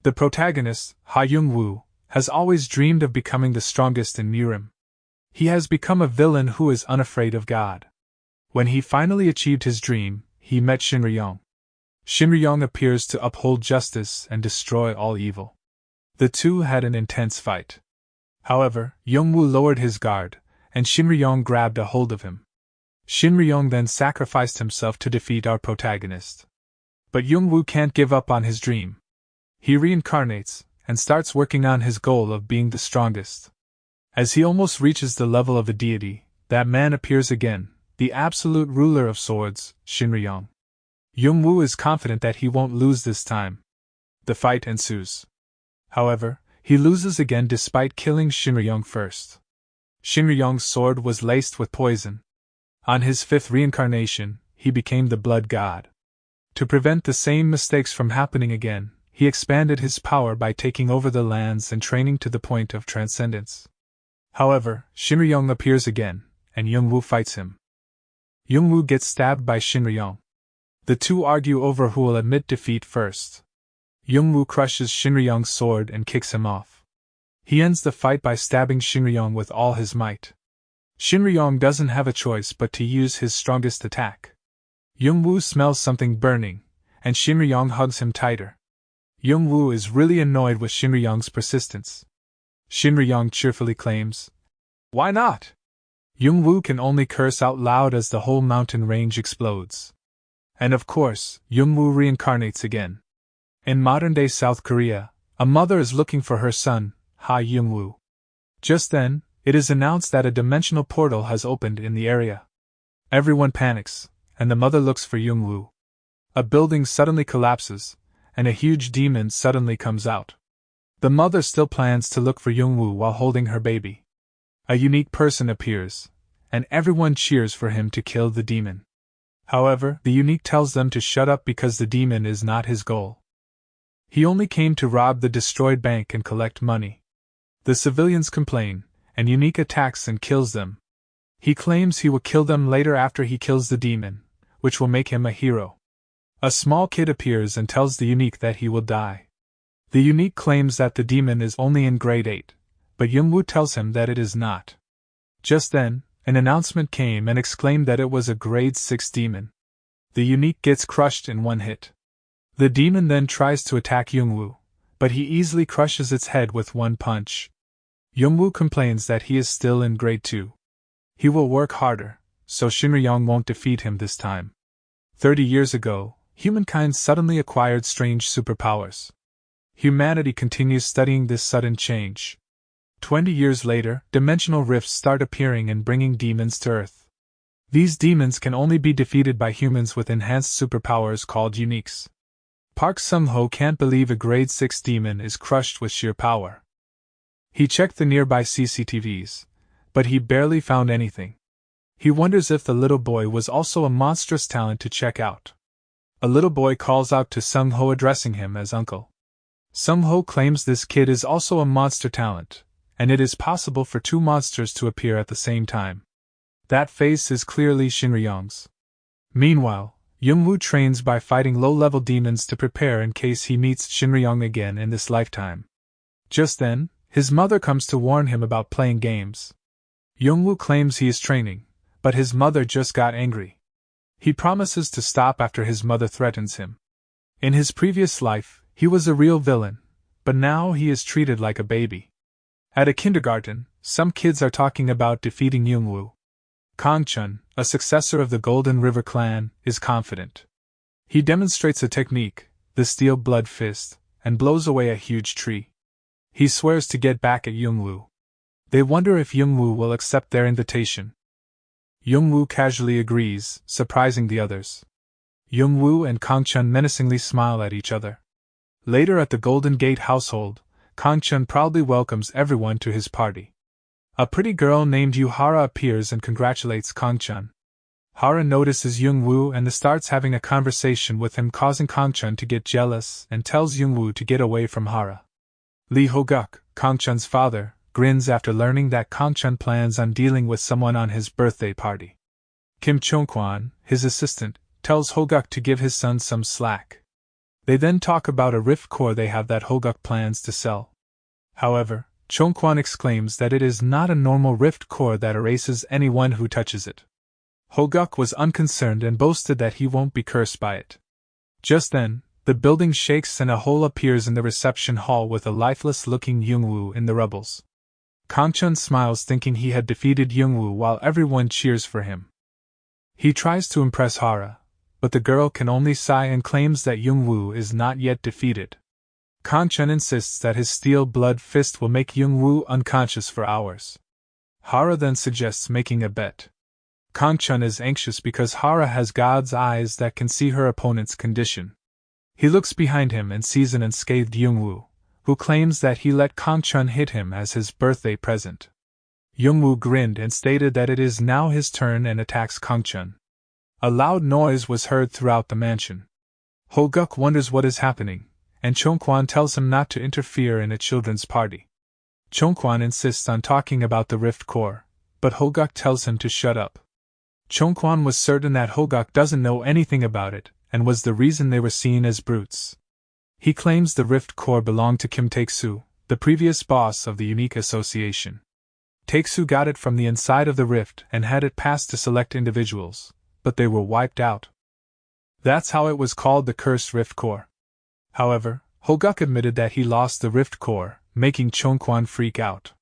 The protagonist, Ha Young-woo, has always dreamed of becoming the strongest in Murim. He has become a villain who is unafraid of God. When he finally achieved his dream, he met Shinryong. Shinryong appears to uphold justice and destroy all evil. The two had an intense fight. However, Young-woo lowered his guard, and Shinryong grabbed a hold of him. Shinryong then sacrificed himself to defeat our protagonist. But Young-woo can't give up on his dream. He reincarnates, and starts working on his goal of being the strongest. As he almost reaches the level of a deity, that man appears again, the absolute ruler of swords, Shinryong. Young-woo is confident that he won't lose this time. The fight ensues. However, he loses again despite killing Shinryong first. Shinryong's sword was laced with poison. On his fifth reincarnation, he became the blood god. To prevent the same mistakes from happening again, he expanded his power by taking over the lands and training to the point of transcendence. However, Shinryong appears again, and Young-woo fights him. Young-woo gets stabbed by Shinryong. The two argue over who will admit defeat first. Young-woo crushes Shinryong's sword and kicks him off. He ends the fight by stabbing Shinryong with all his might. Shinryong doesn't have a choice but to use his strongest attack. Young-woo smells something burning, and Shinryong hugs him tighter. Young-woo is really annoyed with Shinryong's persistence. Shinryong cheerfully claims, "Why not?" Young-woo can only curse out loud as the whole mountain range explodes. And of course, Young-woo reincarnates again. In modern-day South Korea, a mother is looking for her son, Ha Young-woo. Just then, it is announced that a dimensional portal has opened in the area. Everyone panics, and the mother looks for Young-woo. A building suddenly collapses, and a huge demon suddenly comes out. The mother still plans to look for Young-woo while holding her baby. A unique person appears, and everyone cheers for him to kill the demon. However, the unique tells them to shut up because the demon is not his goal. He only came to rob the destroyed bank and collect money. The civilians complain, and Unique attacks and kills them. He claims he will kill them later after he kills the demon, which will make him a hero. A small kid appears and tells the Unique that he will die. The Unique claims that the demon is only in grade 8, but Young-woo tells him that it is not. Just then, an announcement came and exclaimed that it was a grade 6 demon. The Unique gets crushed in one hit. The demon then tries to attack Young-woo, but he easily crushes its head with one punch. Young-woo complains that he is still in grade 2. He will work harder, so Shinryong won't defeat him this time. 30 years ago, humankind suddenly acquired strange superpowers. Humanity continues studying this sudden change. 20 years later, dimensional rifts start appearing and bringing demons to Earth. These demons can only be defeated by humans with enhanced superpowers called uniques. Park Sung-ho can't believe a grade 6 demon is crushed with sheer power. He checked the nearby CCTVs, but he barely found anything. He wonders if the little boy was also a monstrous talent to check out. A little boy calls out to Sung-ho addressing him as uncle. Sung-ho claims this kid is also a monster talent, and it is possible for two monsters to appear at the same time. That face is clearly Shinryong's. Meanwhile, Young-woo trains by fighting low-level demons to prepare in case he meets Shinryong again in this lifetime. Just then, his mother comes to warn him about playing games. Young-woo claims he is training, but his mother just got angry. He promises to stop after his mother threatens him. In his previous life, he was a real villain, but now he is treated like a baby. At a kindergarten, some kids are talking about defeating Young-woo. Kang-chun, a successor of the Golden River clan, is confident. He demonstrates a technique, the steel blood fist, and blows away a huge tree. He swears to get back at Young-woo. They wonder if Young-woo will accept their invitation. Young-woo casually agrees, surprising the others. Young-woo and Kang-chun menacingly smile at each other. Later at the Golden Gate household, Kang-chun proudly welcomes everyone to his party. A pretty girl named Yuhara appears and congratulates Kang-chun. Hara notices Young-woo and starts having a conversation with him, causing Kang-chun to get jealous and tells Young-woo to get away from Hara. Lee Ho-guk, Kang-chun's father, grins after learning that Kang-chun plans on dealing with someone on his birthday party. Kim Chong-kwan, his assistant, tells Ho-guk to give his son some slack. They then talk about a rift core they have that Hoguk plans to sell. However, Chongquan exclaims that it is not a normal rift core that erases anyone who touches it. Hoguk was unconcerned and boasted that he won't be cursed by it. Just then, the building shakes and a hole appears in the reception hall with a lifeless-looking Yungwoo in the rubbles. Kangchun smiles thinking he had defeated Yungwoo while everyone cheers for him. He tries to impress Hara, but the girl can only sigh and claims that Yungwoo is not yet defeated. Kangchun insists that his steel blood fist will make Yungwoo unconscious for hours. Hara then suggests making a bet. Kangchun is anxious because Hara has God's eyes that can see her opponent's condition. He looks behind him and sees an unscathed Yungwoo, who claims that he let Kangchun hit him as his birthday present. Yungwoo grinned and stated that it is now his turn and attacks Kangchun. A loud noise was heard throughout the mansion. Hoguk wonders what is happening, and Chongquan tells him not to interfere in a children's party. Chongquan insists on talking about the rift core, but Hoguk tells him to shut up. Chongquan was certain that Hoguk doesn't know anything about it, and was the reason they were seen as brutes. He claims the rift core belonged to Kim Taeksu, the previous boss of the Unique Association. Taeksu got it from the inside of the rift and had it passed to select individuals, but they were wiped out. That's how it was called the Cursed Rift Core. However, Hoguk admitted that he lost the rift core, making Chongquan freak out.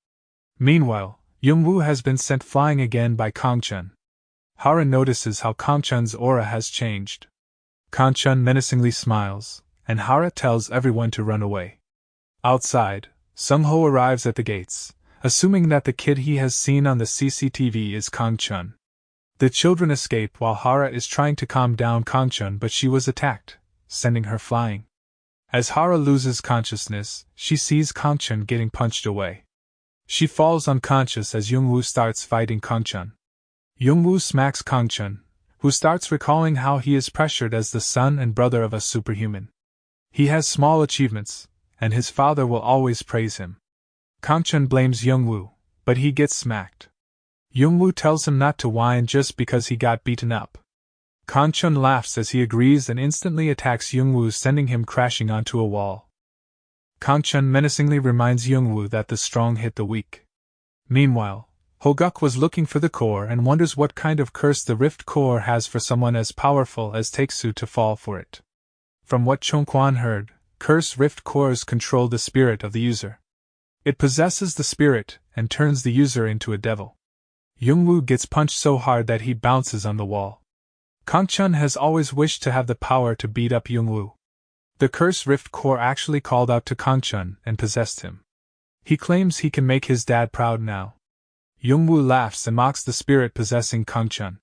Meanwhile, Yungwoo has been sent flying again by Kangchun. Hara notices how Kangchun's aura has changed. Kangchun menacingly smiles, and Hara tells everyone to run away. Outside, Sung-ho arrives at the gates, assuming that the kid he has seen on the CCTV is Kangchun. The children escape while Hara is trying to calm down Kangchun, but she was attacked, sending her flying. As Hara loses consciousness, she sees Kangchun getting punched away. She falls unconscious as Yungwoo starts fighting Kangchun. Yungwoo smacks Kangchun, who starts recalling how he is pressured as the son and brother of a superhuman. He has small achievements, and his father will always praise him. Kangchun blames Yungwoo, but he gets smacked. Yungwoo tells him not to whine just because he got beaten up. Kangchun laughs as he agrees and instantly attacks Yungwoo, sending him crashing onto a wall. Kangchun menacingly reminds Yungwoo that the strong hit the weak. Meanwhile, Hoguk was looking for the core and wonders what kind of curse the rift core has for someone as powerful as Taeksu to fall for it. From what Chongquan heard, cursed rift cores control the spirit of the user. It possesses the spirit and turns the user into a devil. Yungwoo gets punched so hard that he bounces on the wall. Kangchun has always wished to have the power to beat up Yungwoo. The cursed rift core actually called out to Kangchun and possessed him. He claims he can make his dad proud now. Yungwoo laughs and mocks the spirit possessing Kangchun.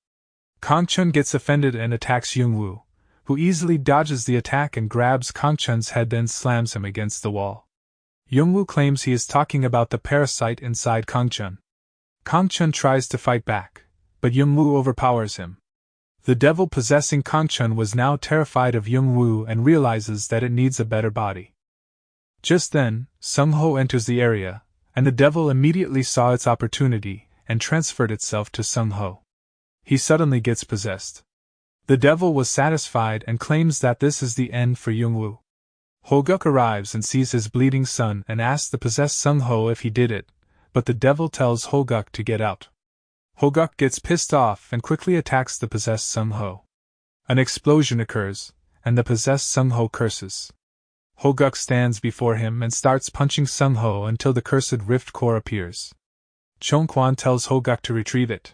Kangchun gets offended and attacks Yungwoo, who easily dodges the attack and grabs Kangchun's head, then slams him against the wall. Yungwoo claims he is talking about the parasite inside Kangchun. Kangchun tries to fight back, but Yungwoo overpowers him. The devil possessing Kangchun was now terrified of Yungwoo and realizes that it needs a better body. Just then, Sung-ho enters the area, and the devil immediately saw its opportunity and transferred itself to Sung-ho. He suddenly gets possessed. The devil was satisfied and claims that this is the end for Yungwoo. Hoguk arrives and sees his bleeding son and asks the possessed Sung-ho if he did it, but the devil tells Hoguk to get out. Hoguk gets pissed off and quickly attacks the possessed Sung-ho. An explosion occurs, and the possessed Sung-ho curses. Hoguk stands before him and starts punching Sung-ho until the cursed rift core appears. Chongquan tells Hoguk to retrieve it.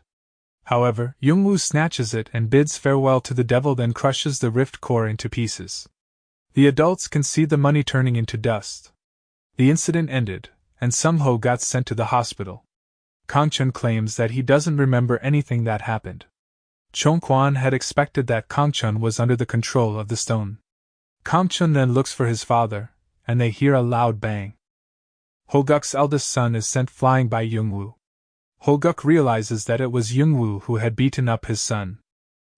However, Yungwoo snatches it and bids farewell to the devil, then crushes the rift core into pieces. The adults can see the money turning into dust. The incident ended, and Sung-ho got sent to the hospital. Kangchun claims that he doesn't remember anything that happened. Chongquan had expected that Kangchun was under the control of the stone. Kangchun then looks for his father, and they hear a loud bang. Hoguk's eldest son is sent flying by Yungwoo. Hoguk realizes that it was Yungwoo who had beaten up his son.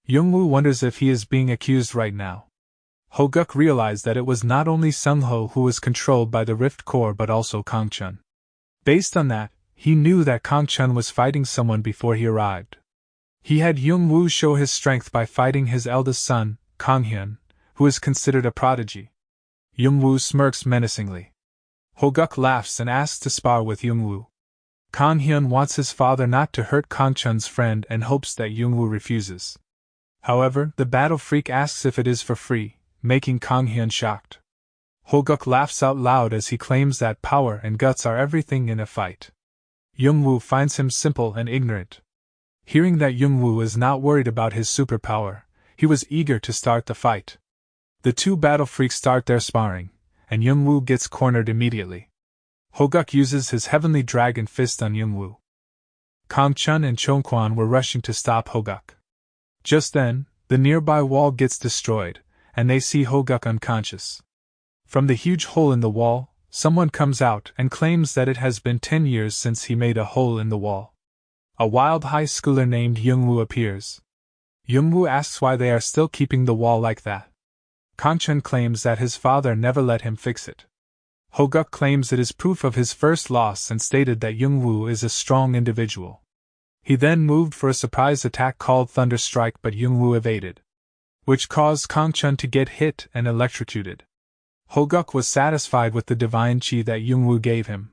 Yungwoo wonders if he is being accused right now. Hoguk realized that it was not only Sung-ho who was controlled by the rift core but also Kangchun. Based on that, he knew that Kangchun was fighting someone before he arrived. He had Yungwoo show his strength by fighting his eldest son, Kanghyun, who is considered a prodigy, Woo smirks menacingly. Hoguk laughs and asks to spar with Woo. Kang Hyun wants his father not to hurt Kang Chun's friend and hopes that Woo refuses. However, the battle freak asks if it is for free, making Kang Hyun shocked. Hoguk laughs out loud as he claims that power and guts are everything in a fight. Woo finds him simple and ignorant. Hearing that Woo is not worried about his superpower, he was eager to start the fight. The two battle freaks start their sparring, and Woo gets cornered immediately. Hoguk uses his heavenly dragon fist on Woo. Kang Chun and Chongquan were rushing to stop Hoguk. Just then, the nearby wall gets destroyed, and they see Hoguk unconscious. From the huge hole in the wall, someone comes out and claims that it has been 10 years since he made a hole in the wall. A wild high schooler named Woo appears. Woo asks why they are still keeping the wall like that. Kang Chun claims that his father never let him fix it. Hoguk claims it is proof of his first loss and stated that Woo is a strong individual. He then moved for a surprise attack called Thunder Strike, but Woo evaded, which caused Kang Chun to get hit and electrocuted. Hoguk was satisfied with the divine chi that Woo gave him.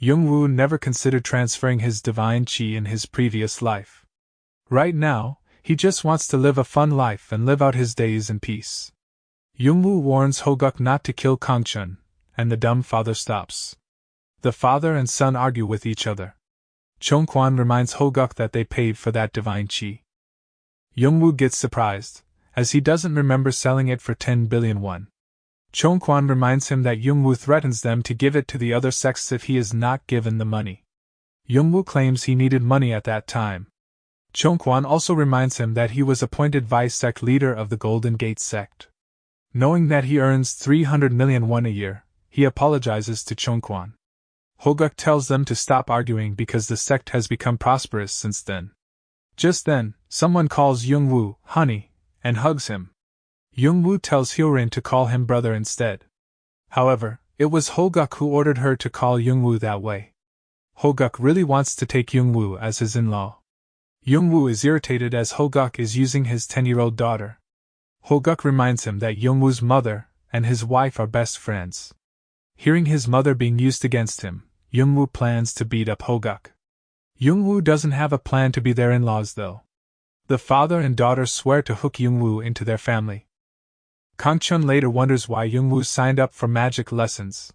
Woo never considered transferring his divine chi in his previous life. Right now, he just wants to live a fun life and live out his days in peace. Woo warns Hoguk not to kill Kang Chun, and the dumb father stops. The father and son argue with each other. Chongquan reminds Hoguk that they paid for that divine chi. Woo gets surprised, as he doesn't remember selling it for 10 billion won. Chongquan reminds him that Woo threatens them to give it to the other sects if he is not given the money. Woo claims he needed money at that time. Chongquan also reminds him that he was appointed vice-sect leader of the Golden Gate sect. Knowing that he earns 300 million won a year, he apologizes to Chongquan. Hoguk tells them to stop arguing because the sect has become prosperous since then. Just then, someone calls Woo honey and hugs him. Woo tells Hyorin to call him brother instead. However, it was Hoguk who ordered her to call Woo that way. Hoguk really wants to take Woo as his in-law. Woo is irritated as Hoguk is using his 10-year-old daughter. Hoguk reminds him that Woo's mother and his wife are best friends. Hearing his mother being used against him, Woo plans to beat up Hoguk. Woo doesn't have a plan to be their in-laws though. The father and daughter swear to hook Woo into their family. Kang Chun later wonders why Woo signed up for magic lessons.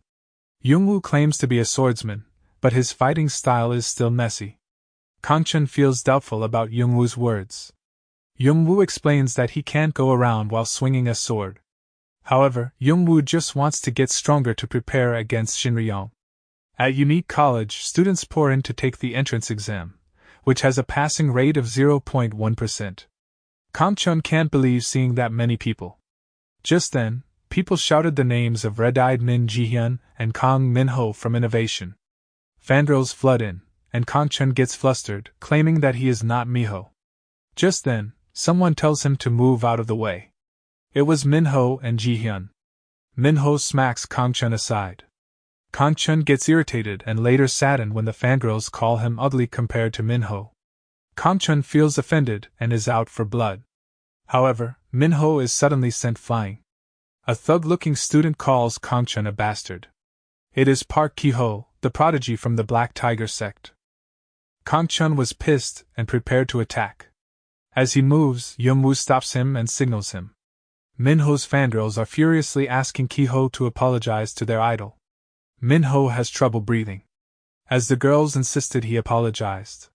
Woo claims to be a swordsman, but his fighting style is still messy. Kang Chun feels doubtful about Woo's words. Woo explains that he can't go around while swinging a sword. However, Woo just wants to get stronger to prepare against Shinryong. At Unique College, students pour in to take the entrance exam, which has a passing rate of 0.1%. Kang Chun can't believe seeing that many people. Just then, people shouted the names of red-eyed Min Ji-hyun and Kang Min-ho from Innovation. Fangirls flood in, and Kang Chun gets flustered, claiming that he is not Miho. Just then, someone tells him to move out of the way. It was Min-ho and Ji-hyun. Min-ho smacks Kang Chun aside. Kang Chun gets irritated and later saddened when the fangirls call him ugly compared to Min-ho. Kang Chun feels offended and is out for blood. However, Min-ho is suddenly sent flying. A thug-looking student calls Kang Chun a bastard. It is Park Ki-ho, the prodigy from the Black Tiger sect. Kang Chun was pissed and prepared to attack. As he moves, Woo stops him and signals him. Min-ho's fangirls are furiously asking Ki-ho to apologize to their idol. Min-ho has trouble breathing. As the girls insisted he apologized,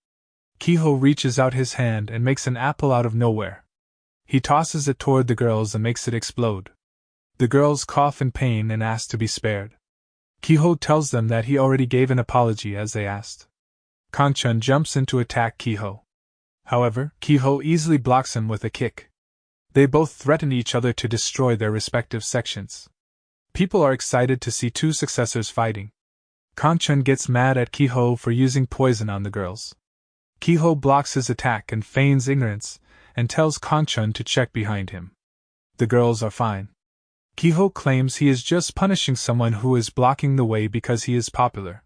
Ki-ho reaches out his hand and makes an apple out of nowhere. He tosses it toward the girls and makes it explode. The girls cough in pain and ask to be spared. Ki-ho tells them that he already gave an apology as they asked. Kang Chun jumps in to attack Ki-ho. However, Ki-ho easily blocks him with a kick. They both threaten each other to destroy their respective sections. People are excited to see two successors fighting. Kang Chun gets mad at Ki-ho for using poison on the girls. Ki-ho blocks his attack and feigns ignorance, and tells Kang Chun to check behind him. The girls are fine. Ki-ho claims he is just punishing someone who is blocking the way because he is popular.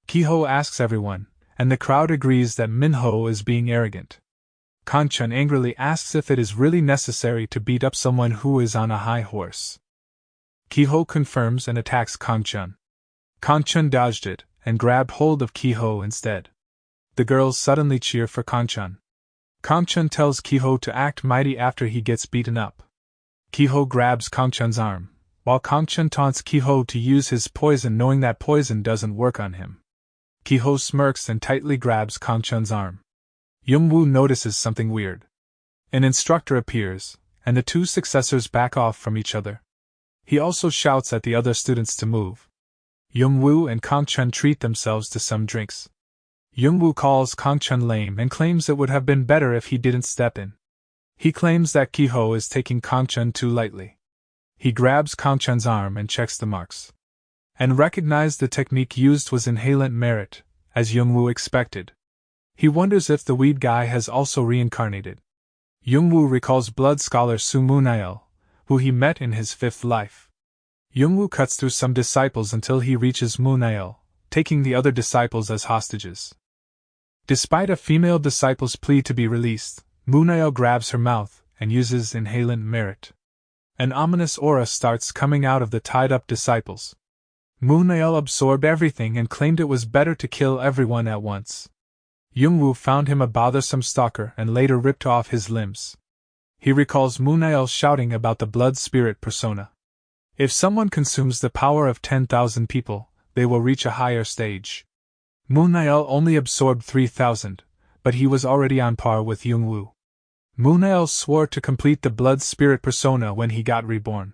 Ki-ho asks everyone, and the crowd agrees that Min-ho is being arrogant. Kang Chun angrily asks if it is really necessary to beat up someone who is on a high horse. Kiho confirms and attacks Kangchun. Kangchun dodged it and grabbed hold of Kiho instead. The girls suddenly cheer for Kangchun. Kangchun tells Kiho to act mighty after he gets beaten up. Kiho grabs Kangchun's arm, while Kangchun taunts Kiho to use his poison, knowing that poison doesn't work on him. Kiho smirks and tightly grabs Kangchun's arm. Youngwoo notices something weird. An instructor appears, and the two successors back off from each other. He also shouts at the other students to move. Youngwoo and Kangchun treat themselves to some drinks. Youngwoo calls Kangchun lame and claims it would have been better if he didn't step in. He claims that Kiho is taking Kangchun too lightly. He grabs Kangchun's arm and checks the marks. And recognized the technique used was inhalant merit, as Youngwoo expected. He wonders if the weed guy has also reincarnated. Youngwoo recalls blood scholar Su Munail, who he met in his fifth life. Youngwoo cuts through some disciples until he reaches Munail, taking the other disciples as hostages. Despite a female disciple's plea to be released, Munail grabs her mouth and uses inhalant merit. An ominous aura starts coming out of the tied-up disciples. Munail absorbed everything and claimed it was better to kill everyone at once. Youngwoo found him a bothersome stalker and later ripped off his limbs. He recalls Munail shouting about the blood spirit persona. If someone consumes the power of 10,000 people, they will reach a higher stage. Munail only absorbed 3,000, but he was already on par with Youngwoo. Munail swore to complete the blood spirit persona when he got reborn.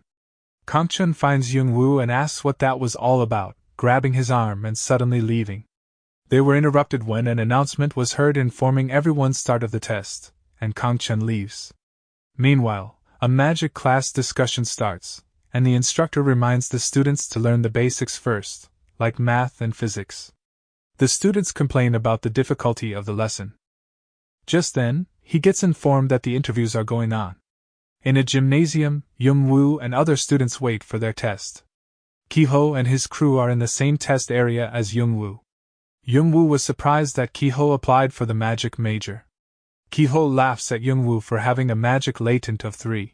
Kangchun finds Youngwoo and asks what that was all about, grabbing his arm and suddenly leaving. They were interrupted when an announcement was heard informing everyone's start of the test, and Kangchun leaves. Meanwhile, a magic class discussion starts, and the instructor reminds the students to learn the basics first, like math and physics. The students complain about the difficulty of the lesson. Just then, he gets informed that the interviews are going on. In a gymnasium, Youngwoo and other students wait for their test. Kiho and his crew are in the same test area as Youngwoo. Youngwoo was surprised that Kiho applied for the magic major. Kiho laughs at Youngwoo for having a magic latent of 3.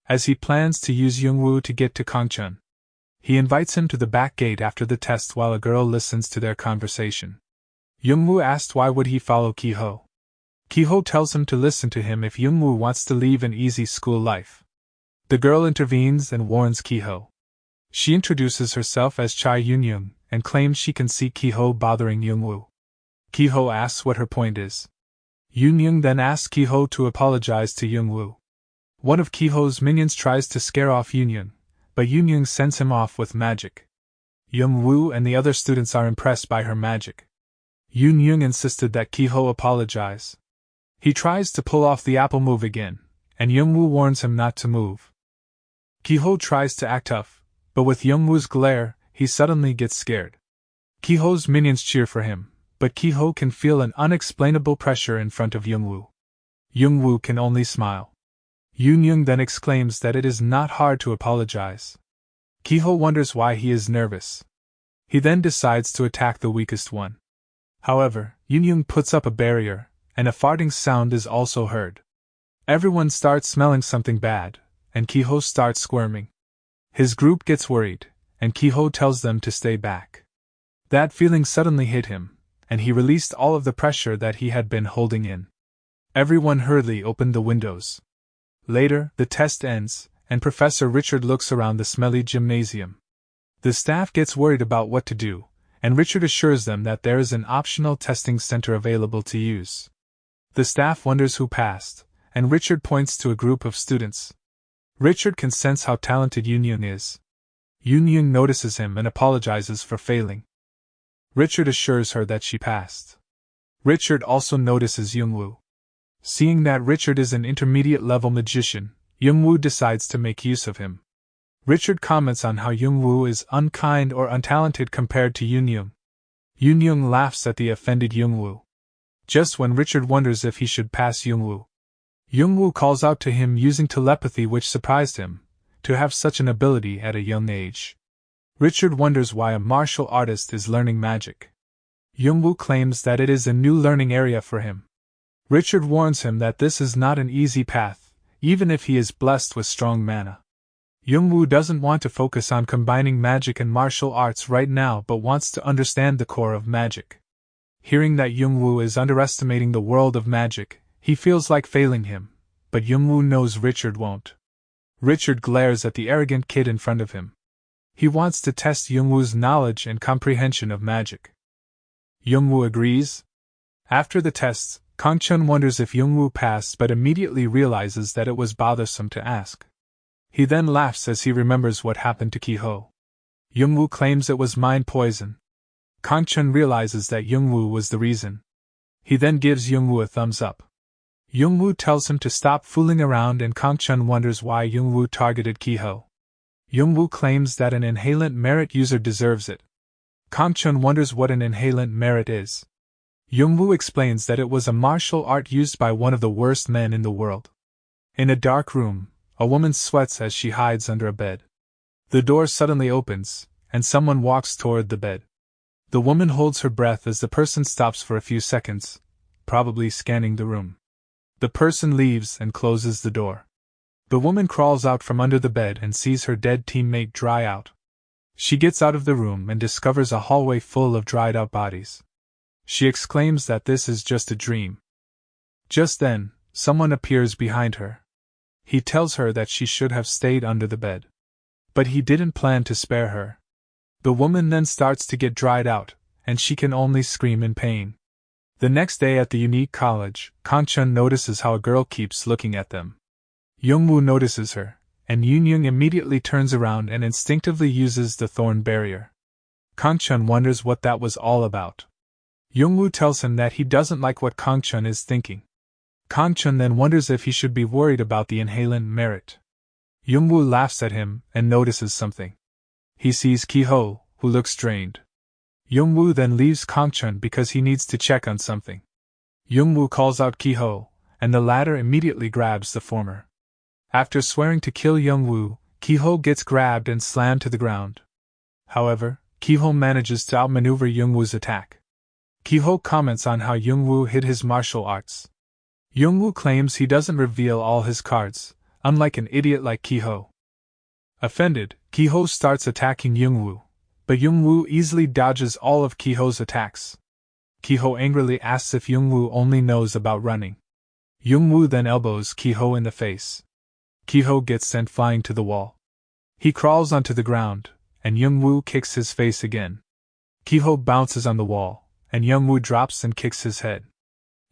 As he plans to use Youngwoo to get to Kangchun, he invites him to the back gate after the test while a girl listens to their conversation. Youngwoo asked why would he follow Kiho. Kiho tells him to listen to him if Youngwoo wants to leave an easy school life. The girl intervenes and warns Kiho. She introduces herself as Chai Yunyung and claims she can see Kiho bothering Youngwoo. Kiho asks what her point is. Yunyung then asks Kiho to apologize to Youngwoo. One of Kiho's minions tries to scare off Yunyung, but Yunyung sends him off with magic. Youngwoo and the other students are impressed by her magic. Yunyung insisted that Kiho apologize. He tries to pull off the apple move again, and Youngwoo warns him not to move. Kiho tries to act tough, but with Youngwoo's glare, he suddenly gets scared. Kiho's minions cheer for him, but Kiho can feel an unexplainable pressure in front of Youngwoo. Youngwoo can only smile. Yunyung then exclaims that it is not hard to apologize. Kiho wonders why he is nervous. He then decides to attack the weakest one. However, Yunyung puts up a barrier, and a farting sound is also heard. Everyone starts smelling something bad, and Kiho starts squirming. His group gets worried, and Kiho tells them to stay back. That feeling suddenly hit him, and he released all of the pressure that he had been holding in. Everyone hurriedly opened the windows. Later, the test ends, and Professor Richard looks around the smelly gymnasium. The staff gets worried about what to do, and Richard assures them that there is an optional testing center available to use. The staff wonders who passed, and Richard points to a group of students. Richard can sense how talented Yunyung is. Yunyung notices him and apologizes for failing. Richard assures her that she passed. Richard also notices Youngwoo. Seeing that Richard is an intermediate-level magician, Youngwoo decides to make use of him. Richard comments on how Youngwoo is unkind or untalented compared to Yunyung. Yunyung laughs at the offended Youngwoo. Just when Richard wonders if he should pass Youngwoo, Youngwoo calls out to him using telepathy, which surprised him, to have such an ability at a young age. Richard wonders why a martial artist is learning magic. Youngwoo claims that it is a new learning area for him. Richard warns him that this is not an easy path, even if he is blessed with strong mana. Woo doesn't want to focus on combining magic and martial arts right now but wants to understand the core of magic. Hearing that Woo is underestimating the world of magic, he feels like failing him, but Woo knows Richard won't. Richard glares at the arrogant kid in front of him. He wants to test Woo's knowledge and comprehension of magic. Woo agrees. After the tests, Kangchun wonders if Woo passed but immediately realizes that it was bothersome to ask. He then laughs as he remembers what happened to Ki-ho. Woo claims it was mind poison. Kangchun realizes that Woo was the reason. He then gives Woo a thumbs up. Woo tells him to stop fooling around and Kangchun wonders why Woo targeted Ki-ho. Woo claims that an inhalant merit user deserves it. Kangchun wonders what an inhalant merit is. Woo explains that it was a martial art used by one of the worst men in the world. In a dark room, a woman sweats as she hides under a bed. The door suddenly opens, and someone walks toward the bed. The woman holds her breath as the person stops for a few seconds, probably scanning the room. The person leaves and closes the door. The woman crawls out from under the bed and sees her dead teammate dry out. She gets out of the room and discovers a hallway full of dried out bodies. She exclaims that this is just a dream. Just then, someone appears behind her. He tells her that she should have stayed under the bed. But he didn't plan to spare her. The woman then starts to get dried out, and she can only scream in pain. The next day at the unique college, Kangchun notices how a girl keeps looking at them. Woo notices her, and Yoon immediately turns around and instinctively uses the thorn barrier. Kangchun wonders what that was all about. Woo tells him that he doesn't like what Kangchun is thinking. Kangchun then wonders if he should be worried about the inhalant merit. Woo laughs at him and notices something. He sees Ki-ho, who looks strained. Woo then leaves Kangchun because he needs to check on something. Woo calls out Ki-ho, and the latter immediately grabs the former. After swearing to kill Woo, Ki-ho gets grabbed and slammed to the ground. However, Ki-ho manages to outmaneuver Woo's attack. Ki-ho comments on how Woo hid his martial arts. Woo claims he doesn't reveal all his cards, unlike an idiot like Ki-ho. Offended, Ki-ho starts attacking Woo, but Woo easily dodges all of Ki-ho's attacks. Ki-ho angrily asks if Woo only knows about running. Woo then elbows Ki-ho in the face. Ki-ho gets sent flying to the wall. He crawls onto the ground, and Woo kicks his face again. Ki-ho bounces on the wall, and Woo drops and kicks his head.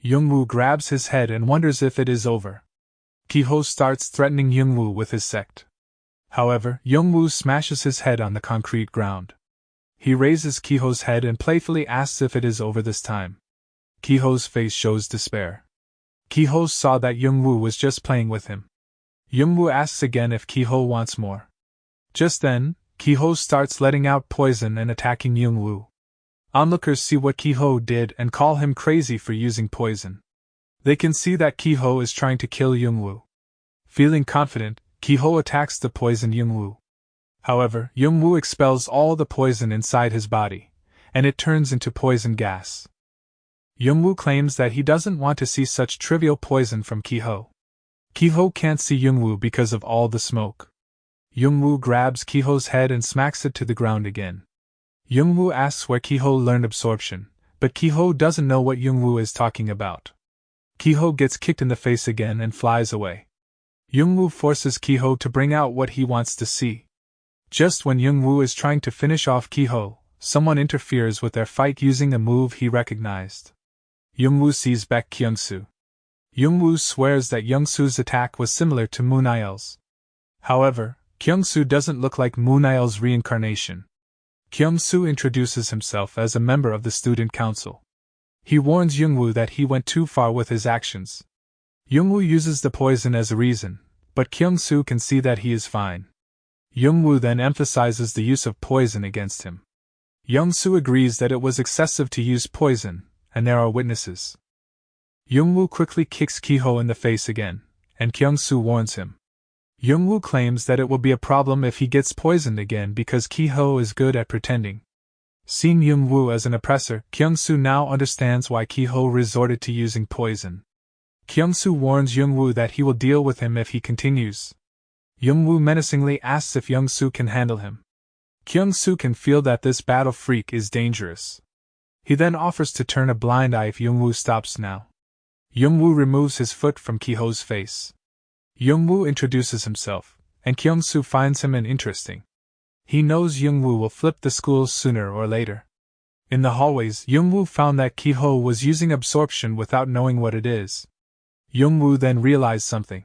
Woo grabs his head and wonders if it is over. Ki-ho starts threatening Woo with his sect. However, Woo smashes his head on the concrete ground. He raises Ki-ho's head and playfully asks if it is over this time. Ki-ho's face shows despair. Ki-ho saw that Woo was just playing with him. Woo asks again if Ki-ho wants more. Just then, Ki-ho starts letting out poison and attacking Woo. Onlookers see what Ki-ho did and call him crazy for using poison. They can see that Ki-ho is trying to kill Woo. Feeling confident, Ki-ho attacks the poisoned Woo. However, Woo expels all the poison inside his body, and it turns into poison gas. Woo claims that he doesn't want to see such trivial poison from Ki-ho. Ki-ho can't see Woo because of all the smoke. Woo grabs Ki-ho's head and smacks it to the ground again. Woo asks where Ki-ho learned absorption, but Ki-ho doesn't know what Woo is talking about. Ki-ho gets kicked in the face again and flies away. Woo forces Ki-ho to bring out what he wants to see. Just when Woo is trying to finish off Ki-ho, someone interferes with their fight using a move he recognized. Woo sees Baek Kyung-soo. Woo swears that Young-soo's attack was similar to Moon-il's. However, Kyung-soo doesn't look like Moon-il's reincarnation. Kyung-soo introduces himself as a member of the student council. He warns Woo that he went too far with his actions. Woo uses the poison as a reason, but Kyung-soo can see that he is fine. Woo then emphasizes the use of poison against him. Young-soo agrees that it was excessive to use poison, and there are witnesses. Woo quickly kicks Ki-ho in the face again, and Kyung-soo warns him. Woo claims that it will be a problem if he gets poisoned again because Ki-ho is good at pretending. Seeing Woo as an oppressor, Kyung-soo now understands why Ki-ho resorted to using poison. Kyung-soo warns Woo that he will deal with him if he continues. Young-woo menacingly asks if Young-soo can handle him. Kyung-soo can feel that this battle freak is dangerous. He then offers to turn a blind eye if Young-woo stops now. Young-woo removes his foot from Ki-ho's face. Young-woo introduces himself, and Kyung-soo finds him interesting. He knows Young-woo will flip the school sooner or later. In the hallways, Young-woo found that Ki-ho was using absorption without knowing what it is. Young-woo then realized something.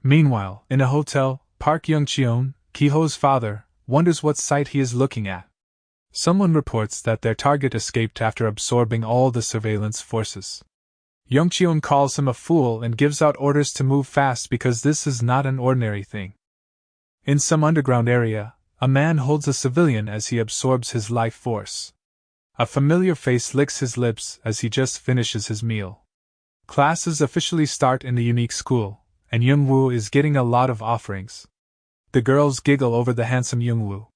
Meanwhile, in a hotel, Park Young-cheon, Ki-ho's father, wonders what sight he is looking at. Someone reports that their target escaped after absorbing all the surveillance forces. Young-cheon calls him a fool and gives out orders to move fast because this is not an ordinary thing. In some underground area, a man holds a civilian as he absorbs his life force. A familiar face licks his lips as he just finishes his meal. Classes officially start in the unique school, and Young-woo is getting a lot of offerings. The girls giggle over the handsome Young-woo.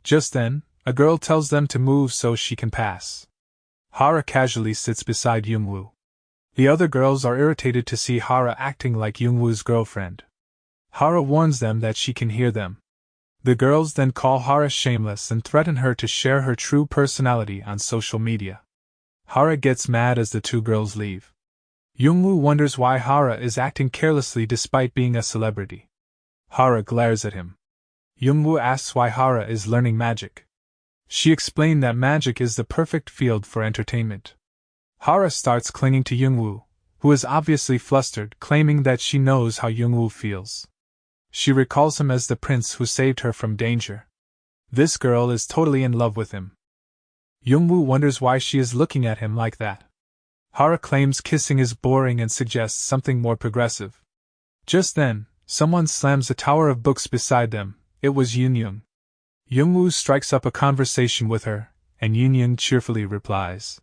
Just then, a girl tells them to move so she can pass. Hara casually sits beside Young-woo. The other girls are irritated to see Hara acting like Young-woo's girlfriend. Hara warns them that she can hear them. The girls then call Hara shameless and threaten her to share her true personality on social media. Hara gets mad as the two girls leave. Young-woo wonders why Hara is acting carelessly despite being a celebrity. Hara glares at him. Young-woo asks why Hara is learning magic. She explained that magic is the perfect field for entertainment. Hara starts clinging to Young-woo, who is obviously flustered, claiming that she knows how Young-woo feels. She recalls him as the prince who saved her from danger. This girl is totally in love with him. Young-woo wonders why she is looking at him like that. Hara claims kissing is boring and suggests something more progressive. Just then, someone slams a tower of books beside them. It was Yoon-young. Young-woo strikes up a conversation with her, and Yoon-young cheerfully replies.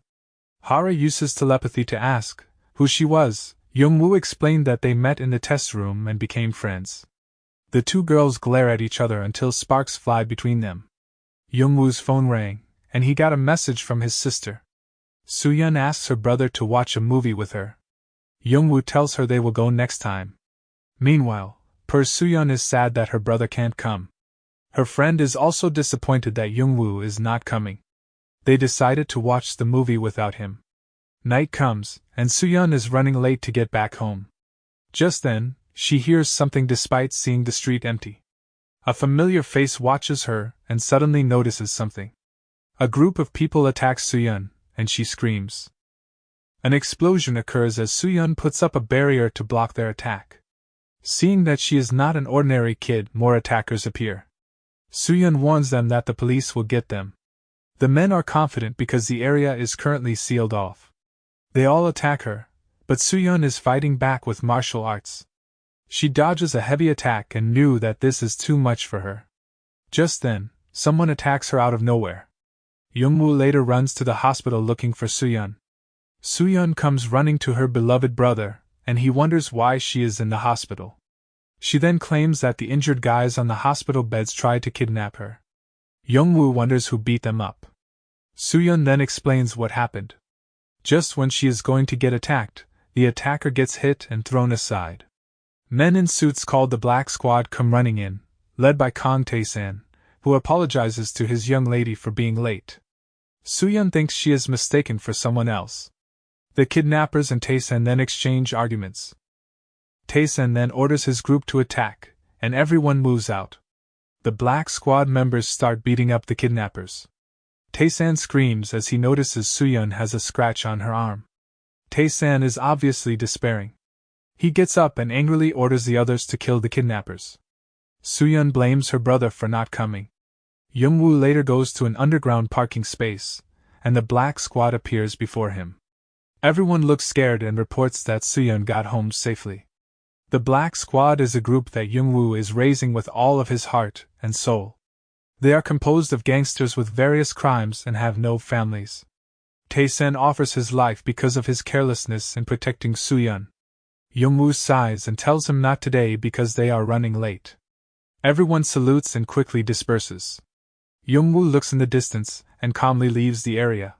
Hara uses telepathy to ask who she was. Young-woo explained that they met in the test room and became friends. The two girls glare at each other until sparks fly between them. Young-woo's phone rang, and he got a message from his sister. Soo-yeon asks her brother to watch a movie with her. Young-woo tells her they will go next time. Meanwhile, Soo-yeon is sad that her brother can't come. Her friend is also disappointed that Young-woo is not coming. They decided to watch the movie without him. Night comes, and Soo-yeon is running late to get back home. Just then, she hears something despite seeing the street empty. A familiar face watches her and suddenly notices something. A group of people attacks Soo-yeon, and she screams. An explosion occurs as Soo-yeon puts up a barrier to block their attack. Seeing that she is not an ordinary kid, more attackers appear. Soo-yeon warns them that the police will get them. The men are confident because the area is currently sealed off. They all attack her, but Soo-yeon is fighting back with martial arts. She dodges a heavy attack and knew that this is too much for her. Just then, someone attacks her out of nowhere. Young-woo later runs to the hospital looking for Soo-yeon. Soo-yeon comes running to her beloved brother, and he wonders why she is in the hospital. She then claims that the injured guys on the hospital beds tried to kidnap her. Young-woo wonders who beat them up. Soo-yeon then explains what happened. Just when she is going to get attacked, the attacker gets hit and thrown aside. Men in suits called the Black Squad come running in, led by Kang Tae-san, who apologizes to his young lady for being late. Soo-yeon thinks she is mistaken for someone else. The kidnappers and Tae-san then exchange arguments. Tae-san then orders his group to attack, and everyone moves out. The Black Squad members start beating up the kidnappers. Tae-san screams as he notices Soo-yeon has a scratch on her arm. Tae-san is obviously despairing. He gets up and angrily orders the others to kill the kidnappers. Soo-yeon blames her brother for not coming. Young-woo later goes to an underground parking space, and the Black Squad appears before him. Everyone looks scared and reports that Soo-yeon got home safely. The Black Squad is a group that Young-woo is raising with all of his heart and soul. They are composed of gangsters with various crimes and have no families. Tae-san offers his life because of his carelessness in protecting Soo-yeon. Young-woo sighs and tells him not today because they are running late. Everyone salutes and quickly disperses. Young-woo looks in the distance and calmly leaves the area.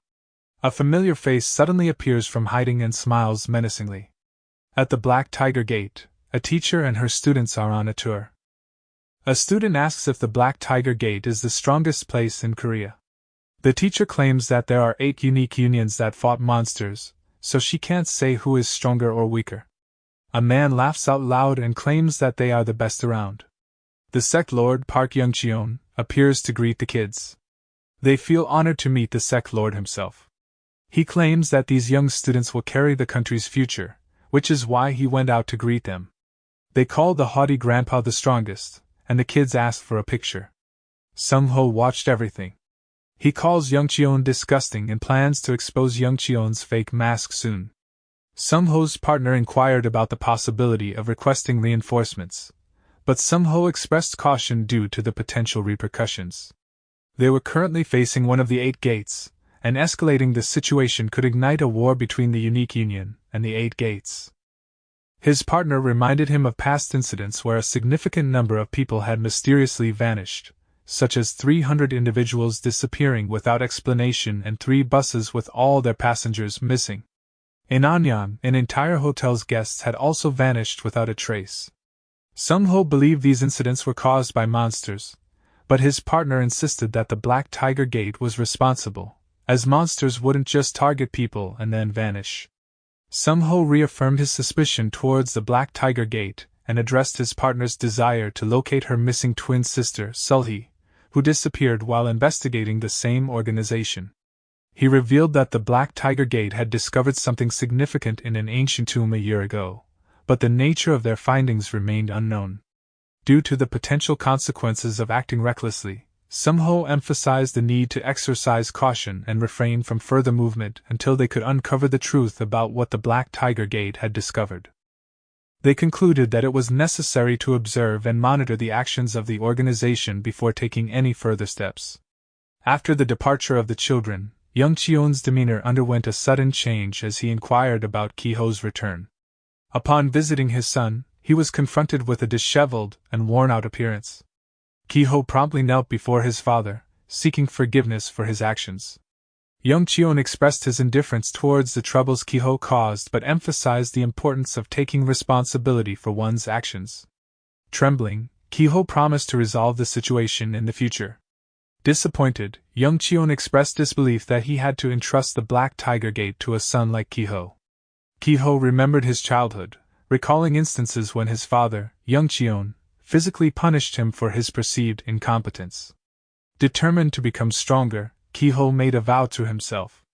A familiar face suddenly appears from hiding and smiles menacingly. At the Black Tiger Gate, a teacher and her students are on a tour. A student asks if the Black Tiger Gate is the strongest place in Korea. The teacher claims that there are 8 unique unions that fought monsters, so she can't say who is stronger or weaker. A man laughs out loud and claims that they are the best around. The sect lord Park Young-cheon appears to greet the kids. They feel honored to meet the sect lord himself. He claims that these young students will carry the country's future, which is why he went out to greet them. They call the haughty grandpa the strongest, and the kids ask for a picture. Sung-ho watched everything. He calls Young-cheon disgusting and plans to expose Young-cheon's fake mask soon. Sung-ho's partner inquired about the possibility of requesting reinforcements, but Sung-ho expressed caution due to the potential repercussions. They were currently facing one of the 8 gates, and escalating the situation could ignite a war between the unique union and the 8 gates. His partner reminded him of past incidents where a significant number of people had mysteriously vanished, such as 300 individuals disappearing without explanation and 3 buses with all their passengers missing. In Anyang, an entire hotel's guests had also vanished without a trace. Sung-ho believed these incidents were caused by monsters, but his partner insisted that the Black Tiger Gate was responsible, as monsters wouldn't just target people and then vanish. Sung-ho reaffirmed his suspicion towards the Black Tiger Gate and addressed his partner's desire to locate her missing twin sister, Sulhee, who disappeared while investigating the same organization. He revealed that the Black Tiger Gate had discovered something significant in an ancient tomb a year ago, but the nature of their findings remained unknown. Due to the potential consequences of acting recklessly, Sung-ho emphasized the need to exercise caution and refrain from further movement until they could uncover the truth about what the Black Tiger Gate had discovered. They concluded that it was necessary to observe and monitor the actions of the organization before taking any further steps. After the departure of the children, Young-cheon's demeanor underwent a sudden change as he inquired about Ki-ho's return. Upon visiting his son, he was confronted with a disheveled and worn-out appearance. Ki-ho promptly knelt before his father, seeking forgiveness for his actions. Young-cheon expressed his indifference towards the troubles Ki-ho caused but emphasized the importance of taking responsibility for one's actions. Trembling, Ki-ho promised to resolve the situation in the future. Disappointed, Young-cheon expressed disbelief that he had to entrust the Black Tiger Gate to a son like Ki-ho. Ki-ho remembered his childhood, recalling instances when his father, Young-cheon, physically punished him for his perceived incompetence. Determined to become stronger, Ki-ho made a vow to himself.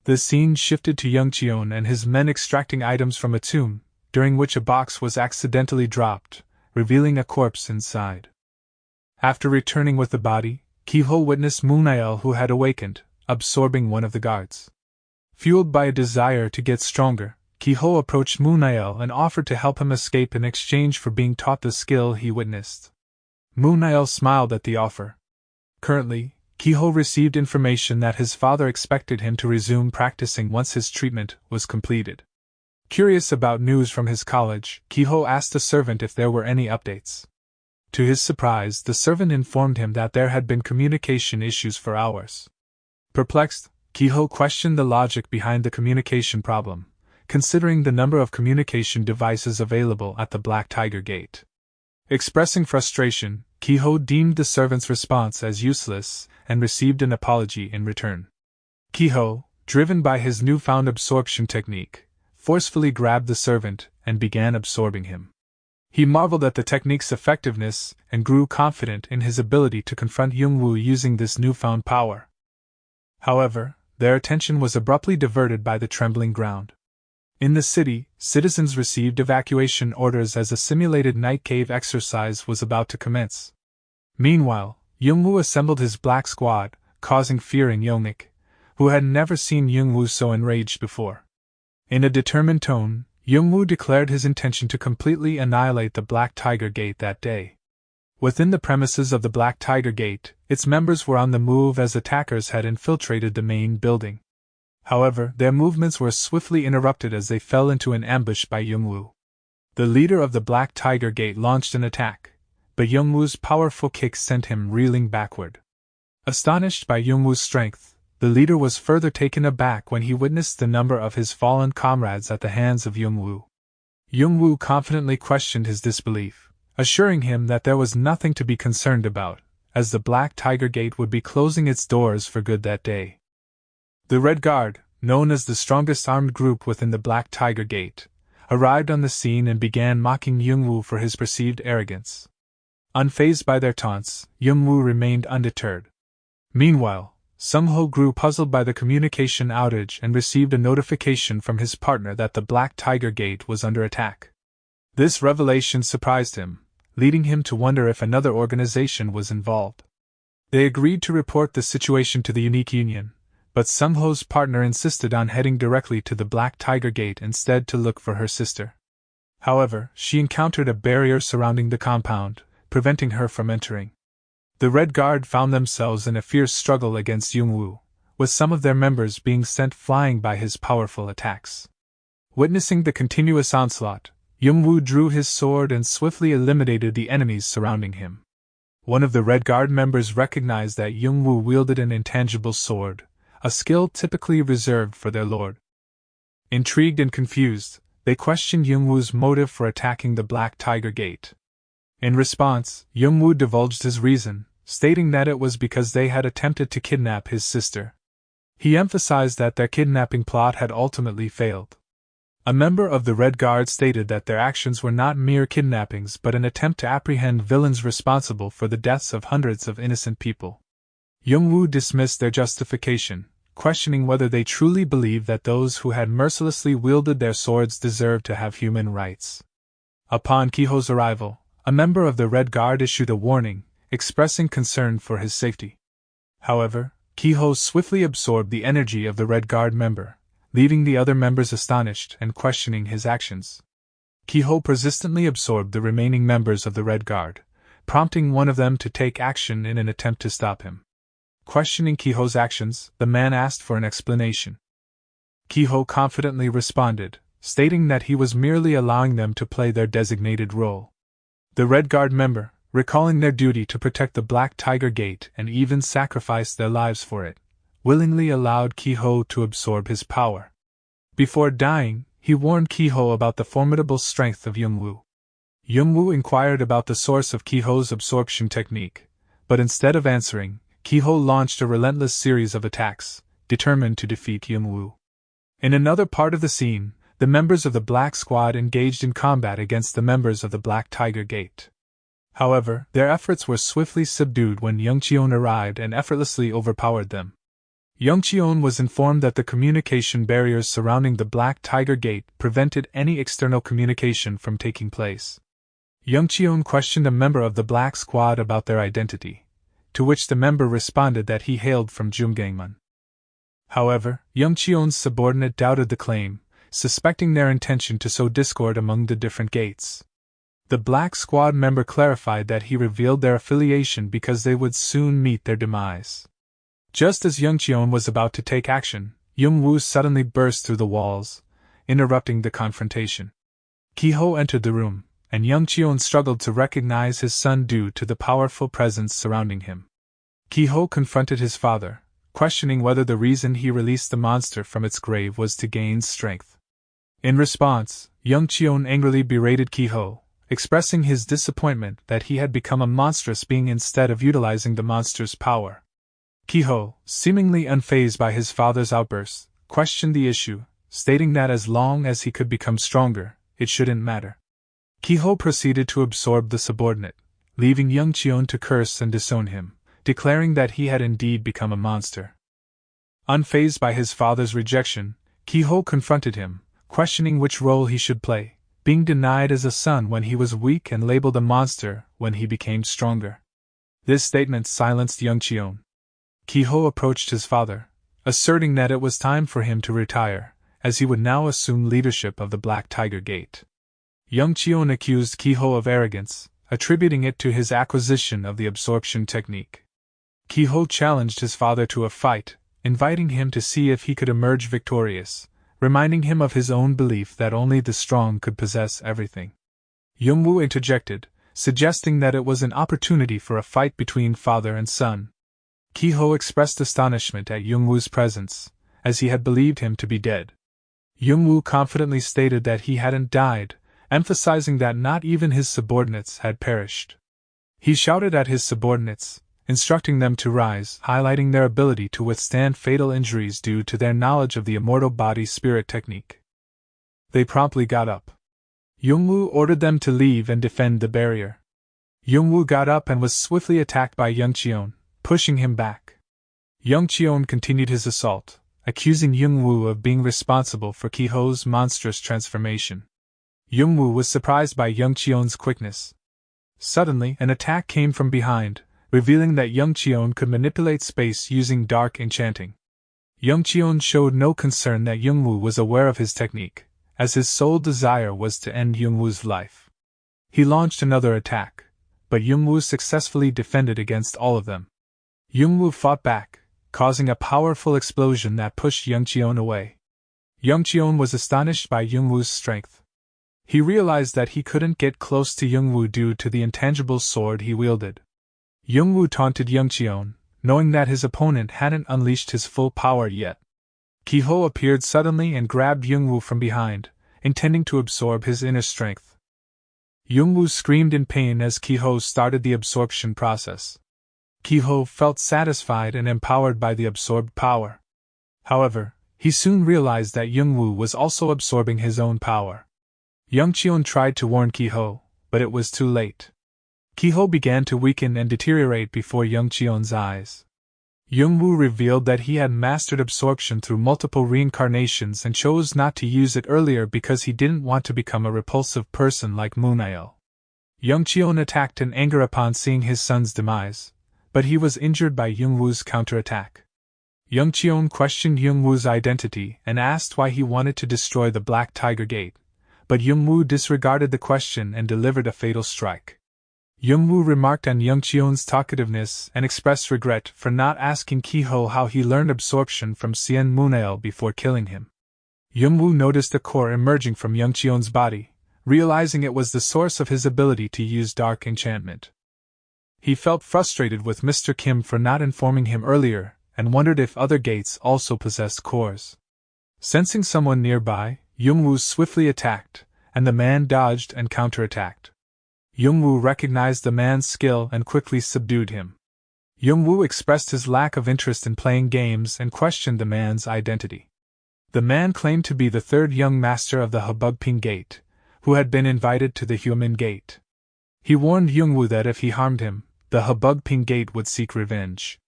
The scene shifted to Young-cheon and his men extracting items from a tomb, during which a box was accidentally dropped, revealing a corpse inside. After returning with the body, Ki-ho witnessed Moon-ael, who had awakened, absorbing one of the guards. Fueled by a desire to get stronger, Ki-ho approached Moon-ael and offered to help him escape in exchange for being taught the skill he witnessed. Moon-ael smiled at the offer. Currently, Ki-ho received information that his father expected him to resume practicing once his treatment was completed. Curious about news from his college, Ki-ho asked a servant if there were any updates. To his surprise, the servant informed him that there had been communication issues for hours. Perplexed, Ki-ho questioned the logic behind the communication problem, considering the number of communication devices available at the Black Tiger Gate. Expressing frustration, Ki-ho deemed the servant's response as useless and received an apology in return. Ki-ho, driven by his newfound absorption technique, forcefully grabbed the servant and began absorbing him. He marveled at the technique's effectiveness and grew confident in his ability to confront Young-woo using this newfound power. However, their attention was abruptly diverted by the trembling ground. In the city, citizens received evacuation orders as a simulated night cave exercise was about to commence. Meanwhile, Young-woo assembled his black squad, causing fear in Yeongnik, who had never seen Young-woo so enraged before. In a determined tone, Young-woo declared his intention to completely annihilate the Black Tiger Gate that day. Within the premises of the Black Tiger Gate, its members were on the move as attackers had infiltrated the main building. However, their movements were swiftly interrupted as they fell into an ambush by Young-woo. The leader of the Black Tiger Gate launched an attack, but Young-woo's powerful kick sent him reeling backward. Astonished by Young-woo's strength, the leader was further taken aback when he witnessed the number of his fallen comrades at the hands of Young-woo. Young-woo confidently questioned his disbelief, assuring him that there was nothing to be concerned about, as the Black Tiger Gate would be closing its doors for good that day. The Red Guard, known as the strongest armed group within the Black Tiger Gate, arrived on the scene and began mocking Young-woo for his perceived arrogance. Unfazed by their taunts, Young-woo remained undeterred. Meanwhile, Sung-ho grew puzzled by the communication outage and received a notification from his partner that the Black Tiger Gate was under attack. This revelation surprised him, leading him to wonder if another organization was involved. They agreed to report the situation to the Unique Union, but Sung-ho's partner insisted on heading directly to the Black Tiger Gate instead to look for her sister. However, she encountered a barrier surrounding the compound, preventing her from entering. The Red Guard found themselves in a fierce struggle against Young-woo, with some of their members being sent flying by his powerful attacks. Witnessing the continuous onslaught, Young-woo drew his sword and swiftly eliminated the enemies surrounding him. One of the Red Guard members recognized that Young-woo wielded an intangible sword, a skill typically reserved for their lord. Intrigued and confused, they questioned Young-woo's motive for attacking the Black Tiger Gate. In response, Young-woo divulged his reason, stating that it was because they had attempted to kidnap his sister. He emphasized that their kidnapping plot had ultimately failed. A member of the Red Guard stated that their actions were not mere kidnappings but an attempt to apprehend villains responsible for the deaths of hundreds of innocent people. Young-woo dismissed their justification, questioning whether they truly believed that those who had mercilessly wielded their swords deserved to have human rights. Upon Kiho's arrival, a member of the Red Guard issued a warning, expressing concern for his safety. However, Kiho swiftly absorbed the energy of the Red Guard member, leaving the other members astonished and questioning his actions. Kiho persistently absorbed the remaining members of the Red Guard, prompting one of them to take action in an attempt to stop him. Questioning Kiho's actions, the man asked for an explanation. Kiho confidently responded, stating that he was merely allowing them to play their designated role. The Red Guard member, recalling their duty to protect the Black Tiger Gate and even sacrifice their lives for it, willingly allowed Kiho to absorb his power. Before dying, he warned Kiho about the formidable strength of Young-woo. Young-woo inquired about the source of Kiho's absorption technique, but instead of answering, Kiho launched a relentless series of attacks, determined to defeat Young-woo. In another part of the scene, the members of the Black Squad engaged in combat against the members of the Black Tiger Gate. However, their efforts were swiftly subdued when Young Cheon arrived and effortlessly overpowered them. Young Cheon was informed that the communication barriers surrounding the Black Tiger Gate prevented any external communication from taking place. Young Cheon questioned a member of the Black Squad about their identity, to which the member responded that he hailed from Jumgangmun. However, Young Cheon's subordinate doubted the claim, suspecting their intention to sow discord among the different gates. The Black Squad member clarified that he revealed their affiliation because they would soon meet their demise. Just as Young Cheon was about to take action, Young-woo suddenly burst through the walls, interrupting the confrontation. Kiho entered the room, and Young Cheon struggled to recognize his son due to the powerful presence surrounding him. Kiho confronted his father, questioning whether the reason he released the monster from its grave was to gain strength. In response, Young Cheon angrily berated Kiho, expressing his disappointment that he had become a monstrous being instead of utilizing the monster's power. Kiho, seemingly unfazed by his father's outbursts, questioned the issue, stating that as long as he could become stronger, it shouldn't matter. Kiho proceeded to absorb the subordinate, leaving Young Cheon to curse and disown him, declaring that he had indeed become a monster. Unfazed by his father's rejection, Kiho confronted him, questioning which role he should play, being denied as a son when he was weak and labeled a monster when he became stronger. This statement silenced Young Cheon. Kiho approached his father, asserting that it was time for him to retire, as he would now assume leadership of the Black Tiger Gate. Young Cheon accused Kiho of arrogance, attributing it to his acquisition of the absorption technique. Kiho challenged his father to a fight, inviting him to see if he could emerge victorious, reminding him of his own belief that only the strong could possess everything. Young-woo interjected, suggesting that it was an opportunity for a fight between father and son. Kiho expressed astonishment at Young-woo's presence, as he had believed him to be dead. Young-woo confidently stated that he hadn't died, emphasizing that not even his subordinates had perished. He shouted at his subordinates, instructing them to rise, highlighting their ability to withstand fatal injuries due to their knowledge of the immortal body-spirit technique. They promptly got up. Yongwoo ordered them to leave and defend the barrier. Yongwoo got up and was swiftly attacked by Young Cheon, pushing him back. Young Cheon continued his assault, accusing Yongwoo of being responsible for Kiho's monstrous transformation. Yongwoo was surprised by Young Cheon's quickness. Suddenly, an attack came from behind, revealing that Young Cheon could manipulate space using dark enchanting. Young Cheon showed no concern that Yongwoo was aware of his technique, as his sole desire was to end Yongwoo's life. He launched another attack, but Yongwoo successfully defended against all of them. Yongwoo fought back, causing a powerful explosion that pushed Young Cheon away. Young Cheon was astonished by Yongwoo's strength. He realized that he couldn't get close to Yongwoo due to the intangible sword he wielded. Yongwoo taunted Young Cheon, knowing that his opponent hadn't unleashed his full power yet. Kiho appeared suddenly and grabbed Yongwoo from behind, intending to absorb his inner strength. Yongwoo screamed in pain as Kiho started the absorption process. Kiho felt satisfied and empowered by the absorbed power. However, he soon realized that Yongwoo was also absorbing his own power. Young Cheon tried to warn Kiho, but it was too late. Kiho began to weaken and deteriorate before Young Cheon's eyes. Yongwoo revealed that he had mastered absorption through multiple reincarnations and chose not to use it earlier because he didn't want to become a repulsive person like Munail. Young Cheon attacked in anger upon seeing his son's demise, but he was injured by Yongwoo's counterattack. Young Cheon questioned Yongwoo's identity and asked why he wanted to destroy the Black Tiger Gate, but Yongwoo disregarded the question and delivered a fatal strike. Yongwoo remarked on Young Cheon's talkativeness and expressed regret for not asking Kiho how he learned absorption from Sien Munail before killing him. Yongwoo noticed a core emerging from Young Cheon's body, realizing it was the source of his ability to use dark enchantment. He felt frustrated with Mr. Kim for not informing him earlier and wondered if other gates also possessed cores. Sensing someone nearby, Yongwoo swiftly attacked, and the man dodged and counterattacked. Yongwoo recognized the man's skill and quickly subdued him. Yongwoo expressed his lack of interest in playing games and questioned the man's identity. The man claimed to be the third young master of the Habugping Gate, who had been invited to the Human Gate. He warned Yongwoo that if he harmed him, the Habugping Gate would seek revenge.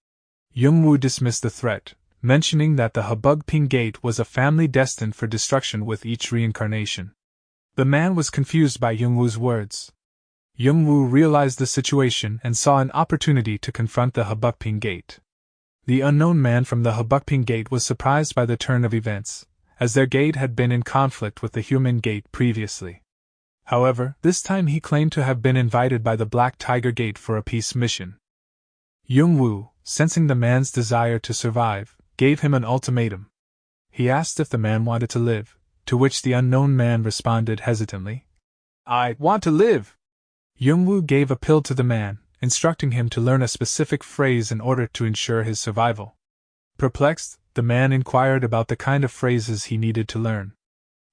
Yongwoo dismissed the threat, mentioning that the Habugping Gate was a family destined for destruction with each reincarnation. The man was confused by Yongwoo's words. Yongwoo realized the situation and saw an opportunity to confront the Habugping Gate. The unknown man from the Habugping Gate was surprised by the turn of events, as their gate had been in conflict with the Human Gate previously. However, this time he claimed to have been invited by the Black Tiger Gate for a peace mission. Yongwoo, sensing the man's desire to survive, gave him an ultimatum. He asked if the man wanted to live, to which the unknown man responded hesitantly, "I want to live." Yongwoo gave a pill to the man, instructing him to learn a specific phrase in order to ensure his survival. Perplexed, the man inquired about the kind of phrases he needed to learn.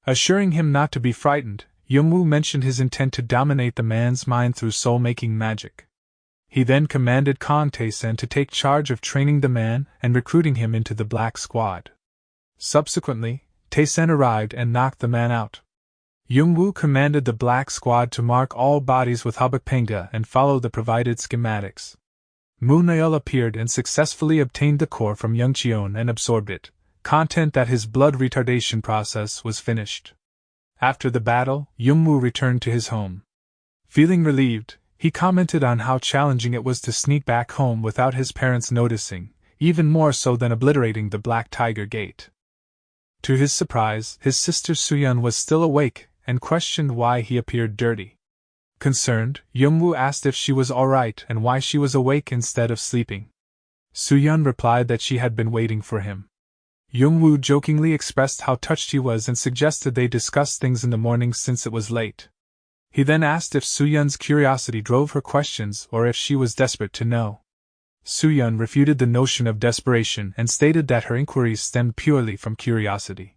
Assuring him not to be frightened, Yongwoo mentioned his intent to dominate the man's mind through soul-making magic. He then commanded Kang Tae-sen to take charge of training the man and recruiting him into the Black Squad. Subsequently, Tae-sen arrived and knocked the man out. Yongwoo commanded the Black Squad to mark all bodies with Habugpengda and follow the provided schematics. Munail appeared and successfully obtained the core from Young Cheon and absorbed it, content that his blood retardation process was finished. After the battle, Yongwoo returned to his home. Feeling relieved, he commented on how challenging it was to sneak back home without his parents noticing, even more so than obliterating the Black Tiger Gate. To his surprise, his sister Suyun was still awake and questioned why he appeared dirty. Concerned, Yongwoo asked if she was alright and why she was awake instead of sleeping. Suyun replied that she had been waiting for him. Yongwoo jokingly expressed how touched he was and suggested they discuss things in the morning since it was late. He then asked if Suyun's curiosity drove her questions or if she was desperate to know. Suyun refuted the notion of desperation and stated that her inquiries stemmed purely from curiosity.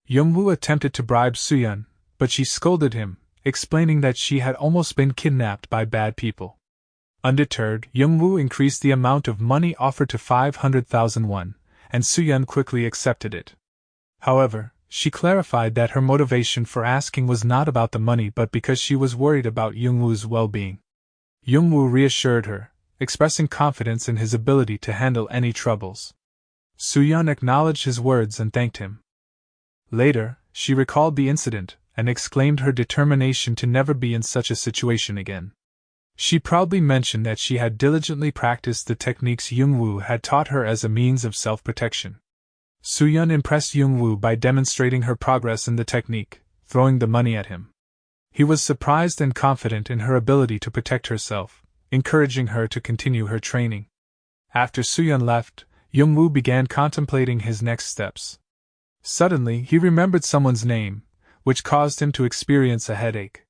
Yongwoo attempted to bribe Suyun, but she scolded him, explaining that she had almost been kidnapped by bad people. Undeterred, Youngwoo increased the amount of money offered to 500,000 won, and Suyun quickly accepted it. However, she clarified that her motivation for asking was not about the money but because she was worried about Youngwoo's well-being. Youngwoo reassured her, expressing confidence in his ability to handle any troubles. Suyun acknowledged his words and thanked him. Later, she recalled the incident and exclaimed her determination to never be in such a situation again. She proudly mentioned that she had diligently practiced the techniques Youngwoo had taught her as a means of self-protection. Suyun impressed Youngwoo by demonstrating her progress in the technique, throwing the money at him. He was surprised and confident in her ability to protect herself, encouraging her to continue her training. After Suyun left, Youngwoo began contemplating his next steps. Suddenly, he remembered someone's name, which caused him to experience a headache.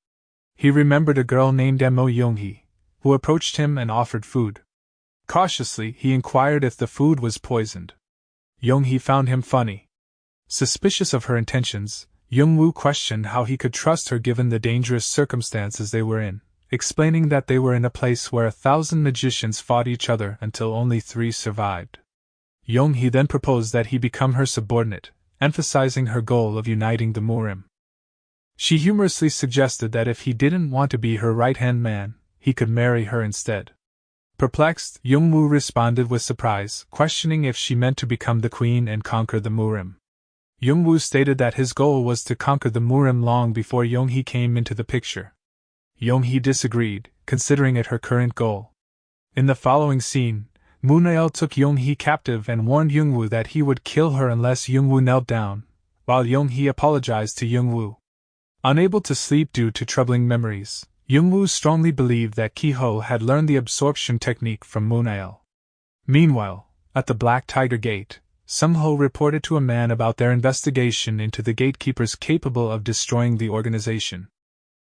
He remembered a girl named Mo Yoonghee, who approached him and offered food. Cautiously, he inquired if the food was poisoned. Yoonghee found him funny. Suspicious of her intentions, Youngwoo questioned how he could trust her given the dangerous circumstances they were in, explaining that they were in a place where 1,000 magicians fought each other until only 3 survived. Yoonghee then proposed that he become her subordinate, emphasizing her goal of uniting the Murim. She humorously suggested that if he didn't want to be her right-hand man, he could marry her instead. Perplexed, Youngwoo responded with surprise, questioning if she meant to become the queen and conquer the Murim. Youngwoo stated that his goal was to conquer the Murim long before Yoonghee came into the picture. Yoonghee disagreed, considering it her current goal. In the following scene, Munael took Yoonghee captive and warned Youngwoo that he would kill her unless Youngwoo knelt down, while Yoonghee apologized to Youngwoo. Unable to sleep due to troubling memories, Youngwoo strongly believed that Ki-ho had learned the absorption technique from Munael. Meanwhile, at the Black Tiger Gate, Sung-ho reported to a man about their investigation into the gatekeepers capable of destroying the organization.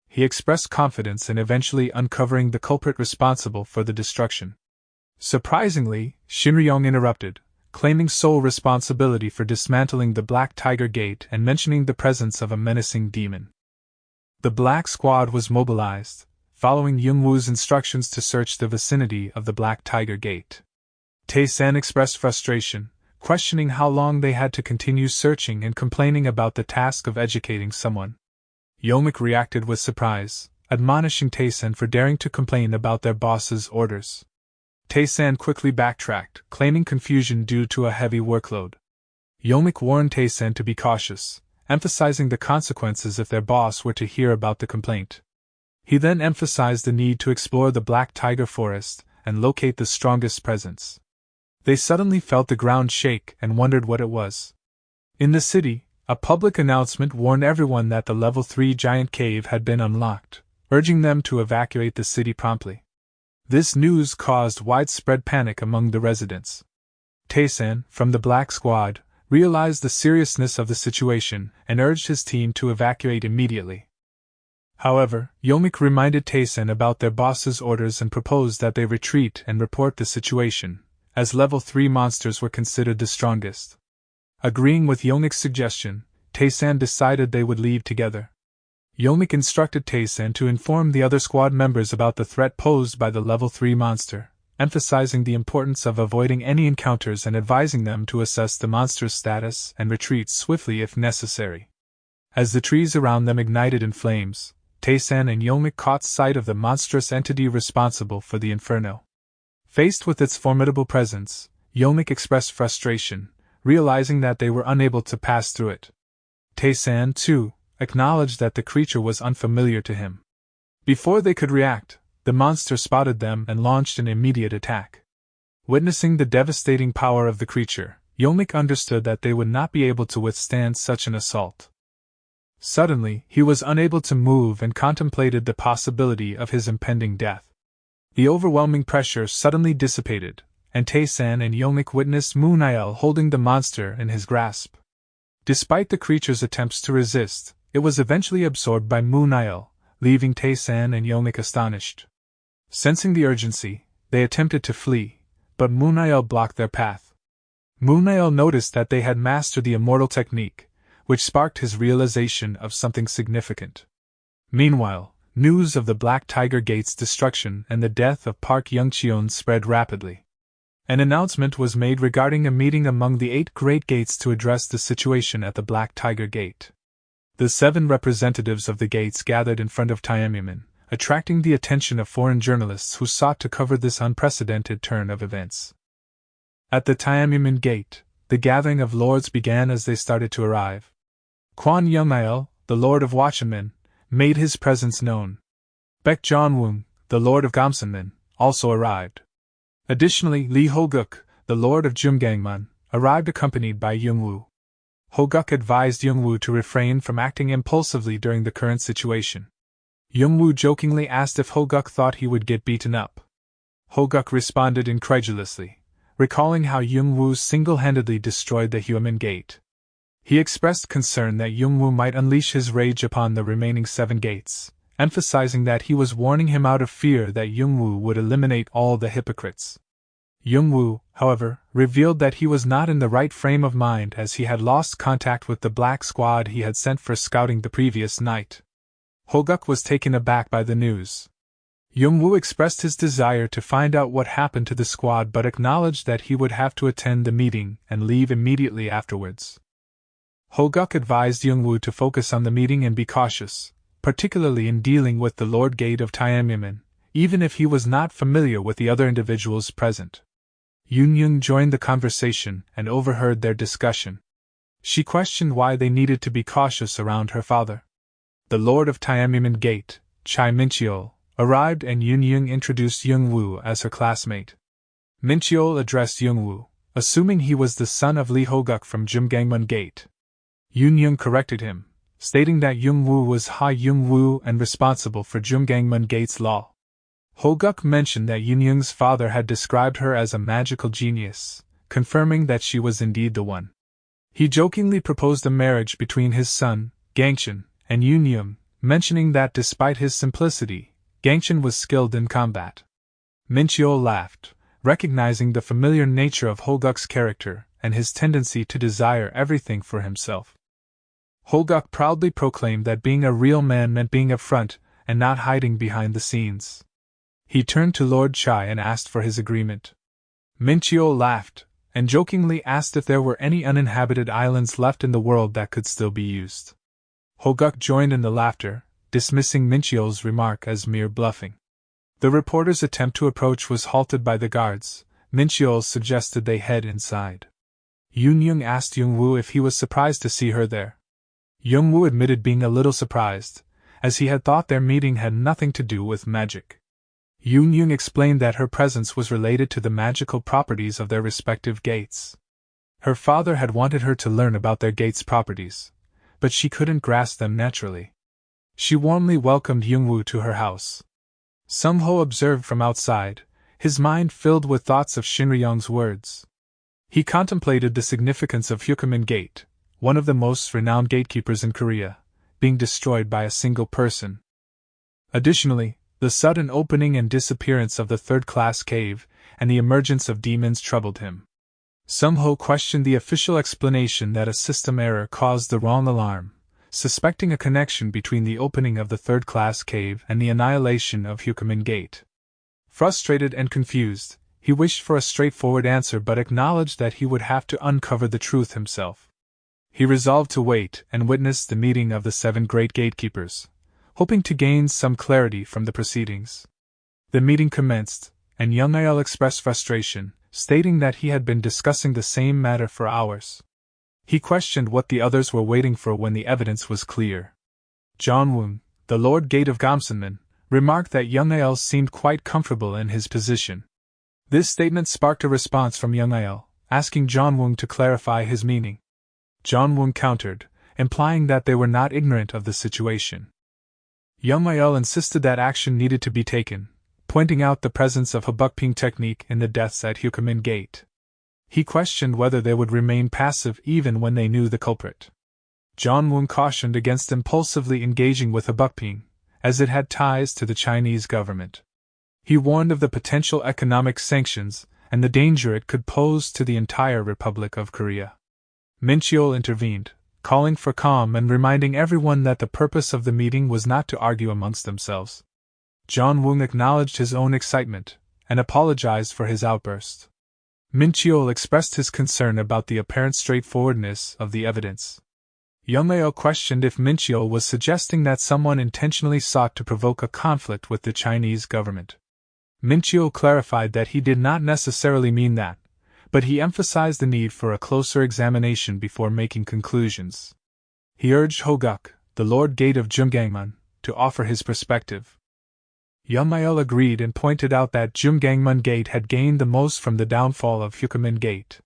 He expressed confidence in eventually uncovering the culprit responsible for the destruction. Surprisingly, Shinryong interrupted, claiming sole responsibility for dismantling the Black Tiger Gate and mentioning the presence of a menacing demon. The Black Squad was mobilized, following Youngwoo's instructions to search the vicinity of the Black Tiger Gate. Tae-san expressed frustration, questioning how long they had to continue searching and complaining about the task of educating someone. Yomic reacted with surprise, admonishing Tae-san for daring to complain about their boss's orders. Tae-san quickly backtracked, claiming confusion due to a heavy workload. Yomic warned Tae-san to be cautious, emphasizing the consequences if their boss were to hear about the complaint. He then emphasized the need to explore the Black Tiger Forest and locate the strongest presence. They suddenly felt the ground shake and wondered what it was. In the city, a public announcement warned everyone that the Level 3 giant cave had been unlocked, urging them to evacuate the city promptly. This news caused widespread panic among the residents. Tae-san, from the Black Squad, realized the seriousness of the situation and urged his team to evacuate immediately. However, Yomic reminded Tae-san about their boss's orders and proposed that they retreat and report the situation, as Level 3 monsters were considered the strongest. Agreeing with Yomic's suggestion, Tae-san decided they would leave together. Yomic instructed Tae-san to inform the other squad members about the threat posed by the Level 3 monster, emphasizing the importance of avoiding any encounters and advising them to assess the monster's status and retreat swiftly if necessary. As the trees around them ignited in flames, Tae-san and Yomic caught sight of the monstrous entity responsible for the inferno. Faced with its formidable presence, Yomic expressed frustration, realizing that they were unable to pass through it. Tae-san, too, acknowledged that the creature was unfamiliar to him. Before they could react, the monster spotted them and launched an immediate attack. Witnessing the devastating power of the creature, Yomic understood that they would not be able to withstand such an assault. Suddenly, he was unable to move and contemplated the possibility of his impending death. The overwhelming pressure suddenly dissipated, and Tae-san and Yomic witnessed Munael holding the monster in his grasp. Despite the creature's attempts to resist, it was eventually absorbed by Munael, leaving Tae-san and Yomic astonished. Sensing the urgency, they attempted to flee, but Munael blocked their path. Munael noticed that they had mastered the immortal technique, which sparked his realization of something significant. Meanwhile, news of the Black Tiger Gate's destruction and the death of Park Young-cheon spread rapidly. An announcement was made regarding a meeting among the 8 Great Gates to address the situation at the Black Tiger Gate. The 7 representatives of the gates gathered in front of Tiananmen, attracting the attention of foreign journalists who sought to cover this unprecedented turn of events. At the Tiananmen Gate, the gathering of lords began as they started to arrive. Kwan Young-il, the Lord of Watchanmen, made his presence known. Baek Jonwoong, the Lord of Gamsanmen, also arrived. Additionally, Lee Ho-guk, the Lord of Jumgangmun, arrived accompanied by Young-woo. Ho-guk advised Young-woo to refrain from acting impulsively during the current situation. Young-woo jokingly asked if Ho-guk thought he would get beaten up. Ho-guk responded incredulously, recalling how Young-woo single-handedly destroyed the Huamin Gate. He expressed concern that Young-woo might unleash his rage upon the remaining 7 gates, emphasizing that he was warning him out of fear that Young-woo would eliminate all the hypocrites. Young-woo, however, revealed that he was not in the right frame of mind as he had lost contact with the black squad he had sent for scouting the previous night. Ho-guk was taken aback by the news. Young-woo expressed his desire to find out what happened to the squad but acknowledged that he would have to attend the meeting and leave immediately afterwards. Ho-guk advised Young-woo to focus on the meeting and be cautious, particularly in dealing with the Lord Gate of Tiananmen, even if he was not familiar with the other individuals present. Yoon-young joined the conversation and overheard their discussion. She questioned why they needed to be cautious around her father. The Lord of Tiananmen Gate, Chai Mincheol, arrived and Yoon-young introduced Young-woo as her classmate. Mincheol addressed Young-woo, assuming he was the son of Lee Ho-guk from Jumgangmun Gate. Yoon-young corrected him, stating that Young-woo was Ha Young-woo and responsible for Jumgangmun Gate's law. Ho-guk mentioned that Yoon-young's father had described her as a magical genius, confirming that she was indeed the one. He jokingly proposed a marriage between his son, Gangcheon, and Yoon-young, mentioning that despite his simplicity, Gangcheon was skilled in combat. Mincheol laughed, recognizing the familiar nature of Ho-guk's character and his tendency to desire everything for himself. Ho-guk proudly proclaimed that being a real man meant being up front and not hiding behind the scenes. He turned to Lord Chai and asked for his agreement. Mincheol laughed, and jokingly asked if there were any uninhabited islands left in the world that could still be used. Ho-guk joined in the laughter, dismissing Mincheol's remark as mere bluffing. The reporter's attempt to approach was halted by the guards. Mincheol suggested they head inside. Yoon-young asked Young-woo if he was surprised to see her there. Young-woo admitted being a little surprised, as he had thought their meeting had nothing to do with magic. Yoon-young explained that her presence was related to the magical properties of their respective gates. Her father had wanted her to learn about their gates' properties, but she couldn't grasp them naturally. She warmly welcomed Young-woo to her house. Sung-ho observed from outside, his mind filled with thoughts of Shinryong's words. He contemplated the significance of Hukamin Gate, one of the most renowned gatekeepers in Korea, being destroyed by a single person. Additionally, the sudden opening and disappearance of the third-class cave and the emergence of demons troubled him. Sung-ho questioned the official explanation that a system error caused the wrong alarm, suspecting a connection between the opening of the third-class cave and the annihilation of Hukamin Gate. Frustrated and confused, he wished for a straightforward answer but acknowledged that he would have to uncover the truth himself. He resolved to wait and witness the meeting of the 7 great gatekeepers, hoping to gain some clarity from the proceedings. The meeting commenced, and Young-il expressed frustration, stating that he had been discussing the same matter for hours. He questioned what the others were waiting for when the evidence was clear. Jonwoong, the Lord Gate of Gamsanmen, remarked that Young-il seemed quite comfortable in his position. This statement sparked a response from Young-il, asking Jonwoong to clarify his meaning. Jonwoong countered, implying that they were not ignorant of the situation. Young-il insisted that action needed to be taken, pointing out the presence of habukping technique in the deaths at Hukamin Gate. He questioned whether they would remain passive even when they knew the culprit. Jonwoong cautioned against impulsively engaging with habukping, as it had ties to the Chinese government. He warned of the potential economic sanctions and the danger it could pose to the entire Republic of Korea. Mincheol intervened, calling for calm and reminding everyone that the purpose of the meeting was not to argue amongst themselves. John Woong acknowledged his own excitement and apologized for his outburst. Min Cheol expressed his concern about the apparent straightforwardness of the evidence. Young Mao questioned if Min Cheol was suggesting that someone intentionally sought to provoke a conflict with the Chinese government. Min Cheol clarified that he did not necessarily mean that, but he emphasized the need for a closer examination before making conclusions. He urged Hoguk, the Lord Gate of Jumgangmun, to offer his perspective. Young Mao agreed and pointed out that Jumgangmun Gate had gained the most from the downfall of Hukamin Gate.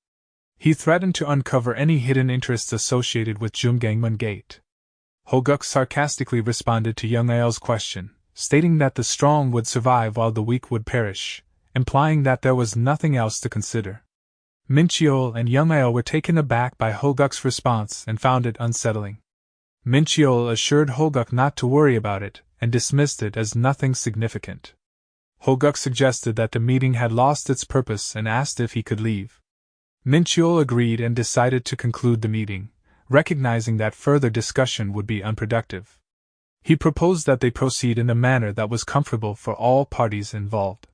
He threatened to uncover any hidden interests associated with Jumgangmun Gate. Hoguk sarcastically responded to Young Mao's question, stating that the strong would survive while the weak would perish, implying that there was nothing else to consider. Min Cheol and Young Mao were taken aback by Hoguk's response and found it unsettling. Min Cheol assured Hoguk not to worry about it, and dismissed it as nothing significant. Hoguk suggested that the meeting had lost its purpose and asked if he could leave. Min Cheol agreed and decided to conclude the meeting, recognizing that further discussion would be unproductive. He proposed that they proceed in a manner that was comfortable for all parties involved.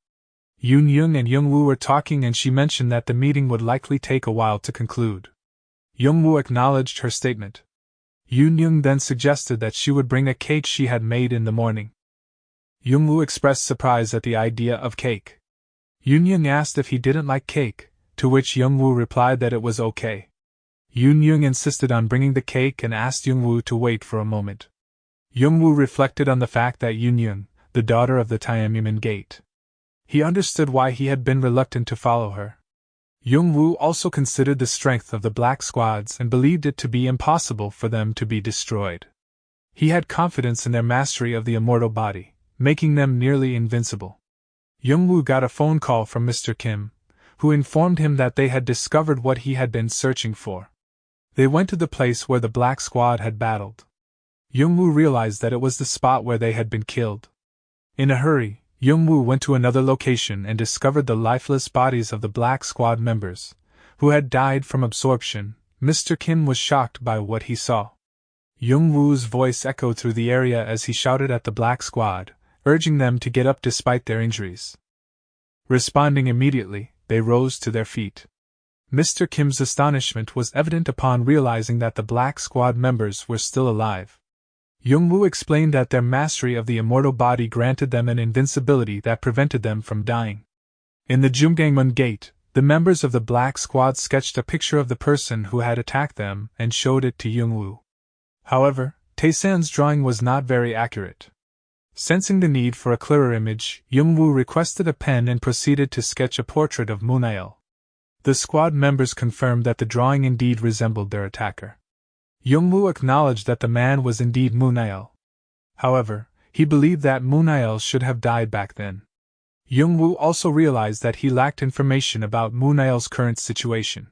Yoon Young and Young Woo were talking and she mentioned that the meeting would likely take a while to conclude. Young Woo acknowledged her statement. Yoon Young then suggested that she would bring a cake she had made in the morning. Young Woo expressed surprise at the idea of cake. Yoon Young asked if he didn't like cake, to which Young Woo replied that it was okay. Yoon Young insisted on bringing the cake and asked Young Woo to wait for a moment. Young Woo reflected on the fact that Yoon Young, the daughter of the Tiananmen Gate. He understood why he had been reluctant to follow her. Young Woo also considered the strength of the Black Squads and believed it to be impossible for them to be destroyed. He had confidence in their mastery of the immortal body, making them nearly invincible. Young Woo got a phone call from Mr. Kim, who informed him that they had discovered what he had been searching for. They went to the place where the Black Squad had battled. Young Woo realized that it was the spot where they had been killed. In a hurry, Young Woo went to another location and discovered the lifeless bodies of the Black Squad members, who had died from absorption. Mr. Kim was shocked by what he saw. Young Woo's voice echoed through the area as he shouted at the Black Squad, urging them to get up despite their injuries. Responding immediately, they rose to their feet. Mr. Kim's astonishment was evident upon realizing that the Black Squad members were still alive. Young Woo explained that their mastery of the immortal body granted them an invincibility that prevented them from dying. In the Jumgangmun Gate, the members of the Black Squad sketched a picture of the person who had attacked them and showed it to Young Woo. However, Taesan's drawing was not very accurate. Sensing the need for a clearer image, Young Woo requested a pen and proceeded to sketch a portrait of Munail. The squad members confirmed that the drawing indeed resembled their attacker. Young Woo acknowledged that the man was indeed Munail. However, he believed that Munail should have died back then. Young Woo also realized that he lacked information about Munail's current situation.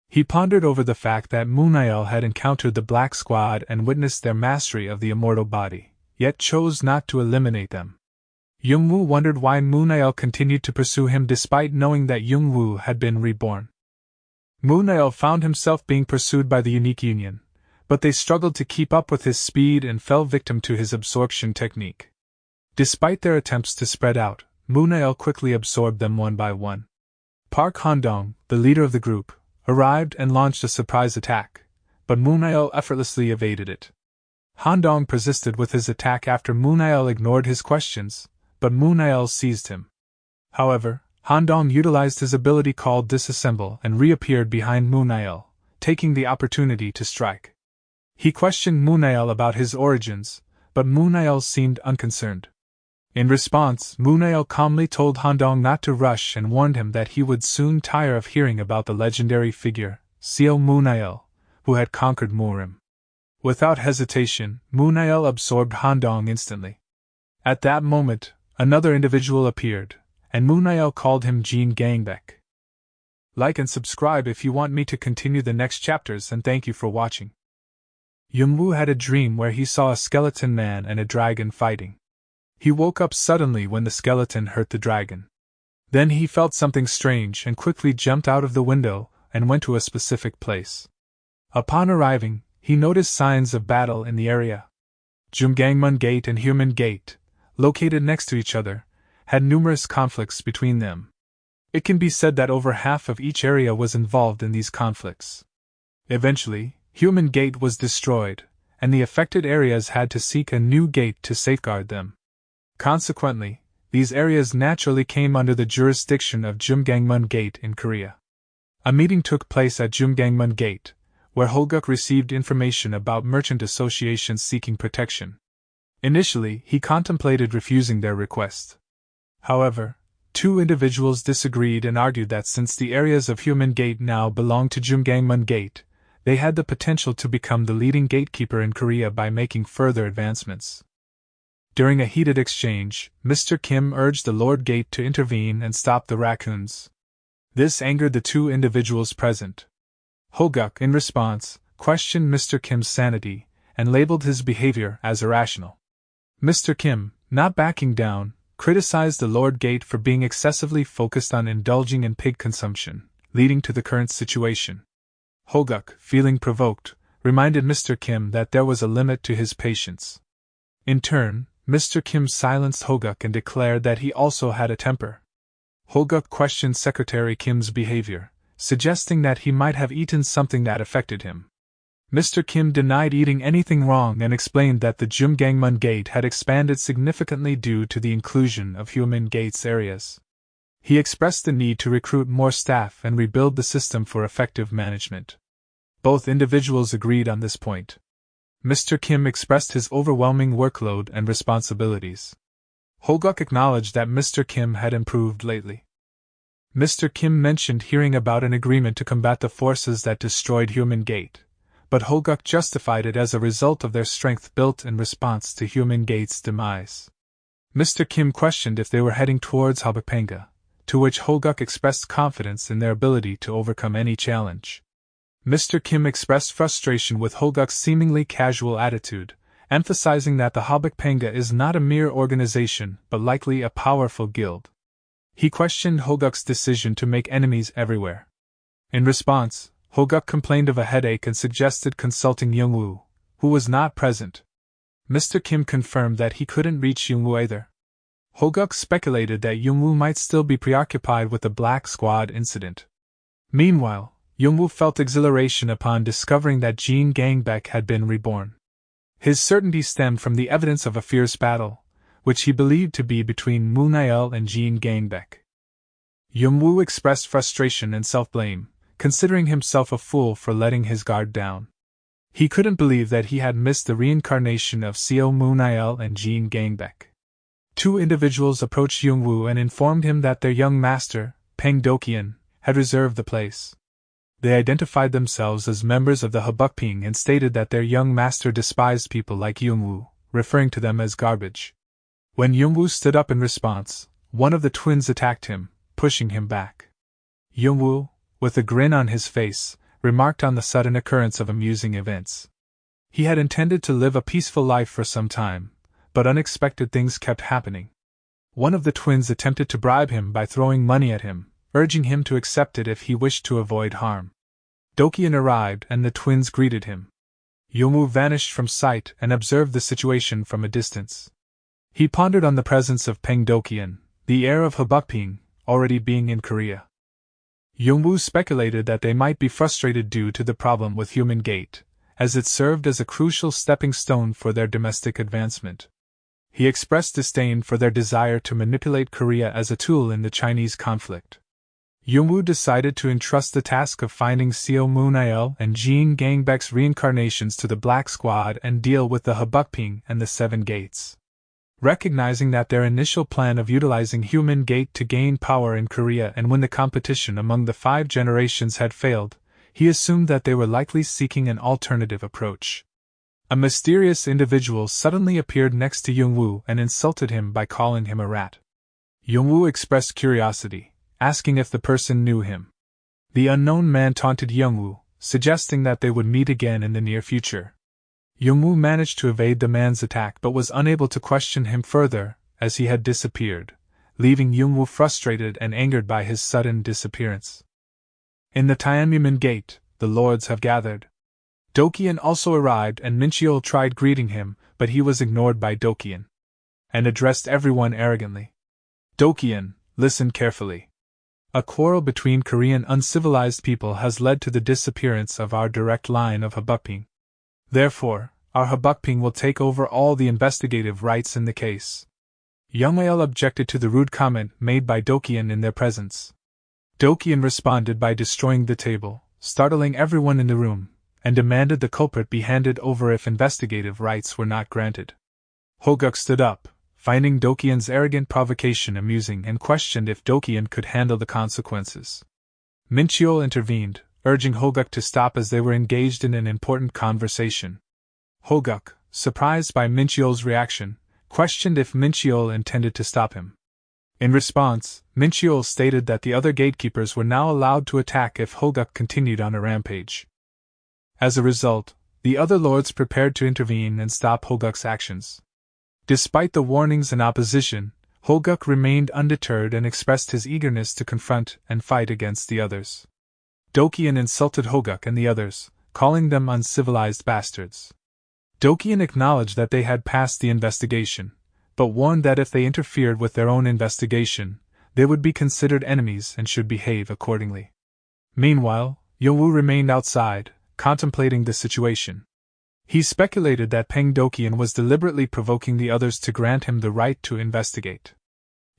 He pondered over the fact that Munail had encountered the Black Squad and witnessed their mastery of the immortal body, yet chose not to eliminate them. Young Woo wondered why Munail continued to pursue him despite knowing that Young Woo had been reborn. Munail found himself being pursued by the Unique Union, but they struggled to keep up with his speed and fell victim to his absorption technique. Despite their attempts to spread out, Munail quickly absorbed them one by one. Park Handong, the leader of the group, arrived and launched a surprise attack, but Munail effortlessly evaded it. Handong persisted with his attack after Munail ignored his questions, but Munail seized him. However, Handong utilized his ability called Disassemble and reappeared behind Munail, taking the opportunity to strike. He questioned Munail about his origins, but Munail seemed unconcerned. In response, Munail calmly told Handong not to rush and warned him that he would soon tire of hearing about the legendary figure, Seo Munail, who had conquered Murim. Without hesitation, Munail absorbed Handong instantly. At that moment, another individual appeared, and Munail called him Jean Gangbek. Like and subscribe if you want me to continue the next chapters, and thank you for watching. Young Woo had a dream where he saw a skeleton man and a dragon fighting. He woke up suddenly when the skeleton hurt the dragon. Then he felt something strange and quickly jumped out of the window and went to a specific place. Upon arriving, he noticed signs of battle in the area. Jumgangmun Gate and Human Gate, located next to each other, had numerous conflicts between them. It can be said that over half of each area was involved in these conflicts. Eventually, Human Gate was destroyed, and the affected areas had to seek a new gate to safeguard them. Consequently, these areas naturally came under the jurisdiction of Jumgangmun Gate in Korea. A meeting took place at Jumgangmun Gate, where Holguk received information about merchant associations seeking protection. Initially, he contemplated refusing their request. However, two individuals disagreed and argued that since the areas of Human Gate now belonged to Jumgangmun Gate, they had the potential to become the leading gatekeeper in Korea by making further advancements. During a heated exchange, Mr. Kim urged the Lord Gate to intervene and stop the raccoons. This angered the two individuals present. Holguk, in response, questioned Mr. Kim's sanity and labeled his behavior as irrational. Mr. Kim, not backing down, criticized the Lord Gate for being excessively focused on indulging in pig consumption, leading to the current situation. Holguk, feeling provoked, reminded Mr. Kim that there was a limit to his patience. In turn, Mr. Kim silenced Holguk and declared that he also had a temper. Holguk questioned Secretary Kim's behavior, suggesting that he might have eaten something that affected him. Mr. Kim denied eating anything wrong and explained that the Jumgangmun Gate had expanded significantly due to the inclusion of Human Gate's areas. He expressed the need to recruit more staff and rebuild the system for effective management. Both individuals agreed on this point. Mr. Kim expressed his overwhelming workload and responsibilities. Holguk acknowledged that Mr. Kim had improved lately. Mr. Kim mentioned hearing about an agreement to combat the forces that destroyed Human Gate, but Holguk justified it as a result of their strength built in response to Human Gate's demise. Mr. Kim questioned if they were heading towards Habakpanga, to which Holguk expressed confidence in their ability to overcome any challenge. Mr. Kim expressed frustration with Holguk's seemingly casual attitude, emphasizing that the Habakpanga is not a mere organization but likely a powerful guild. He questioned Holguk's decision to make enemies everywhere. In response, Holguk complained of a headache and suggested consulting Youngwoo, who was not present. Mr. Kim confirmed that he couldn't reach Youngwoo either. Holguk speculated that Youngwoo might still be preoccupied with the Black Squad incident. Meanwhile, Youngwoo felt exhilaration upon discovering that Jean Gangbek had been reborn. His certainty stemmed from the evidence of a fierce battle, which he believed to be between Munael and Jean Gangbek. Youngwoo expressed frustration and self-blame, considering himself a fool for letting his guard down. He couldn't believe that he had missed the reincarnation of Seo Munael and Jean Gangbek. Two individuals approached Youngwoo and informed him that their young master, Peng Dokian, had reserved the place. They identified themselves as members of the Habukping and stated that their young master despised people like Youngwoo, referring to them as garbage. When Youngwoo stood up in response, one of the twins attacked him, pushing him back. Youngwoo, with a grin on his face, remarked on the sudden occurrence of amusing events. He had intended to live a peaceful life for some time, but unexpected things kept happening. One of the twins attempted to bribe him by throwing money at him, urging him to accept it if he wished to avoid harm. Dokian arrived and the twins greeted him. Youngwoo vanished from sight and observed the situation from a distance. He pondered on the presence of Peng Dokian, the heir of Habukping, already being in Korea. Youngwoo speculated that they might be frustrated due to the problem with Human Gate, as it served as a crucial stepping stone for their domestic advancement. He expressed disdain for their desire to manipulate Korea as a tool in the Chinese conflict. Youngwoo decided to entrust the task of finding Seo Munael and Jean Gangbek's reincarnations to the Black Squad and deal with the Habukping and the Seven Gates. Recognizing that their initial plan of utilizing Human Gate to gain power in Korea and win the competition among the 5 generations had failed, he assumed that they were likely seeking an alternative approach. A mysterious individual suddenly appeared next to Youngwoo and insulted him by calling him a rat. Youngwoo expressed curiosity, asking if the person knew him. The unknown man taunted Youngwoo, suggesting that they would meet again in the near future. Youngwoo managed to evade the man's attack but was unable to question him further, as he had disappeared, leaving Youngwoo frustrated and angered by his sudden disappearance. In the Tiananmen Gate, the lords have gathered. Dokian also arrived and Minchiol tried greeting him, but he was ignored by Dokian and addressed everyone arrogantly. Dokian, listen carefully. A quarrel between Korean uncivilized people has led to the disappearance of our direct line of Habukping. Therefore, our Habukping will take over all the investigative rights in the case. Youngmail objected to the rude comment made by Dokian in their presence. Dokian responded by destroying the table, startling everyone in the room, and demanded the culprit be handed over if investigative rights were not granted. Hoguk stood up, finding Dokian's arrogant provocation amusing, and questioned if Dokian could handle the consequences. Minchiol intervened, urging Hoguk to stop as they were engaged in an important conversation. Hoguk, surprised by Minchiol's reaction, questioned if Minchiol intended to stop him. In response, Minchiol stated that the other gatekeepers were now allowed to attack if Hoguk continued on a rampage. As a result, the other lords prepared to intervene and stop Hoguk's actions. Despite the warnings and opposition, Hoguk remained undeterred and expressed his eagerness to confront and fight against the others. Dokian insulted Hoguk and the others, calling them uncivilized bastards. Dokian acknowledged that they had passed the investigation, but warned that if they interfered with their own investigation, they would be considered enemies and should behave accordingly. Meanwhile, Yongwu remained outside, contemplating the situation. He speculated that Peng Dokian was deliberately provoking the others to grant him the right to investigate.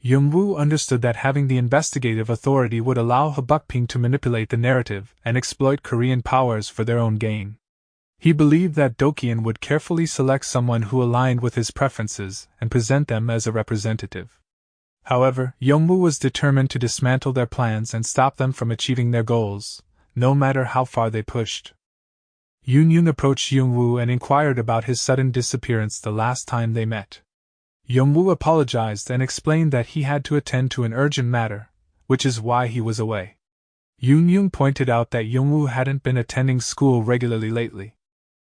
Yongwu understood that having the investigative authority would allow Habukping to manipulate the narrative and exploit Korean powers for their own gain. He believed that Dokian would carefully select someone who aligned with his preferences and present them as a representative. However, Yongwu was determined to dismantle their plans and stop them from achieving their goals, no matter how far they pushed. Yun approached Yongwu and inquired about his sudden disappearance the last time they met. Yongwu apologized and explained that he had to attend to an urgent matter, which is why he was away. Yun pointed out that Yongwu hadn't been attending school regularly lately.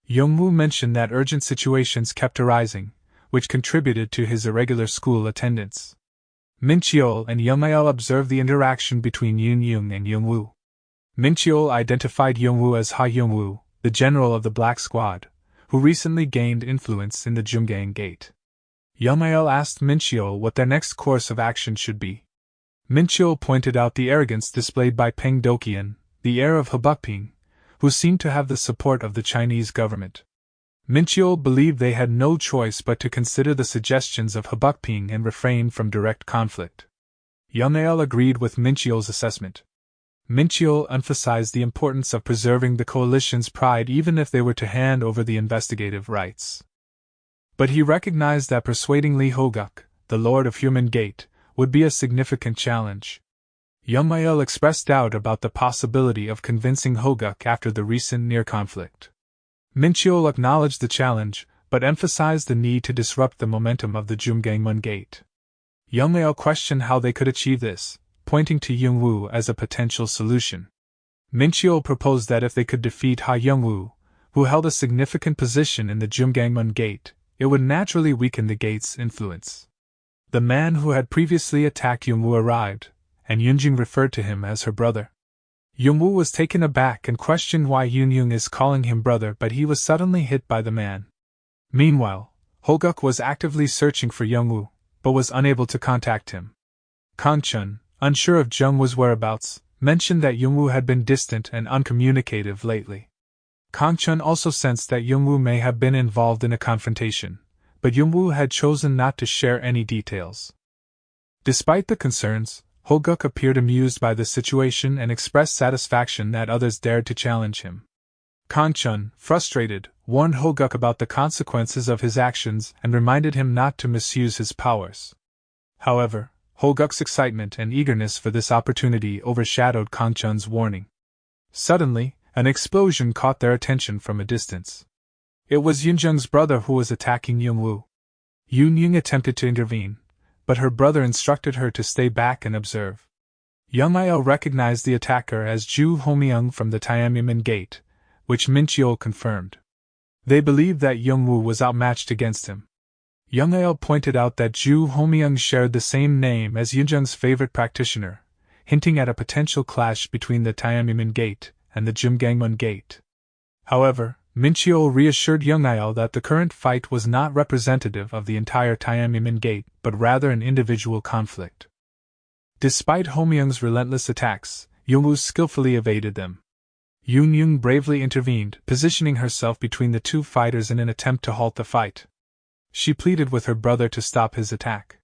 Yongwu mentioned that urgent situations kept arising, which contributed to his irregular school attendance. Minchiol and Yongmail observed the interaction between Yun and Yongwu. Minchiol identified Yongwu as Ha Yongwu, the general of the Black Squad, who recently gained influence in the Jumgang Gate. Yongmail asked Minchiol what their next course of action should be. Minchiol pointed out the arrogance displayed by Peng Dokian, the heir of Habukping, who seemed to have the support of the Chinese government. Minchiol believed they had no choice but to consider the suggestions of Habukping and refrain from direct conflict. Yongmail agreed with Minchiol's assessment. Minchiol emphasized the importance of preserving the coalition's pride even if they were to hand over the investigative rights. But he recognized that persuading Li Hoguk, the Lord of Human Gate, would be a significant challenge. Yongmail expressed doubt about the possibility of convincing Hoguk after the recent near-conflict. Minchiol acknowledged the challenge, but emphasized the need to disrupt the momentum of the Jumgangmun Gate. Yongmail questioned how they could achieve this, pointing to Yongwu as a potential solution. Minchiol proposed that if they could defeat Ha Yongwu, who held a significant position in the Jumgangmun Gate, it would naturally weaken the gate's influence. The man who had previously attacked Yongwu arrived, and Yunjing referred to him as her brother. Yongwu was taken aback and questioned why Yunyung is calling him brother, but he was suddenly hit by the man. Meanwhile, Hoguk was actively searching for Yongwu, but was unable to contact him. Kangchun, unsure of Jungwoo's whereabouts, mentioned that Yongwu had been distant and uncommunicative lately. Kangchun also sensed that Yongwu may have been involved in a confrontation, but Yongwu had chosen not to share any details. Despite the concerns, Hoguk appeared amused by the situation and expressed satisfaction that others dared to challenge him. Kangchun, frustrated, warned Hoguk about the consequences of his actions and reminded him not to misuse his powers. However, Hoguk's excitement and eagerness for this opportunity overshadowed Kangchun's warning. Suddenly, an explosion caught their attention from a distance. It was Yunjung's brother who was attacking Yongwu. Yunying attempted to intervene, but her brother instructed her to stay back and observe. Yongmail recognized the attacker as Ju Homyung from the Tiananmen Gate, which Minchiol confirmed. They believed that Yongwu was outmatched against him. Yongmail pointed out that Ju Homyung shared the same name as Yunjung's favorite practitioner, hinting at a potential clash between the Tiananmen Gate and the Jumgangmun Gate. However, Mincheol reassured Young-il that the current fight was not representative of the entire Tiananmen Gate, but rather an individual conflict. Despite Homyoung's relentless attacks, Young-woo skillfully evaded them. Yoon-young bravely intervened, positioning herself between the two fighters in an attempt to halt the fight. She pleaded with her brother to stop his attack.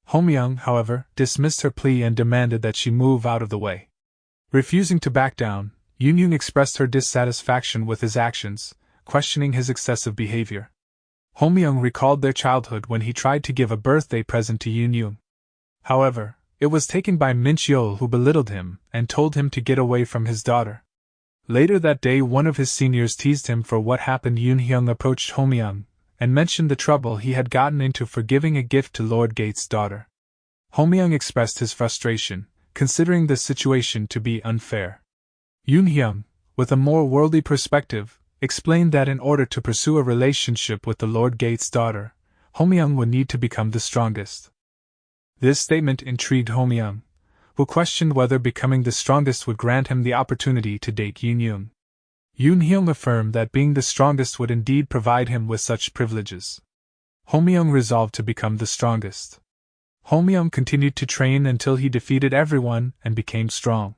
Homyoung, however, dismissed her plea and demanded that she move out of the way. Refusing to back down, Yoon-young expressed her dissatisfaction with his actions, questioning his excessive behavior. Homyoung recalled their childhood when he tried to give a birthday present to Yoon-young. However, it was taken by Mincheol, who belittled him and told him to get away from his daughter. Later that day, one of his seniors teased him for what happened. Yoon-hyung approached Homyoung and mentioned the trouble he had gotten into for giving a gift to Lord Gate's daughter. Homyoung expressed his frustration, considering the situation to be unfair. Yoon-hyung, with a more worldly perspective, explained that in order to pursue a relationship with the Lord Gate's daughter, Homyoung would need to become the strongest. This statement intrigued Homyoung, who questioned whether becoming the strongest would grant him the opportunity to date Yoon-young. Yoon-hyung affirmed that being the strongest would indeed provide him with such privileges. Homyoung resolved to become the strongest. Homyoung continued to train until he defeated everyone and became strong.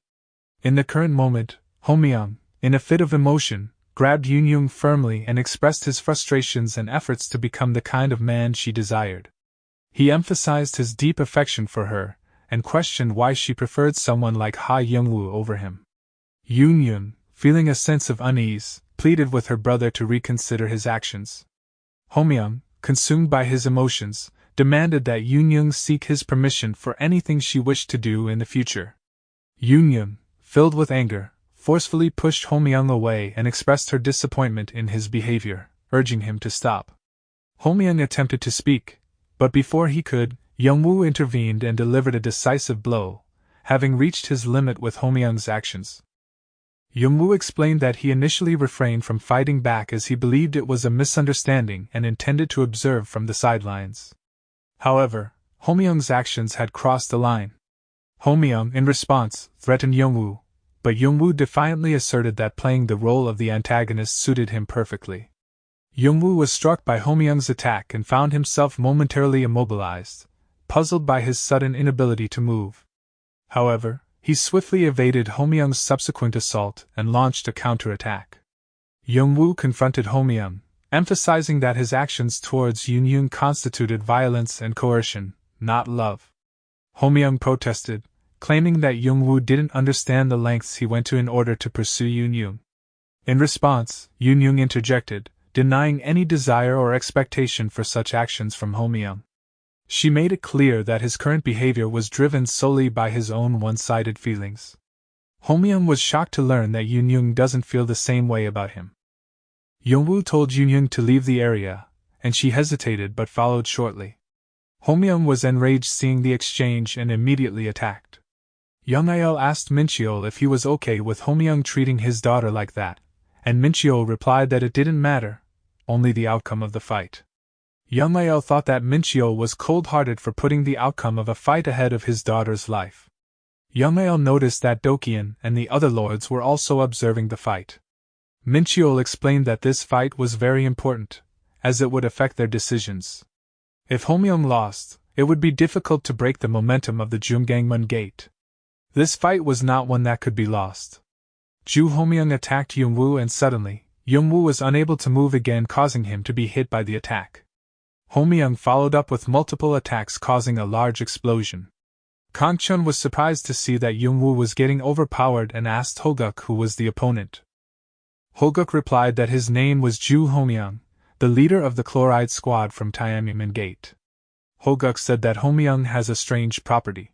In the current moment, Homyoung, in a fit of emotion, grabbed Yoon-young firmly and expressed his frustrations and efforts to become the kind of man she desired. He emphasized his deep affection for her, and questioned why she preferred someone like Ha Young-woo over him. Yoon-young, feeling a sense of unease, pleaded with her brother to reconsider his actions. Homyoung, consumed by his emotions, demanded that Yoon-young seek his permission for anything she wished to do in the future. Yoon-young, filled with anger, forcefully pushed Homyoung away and expressed her disappointment in his behavior, urging him to stop. Homyoung attempted to speak, but before he could, Young-woo intervened and delivered a decisive blow, having reached his limit with Homyoung's actions. Young-woo explained that he initially refrained from fighting back as he believed it was a misunderstanding and intended to observe from the sidelines. However, Homyoung's actions had crossed the line. Homyoung, in response, threatened Young-woo, but Young-woo defiantly asserted that playing the role of the antagonist suited him perfectly. Young-woo was struck by Homyoung's attack and found himself momentarily immobilized, puzzled by his sudden inability to move. However, he swiftly evaded Homyoung's subsequent assault and launched a counterattack. Young-woo confronted Homyoung, emphasizing that his actions towards Yoon-young constituted violence and coercion, not love. Homyoung protested, claiming that Young-woo didn't understand the lengths he went to in order to pursue Yoon-young. In response, Yoon-young interjected, denying any desire or expectation for such actions from Homyoung. She made it clear that his current behavior was driven solely by his own one-sided feelings. Homyoung was shocked to learn that Yoon-young doesn't feel the same way about him. Young-woo told Yoon-young to leave the area, and she hesitated but followed shortly. Homyoung was enraged seeing the exchange and immediately attacked. Young-il asked Mincheol if he was okay with Homyoung treating his daughter like that, and Mincheol replied that it didn't matter, only the outcome of the fight. Young-il thought that Mincheol was cold-hearted for putting the outcome of a fight ahead of his daughter's life. Young-il noticed that Dokyeon and the other lords were also observing the fight. Mincheol explained that this fight was very important, as it would affect their decisions. If Homyoung lost, it would be difficult to break the momentum of the Jumgangmun Gate. This fight was not one that could be lost. Ju Homyoung attacked Young-woo and suddenly, Young-woo was unable to move again, causing him to be hit by the attack. Homyoung followed up with multiple attacks, causing a large explosion. Kangchun was surprised to see that Young-woo was getting overpowered and asked Hoguk who was the opponent. Hoguk replied that his name was Ju Homyoung, the leader of the Chloride Squad from Tiananmen Gate. Hoguk said that Homyoung has a strange property.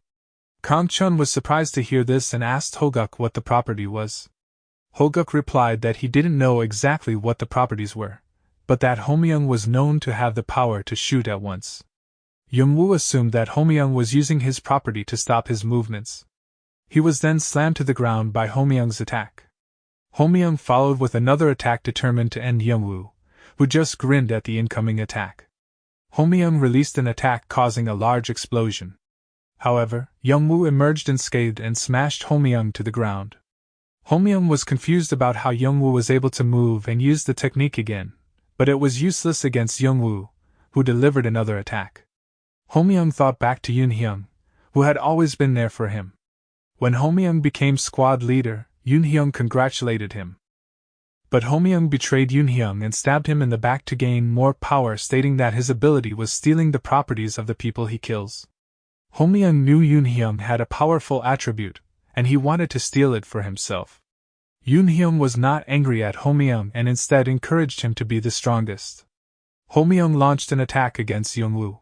Kangchun was surprised to hear this and asked Hoguk what the property was. Hoguk replied that he didn't know exactly what the properties were, but that Homyoung was known to have the power to shoot at once. Young-woo assumed that Homyoung was using his property to stop his movements. He was then slammed to the ground by Homyoung's attack. Homyoung followed with another attack determined to end Young-woo, who just grinned at the incoming attack. Homyoung released an attack causing a large explosion. However, Young-woo emerged unscathed and smashed Homyoung to the ground. Myung was confused about how Youngwoo was able to move and use the technique again, but it was useless against Youngwoo, who delivered another attack. Myung thought back to Yoonhyung, who had always been there for him. When Myung became squad leader, Yoonhyung congratulated him. But Myung betrayed Yoonhyung and stabbed him in the back to gain more power, stating that his ability was stealing the properties of the people he kills. Myung knew Yoonhyung had a powerful attribute, and he wanted to steal it for himself. Yoonhyung was not angry at Myung and instead encouraged him to be the strongest. Myung launched an attack against Youngwoo.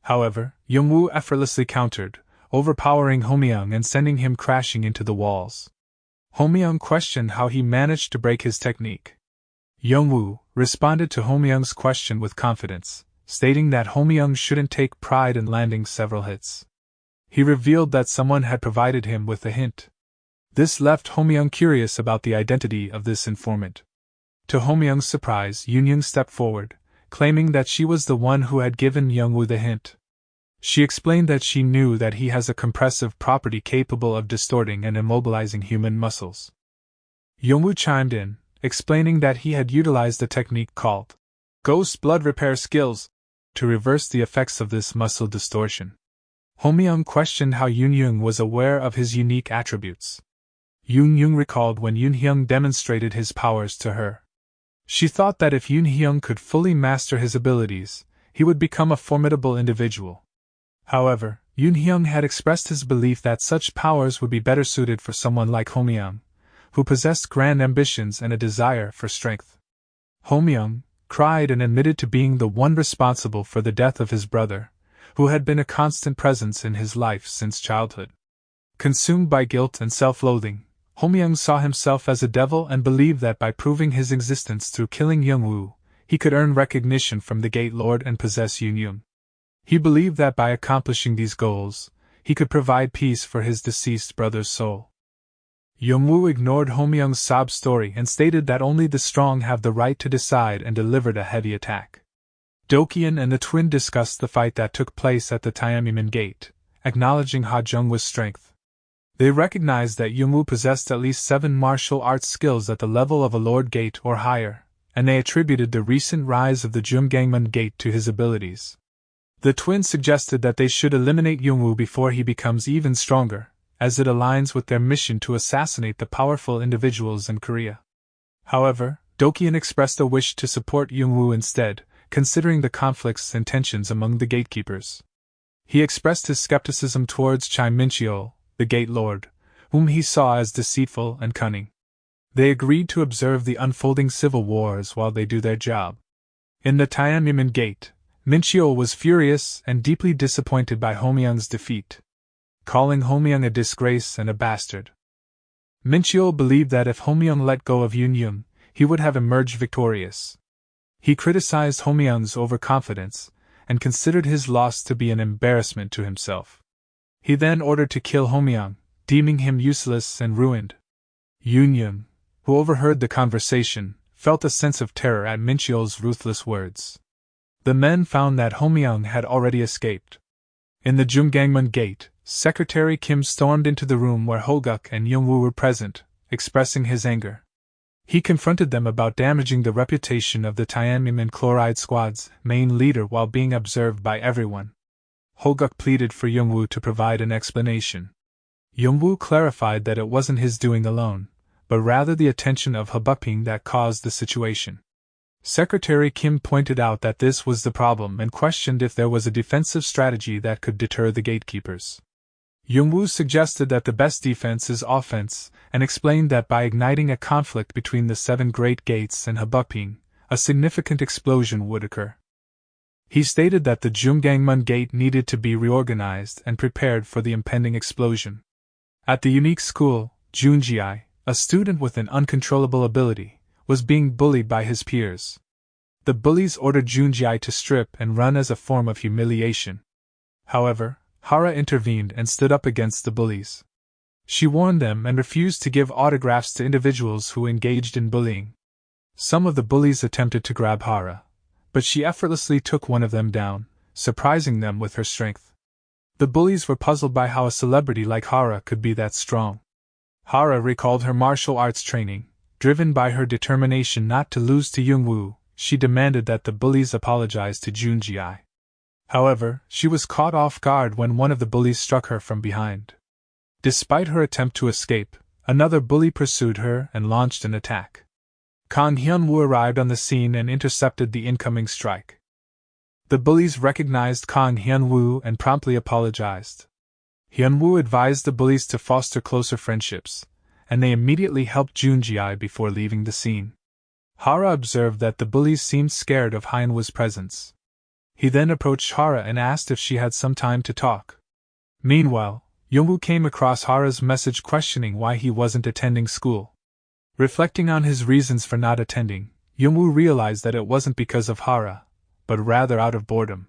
However, Youngwoo effortlessly countered, overpowering Myung and sending him crashing into the walls. Myung questioned how he managed to break his technique. Youngwoo responded to Myung's question with confidence, stating that Myung shouldn't take pride in landing several hits. He revealed that someone had provided him with a hint. This left Myung curious about the identity of this informant. To Myung's surprise, Yoonhyung stepped forward, claiming that she was the one who had given Youngwoo the hint. She explained that she knew that he has a compressive property capable of distorting and immobilizing human muscles. Youngwoo chimed in, explaining that he had utilized a technique called Ghost Blood Repair Skills to reverse the effects of this muscle distortion. Myung questioned how Yoonhyung was aware of his unique attributes. Yoonhyung recalled when Yoonhyung demonstrated his powers to her. She thought that if Yoonhyung could fully master his abilities, he would become a formidable individual. However, Yoonhyung had expressed his belief that such powers would be better suited for someone like Myung, who possessed grand ambitions and a desire for strength. Myung cried and admitted to being the one responsible for the death of his brother, who had been a constant presence in his life since childhood. Consumed by guilt and self-loathing, Myung saw himself as a devil and believed that by proving his existence through killing Youngwoo, he could earn recognition from the Gate Lord and possess Yoonhyung. He believed that by accomplishing these goals, he could provide peace for his deceased brother's soul. Youngwoo ignored Myung's sob story and stated that only the strong have the right to decide and delivered a heavy attack. Dokyeon and the twin discussed the fight that took place at the Tiananmen Gate, acknowledging Ha Jungwoo's strength. They recognized that Youngwoo possessed at least 7 martial arts skills at the level of a Lord Gate or higher, and they attributed the recent rise of the Jumgangmun Gate to his abilities. The twins suggested that they should eliminate Youngwoo before he becomes even stronger, as it aligns with their mission to assassinate the powerful individuals in Korea. However, Dokyeon expressed a wish to support Youngwoo instead, considering the conflicts and tensions among the gatekeepers. He expressed his skepticism towards Chai Mincheol, the Gate Lord, whom he saw as deceitful and cunning. They agreed to observe the unfolding civil wars while they do their job. In the Tiananmen Gate, Mincheol was furious and deeply disappointed by Myung's defeat, calling Myung a disgrace and a bastard. Mincheol believed that if Myung let go of Yoonhyung, he would have emerged victorious. He criticized Myung's overconfidence and considered his loss to be an embarrassment to himself. He then ordered to kill Myung, deeming him useless and ruined. Yoonhyung, who overheard the conversation, felt a sense of terror at Mincheol's ruthless words. The men found that Myung had already escaped. In the Jumgangmun Gate, Secretary Kim stormed into the room where Hoguk and Youngwoo were present, expressing his anger. He confronted them about damaging the reputation of the Tiananmen Chloride Squad's main leader while being observed by everyone. Hoguk pleaded for Youngwoo to provide an explanation. Youngwoo clarified that it wasn't his doing alone, but rather the attention of Habukping that caused the situation. Secretary Kim pointed out that this was the problem and questioned if there was a defensive strategy that could deter the gatekeepers. Youngwoo suggested that the best defense is offense, and explained that by igniting a conflict between the 7 Great Gates and Habukping, a significant explosion would occur. He stated that the Jumgangmun Gate needed to be reorganized and prepared for the impending explosion. At the unique school, Junji, a student with an uncontrollable ability, was being bullied by his peers. The bullies ordered Junji to strip and run as a form of humiliation. However, Hara intervened and stood up against the bullies. She warned them and refused to give autographs to individuals who engaged in bullying. Some of the bullies attempted to grab Hara, but she effortlessly took one of them down, surprising them with her strength. The bullies were puzzled by how a celebrity like Hara could be that strong. Hara recalled her martial arts training. Driven by her determination not to lose to Youngwoo, she demanded that the bullies apologize to Junji. However, she was caught off guard when one of the bullies struck her from behind. Despite her attempt to escape, another bully pursued her and launched an attack. Kang Hyun-woo arrived on the scene and intercepted the incoming strike. The bullies recognized Kang Hyun-woo and promptly apologized. Hyun-woo advised the bullies to foster closer friendships, and they immediately helped Junji before leaving the scene. Hara observed that the bullies seemed scared of Hyun-woo's presence. He then approached Hara and asked if she had some time to talk. Meanwhile, Youngwoo came across Hara's message questioning why he wasn't attending school. Reflecting on his reasons for not attending, Youngwoo realized that it wasn't because of Hara, but rather out of boredom.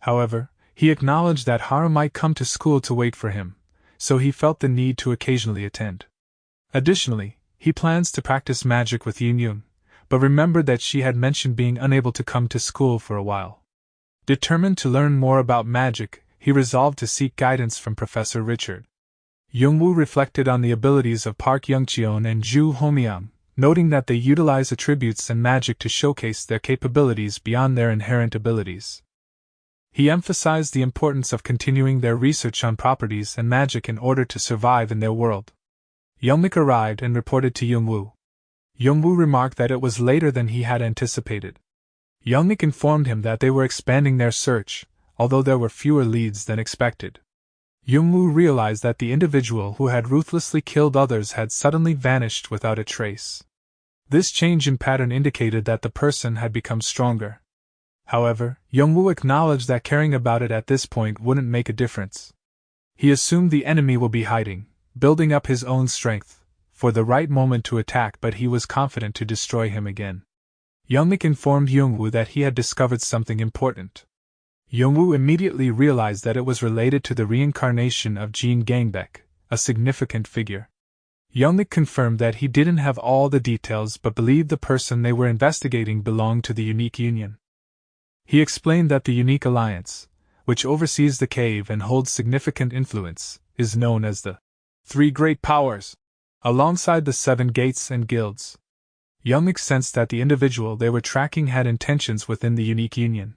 However, he acknowledged that Hara might come to school to wait for him, so he felt the need to occasionally attend. Additionally, he plans to practice magic with Young, but remembered that she had mentioned being unable to come to school for a while. Determined to learn more about magic, he resolved to seek guidance from Professor Richard. Youngwoo reflected on the abilities of Park Youngcheon and Ju Homyeong, noting that they utilize attributes and magic to showcase their capabilities beyond their inherent abilities. He emphasized the importance of continuing their research on properties and magic in order to survive in their world. Youngmik arrived and reported to Youngwoo. Youngwoo remarked that it was later than he had anticipated. Youngmik informed him that they were expanding their search, although there were fewer leads than expected. Youngwoo realized that the individual who had ruthlessly killed others had suddenly vanished without a trace. This change in pattern indicated that the person had become stronger. However, Youngwoo acknowledged that caring about it at this point wouldn't make a difference. He assumed the enemy will be hiding, building up his own strength, for the right moment to attack, but he was confident to destroy him again. Youngmik informed Youngwoo that he had discovered something important. Youngwoo immediately realized that it was related to the reincarnation of Jean Gangbek, a significant figure. Youngmik confirmed that he didn't have all the details but believed the person they were investigating belonged to the Unique Union. He explained that the Unique Alliance, which oversees the cave and holds significant influence, is known as the Three Great Powers, alongside the Seven Gates and Guilds. Youngmik sensed that the individual they were tracking had intentions within the Unique Union.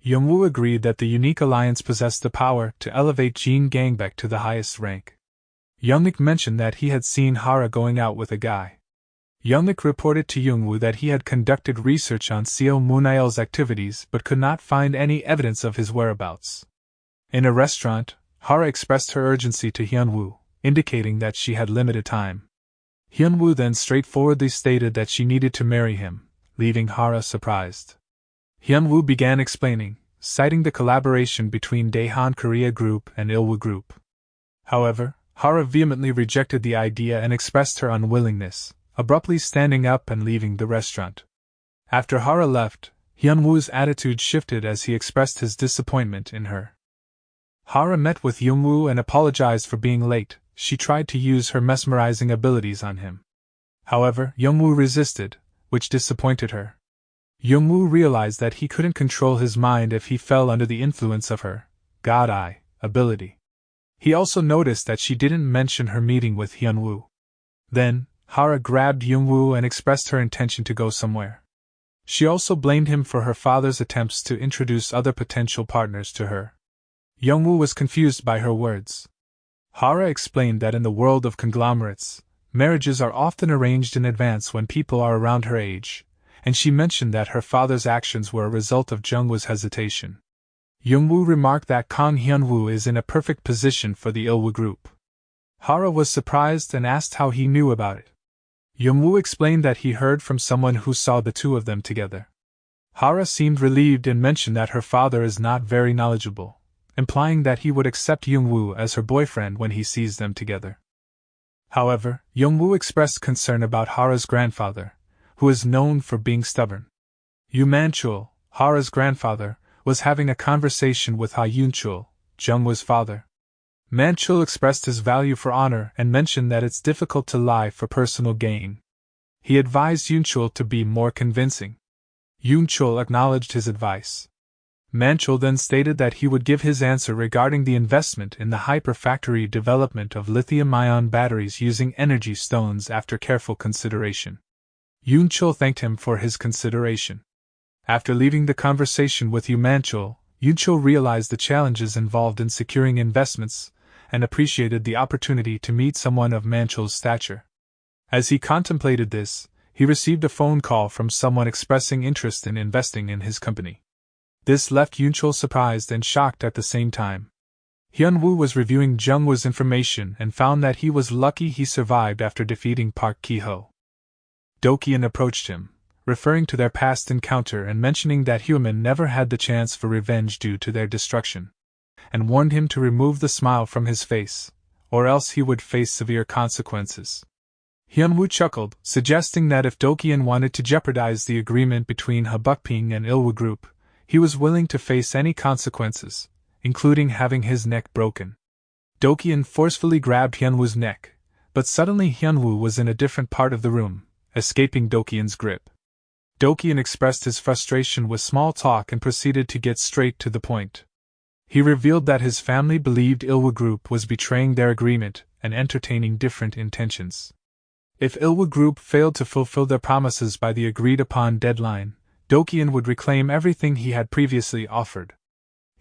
Youngwoo agreed that the Unique Alliance possessed the power to elevate Jean Gangbek to the highest rank. Youngmik mentioned that he had seen Hara going out with a guy. Youngmik reported to Youngwoo that he had conducted research on Seo Munail's activities but could not find any evidence of his whereabouts. In a restaurant, Hara expressed her urgency to Hyunwoo, indicating that she had limited time. Hyunwoo then straightforwardly stated that she needed to marry him, leaving Hara surprised. Hyunwoo began explaining, citing the collaboration between Daehan Korea Group and Ilwoo Group. However, Hara vehemently rejected the idea and expressed her unwillingness, abruptly standing up and leaving the restaurant. After Hara left, Hyunwoo's attitude shifted as he expressed his disappointment in her. Hara met with Youngwoo and apologized for being late. She tried to use her mesmerizing abilities on him. However, Youngwoo resisted, which disappointed her. Youngwoo realized that he couldn't control his mind if he fell under the influence of her God Eye ability. He also noticed that she didn't mention her meeting with Hyunwoo. Then, Hara grabbed Youngwoo and expressed her intention to go somewhere. She also blamed him for her father's attempts to introduce other potential partners to her. Youngwoo was confused by her words. Hara explained that in the world of conglomerates, marriages are often arranged in advance when people are around her age, and she mentioned that her father's actions were a result of Jungwoo's hesitation. Youngwoo remarked that Kang Hyunwoo is in a perfect position for the Ilwoo group. Hara was surprised and asked how he knew about it. Youngwoo explained that he heard from someone who saw the two of them together. Hara seemed relieved and mentioned that her father is not very knowledgeable, implying that he would accept Youngwoo as her boyfriend when he sees them together. However, Youngwoo expressed concern about Hara's grandfather, who is known for being stubborn. Yu Manchul, Hara's grandfather, was having a conversation with Ha Yunchul, Jungwoo's father. Manchul expressed his value for honor and mentioned that it's difficult to lie for personal gain. He advised Yunchul to be more convincing. Yunchul acknowledged his advice. Manchul then stated that he would give his answer regarding the investment in the hyperfactory development of lithium-ion batteries using energy stones after careful consideration. Yunchul thanked him for his consideration. After leaving the conversation with Manchul, Yunchul realized the challenges involved in securing investments and appreciated the opportunity to meet someone of Manchul's stature. As he contemplated this, he received a phone call from someone expressing interest in investing in his company. This left Yunchul surprised and shocked at the same time. Hyunwoo was reviewing Jungwoo's information and found that he was lucky he survived after defeating Park Ki-ho. Dokyeon approached him, referring to their past encounter and mentioning that Human never had the chance for revenge due to their destruction, and warned him to remove the smile from his face, or else he would face severe consequences. Hyunwoo chuckled, suggesting that if Dokyeon wanted to jeopardize the agreement between Habukping and Ilwa Group, he was willing to face any consequences, including having his neck broken. Dokyeon forcefully grabbed Hyunwoo's neck, but suddenly Hyunwoo was in a different part of the room, escaping Dokyeon's grip. Dokyeon expressed his frustration with small talk and proceeded to get straight to the point. He revealed that his family believed Ilwa Group was betraying their agreement and entertaining different intentions. If Ilwa Group failed to fulfill their promises by the agreed-upon deadline, Dokyeon would reclaim everything he had previously offered.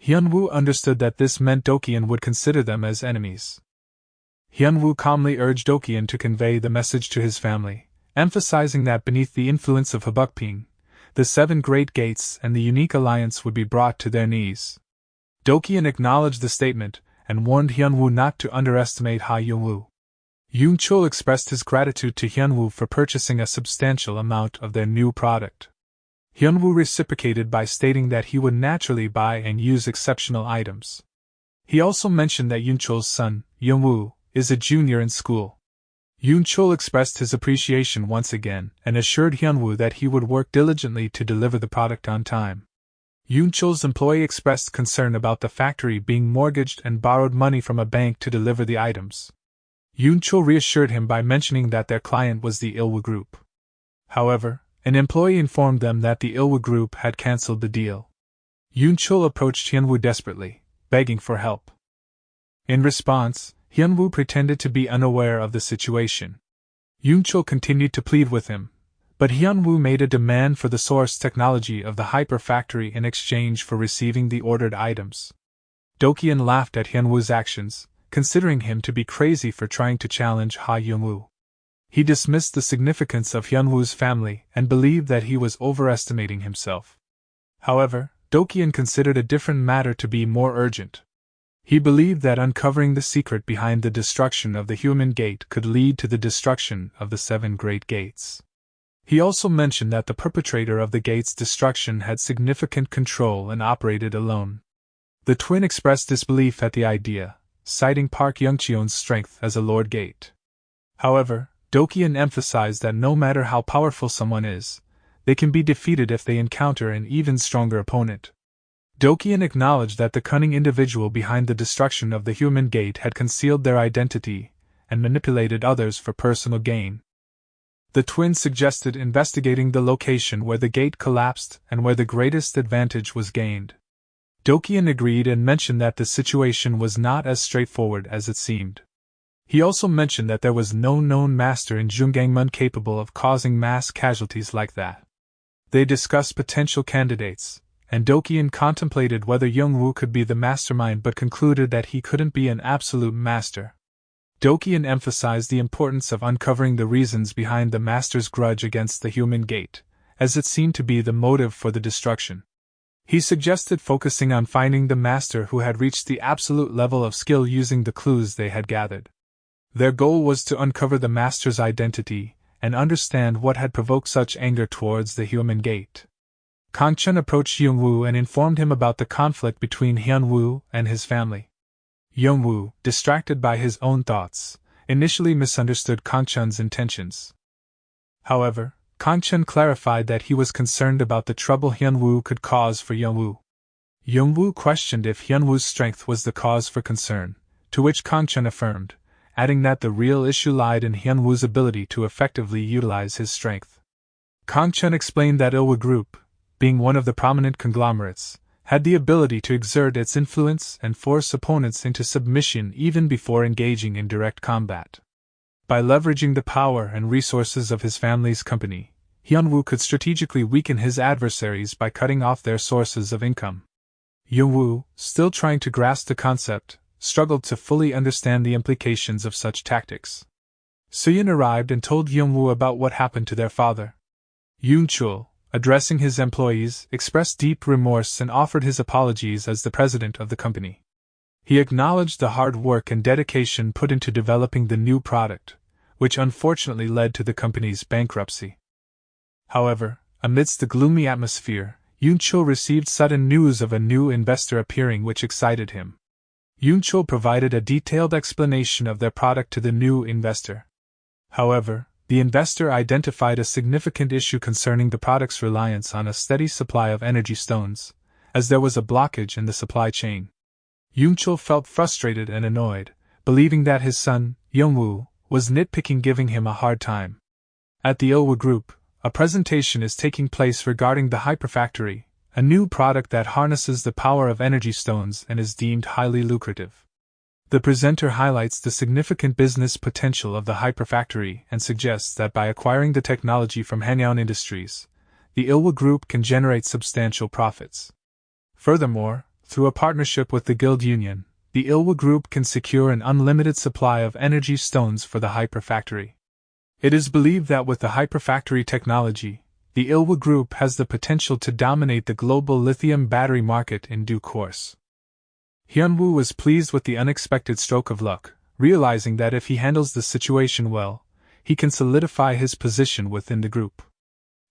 Hyunwoo understood that this meant Dokyeon would consider them as enemies. Hyunwoo calmly urged Dokyeon to convey the message to his family, emphasizing that beneath the influence of Habukping, the 7 Great Gates and the unique alliance would be brought to their knees. Dokyeon acknowledged the statement and warned Hyunwoo not to underestimate Hyunwoo. Yunchul expressed his gratitude to Hyunwoo for purchasing a substantial amount of their new product. Hyunwoo reciprocated by stating that he would naturally buy and use exceptional items. He also mentioned that Yunchul's son, Hyunwoo, is a junior in school. Yunchul expressed his appreciation once again and assured Hyunwoo that he would work diligently to deliver the product on time. Yunchul's employee expressed concern about the factory being mortgaged and borrowed money from a bank to deliver the items. Yunchul reassured him by mentioning that their client was the Ilwa Group. However, an employee informed them that the Ilwa Group had cancelled the deal. Yunchul approached Hyunwoo desperately, begging for help. In response, Hyunwoo pretended to be unaware of the situation. Yunchul continued to plead with him, but Hyunwoo made a demand for the source technology of the hyper factory in exchange for receiving the ordered items. Dokyeon laughed at Hyunwoo's actions, considering him to be crazy for trying to challenge Hyunwoo. He dismissed the significance of Hyunwoo's family and believed that he was overestimating himself. However, Dokyeon considered a different matter to be more urgent. He believed that uncovering the secret behind the destruction of the human gate could lead to the destruction of the 7 Great Gates. He also mentioned that the perpetrator of the gate's destruction had significant control and operated alone. The twin expressed disbelief at the idea, citing Park Youngcheon's strength as a Lord Gate. However, Dokyeon emphasized that no matter how powerful someone is, they can be defeated if they encounter an even stronger opponent. Dokyeon acknowledged that the cunning individual behind the destruction of the human gate had concealed their identity and manipulated others for personal gain. The twins suggested investigating the location where the gate collapsed and where the greatest advantage was gained. Dokyeon agreed and mentioned that the situation was not as straightforward as it seemed. He also mentioned that there was no known master in Junggangmun capable of causing mass casualties like that. They discussed potential candidates, and Dokyeon contemplated whether Youngwoo could be the mastermind but concluded that he couldn't be an absolute master. Dokyeon emphasized the importance of uncovering the reasons behind the master's grudge against the human gate, as it seemed to be the motive for the destruction. He suggested focusing on finding the master who had reached the absolute level of skill using the clues they had gathered. Their goal was to uncover the master's identity and understand what had provoked such anger towards the human gate. Kangchun approached Youngwoo and informed him about the conflict between Hyunwoo and his family. Youngwoo, distracted by his own thoughts, initially misunderstood Kangchun's intentions. However, Kangchun clarified that he was concerned about the trouble Hyunwoo could cause for Youngwoo. Youngwoo questioned if Hyunwoo's strength was the cause for concern, to which Kangchun affirmed, adding that the real issue lied in Hyunwoo's ability to effectively utilize his strength. Kangchun explained that Ilwa Group, being one of the prominent conglomerates, had the ability to exert its influence and force opponents into submission even before engaging in direct combat. By leveraging the power and resources of his family's company, Hyunwoo could strategically weaken his adversaries by cutting off their sources of income. Hyunwoo, still trying to grasp the concept, struggled to fully understand the implications of such tactics. Soo-yeon arrived and told Hyunwoo about what happened to their father. Yoon-chul, addressing his employees, expressed deep remorse and offered his apologies as the president of the company. He acknowledged the hard work and dedication put into developing the new product, which unfortunately led to the company's bankruptcy. However, amidst the gloomy atmosphere, Yoon-chul received sudden news of a new investor appearing which excited him. Yoon-chul provided a detailed explanation of their product to the new investor. However, the investor identified a significant issue concerning the product's reliance on a steady supply of energy stones, as there was a blockage in the supply chain. Yoon-chul felt frustrated and annoyed, believing that his son, Hyunwoo, was nitpicking, giving him a hard time. At the Ilwa Group, a presentation is taking place regarding the Hyperfactory, a new product that harnesses the power of energy stones and is deemed highly lucrative. The presenter highlights the significant business potential of the Hyperfactory and suggests that by acquiring the technology from Hanyang Industries, the Ilwa Group can generate substantial profits. Furthermore, through a partnership with the Guild Union, the Ilwa Group can secure an unlimited supply of energy stones for the Hyperfactory. It is believed that with the Hyperfactory technology, the Ilwa Group has the potential to dominate the global lithium battery market in due course. Hyunwoo was pleased with the unexpected stroke of luck, realizing that if he handles the situation well, he can solidify his position within the group.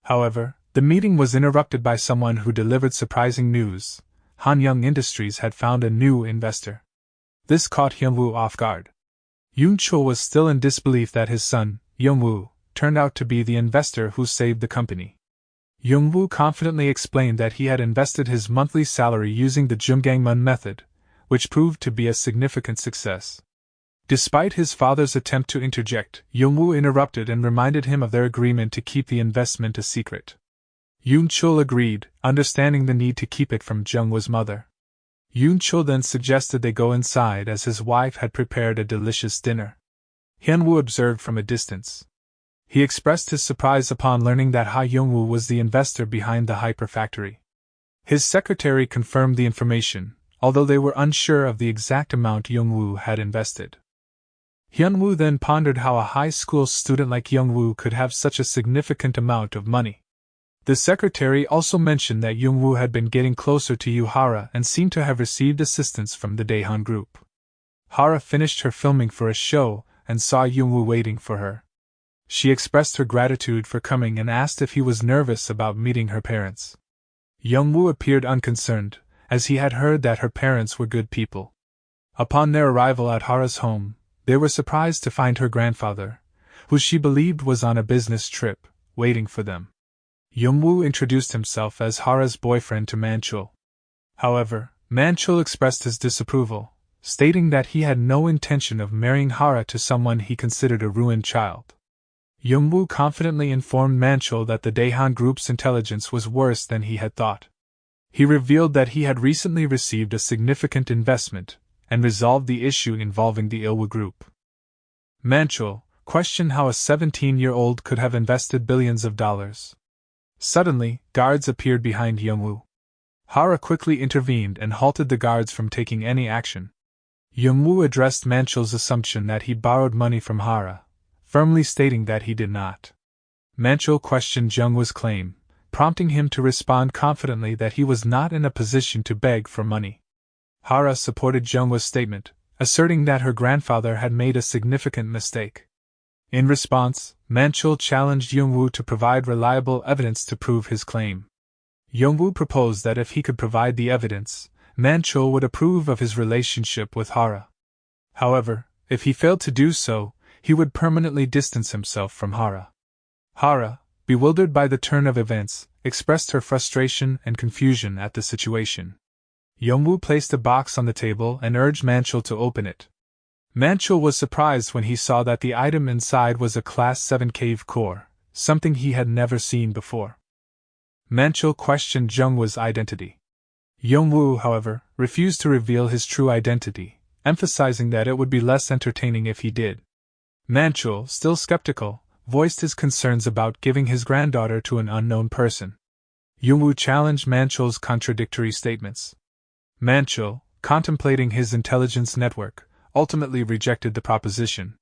However, the meeting was interrupted by someone who delivered surprising news. Hanyang Industries had found a new investor. This caught Hyunwoo off guard. Yoon-chul was still in disbelief that his son, Hyunwoo, turned out to be the investor who saved the company. Hyunwoo confidently explained that he had invested his monthly salary using the Jumgangmun method, which proved to be a significant success. Despite his father's attempt to interject, Hyunwoo interrupted and reminded him of their agreement to keep the investment a secret. Yoon-chul agreed, understanding the need to keep it from Jungwoo's mother. Yoon-chul then suggested they go inside as his wife had prepared a delicious dinner. Hyunwoo observed from a distance. He expressed his surprise upon learning that Ha Young-woo was the investor behind the Hyperfactory. His secretary confirmed the information, although they were unsure of the exact amount Young-woo had invested. Hyunwoo then pondered how a high school student like Young-woo could have such a significant amount of money. The secretary also mentioned that Young-woo had been getting closer to Yuhara and seemed to have received assistance from the Daehan group. Hara finished her filming for a show and saw Young-woo waiting for her. She expressed her gratitude for coming and asked if he was nervous about meeting her parents. Young-woo appeared unconcerned, as he had heard that her parents were good people. Upon their arrival at Hara's home, they were surprised to find her grandfather, who she believed was on a business trip, waiting for them. Young-woo introduced himself as Hara's boyfriend to Man-chul. However, Man-chul expressed his disapproval, stating that he had no intention of marrying Hara to someone he considered a ruined child. Young-woo confidently informed Man-chul that the Daehan Group's intelligence was worse than he had thought. He revealed that he had recently received a significant investment, and resolved the issue involving the Ilwa Group. Man-chul questioned how a 17-year-old could have invested billions of dollars. Suddenly, guards appeared behind Young-woo. Hara quickly intervened and halted the guards from taking any action. Young-woo addressed Man-chul's assumption that he borrowed money from Hara, firmly stating that he did not. Man-chul questioned Jungwoo's claim, prompting him to respond confidently that he was not in a position to beg for money. Hara supported Jungwoo's statement, asserting that her grandfather had made a significant mistake. In response, Man-chul challenged Young-woo to provide reliable evidence to prove his claim. Young-woo proposed that if he could provide the evidence, Man-chul would approve of his relationship with Hara. However, if he failed to do so, he would permanently distance himself from Hara. Hara, bewildered by the turn of events, expressed her frustration and confusion at the situation. Young-woo placed a box on the table and urged Man-chul to open it. Man-chul was surprised when he saw that the item inside was a Class 7 cave core, something he had never seen before. Man-chul questioned Jungwoo's identity. Yongwoo, however, refused to reveal his true identity, emphasizing that it would be less entertaining if he did. Manchul, still skeptical, voiced his concerns about giving his granddaughter to an unknown person. Yongwoo challenged Manchul's contradictory statements. Manchul, contemplating his intelligence network, ultimately rejected the proposition.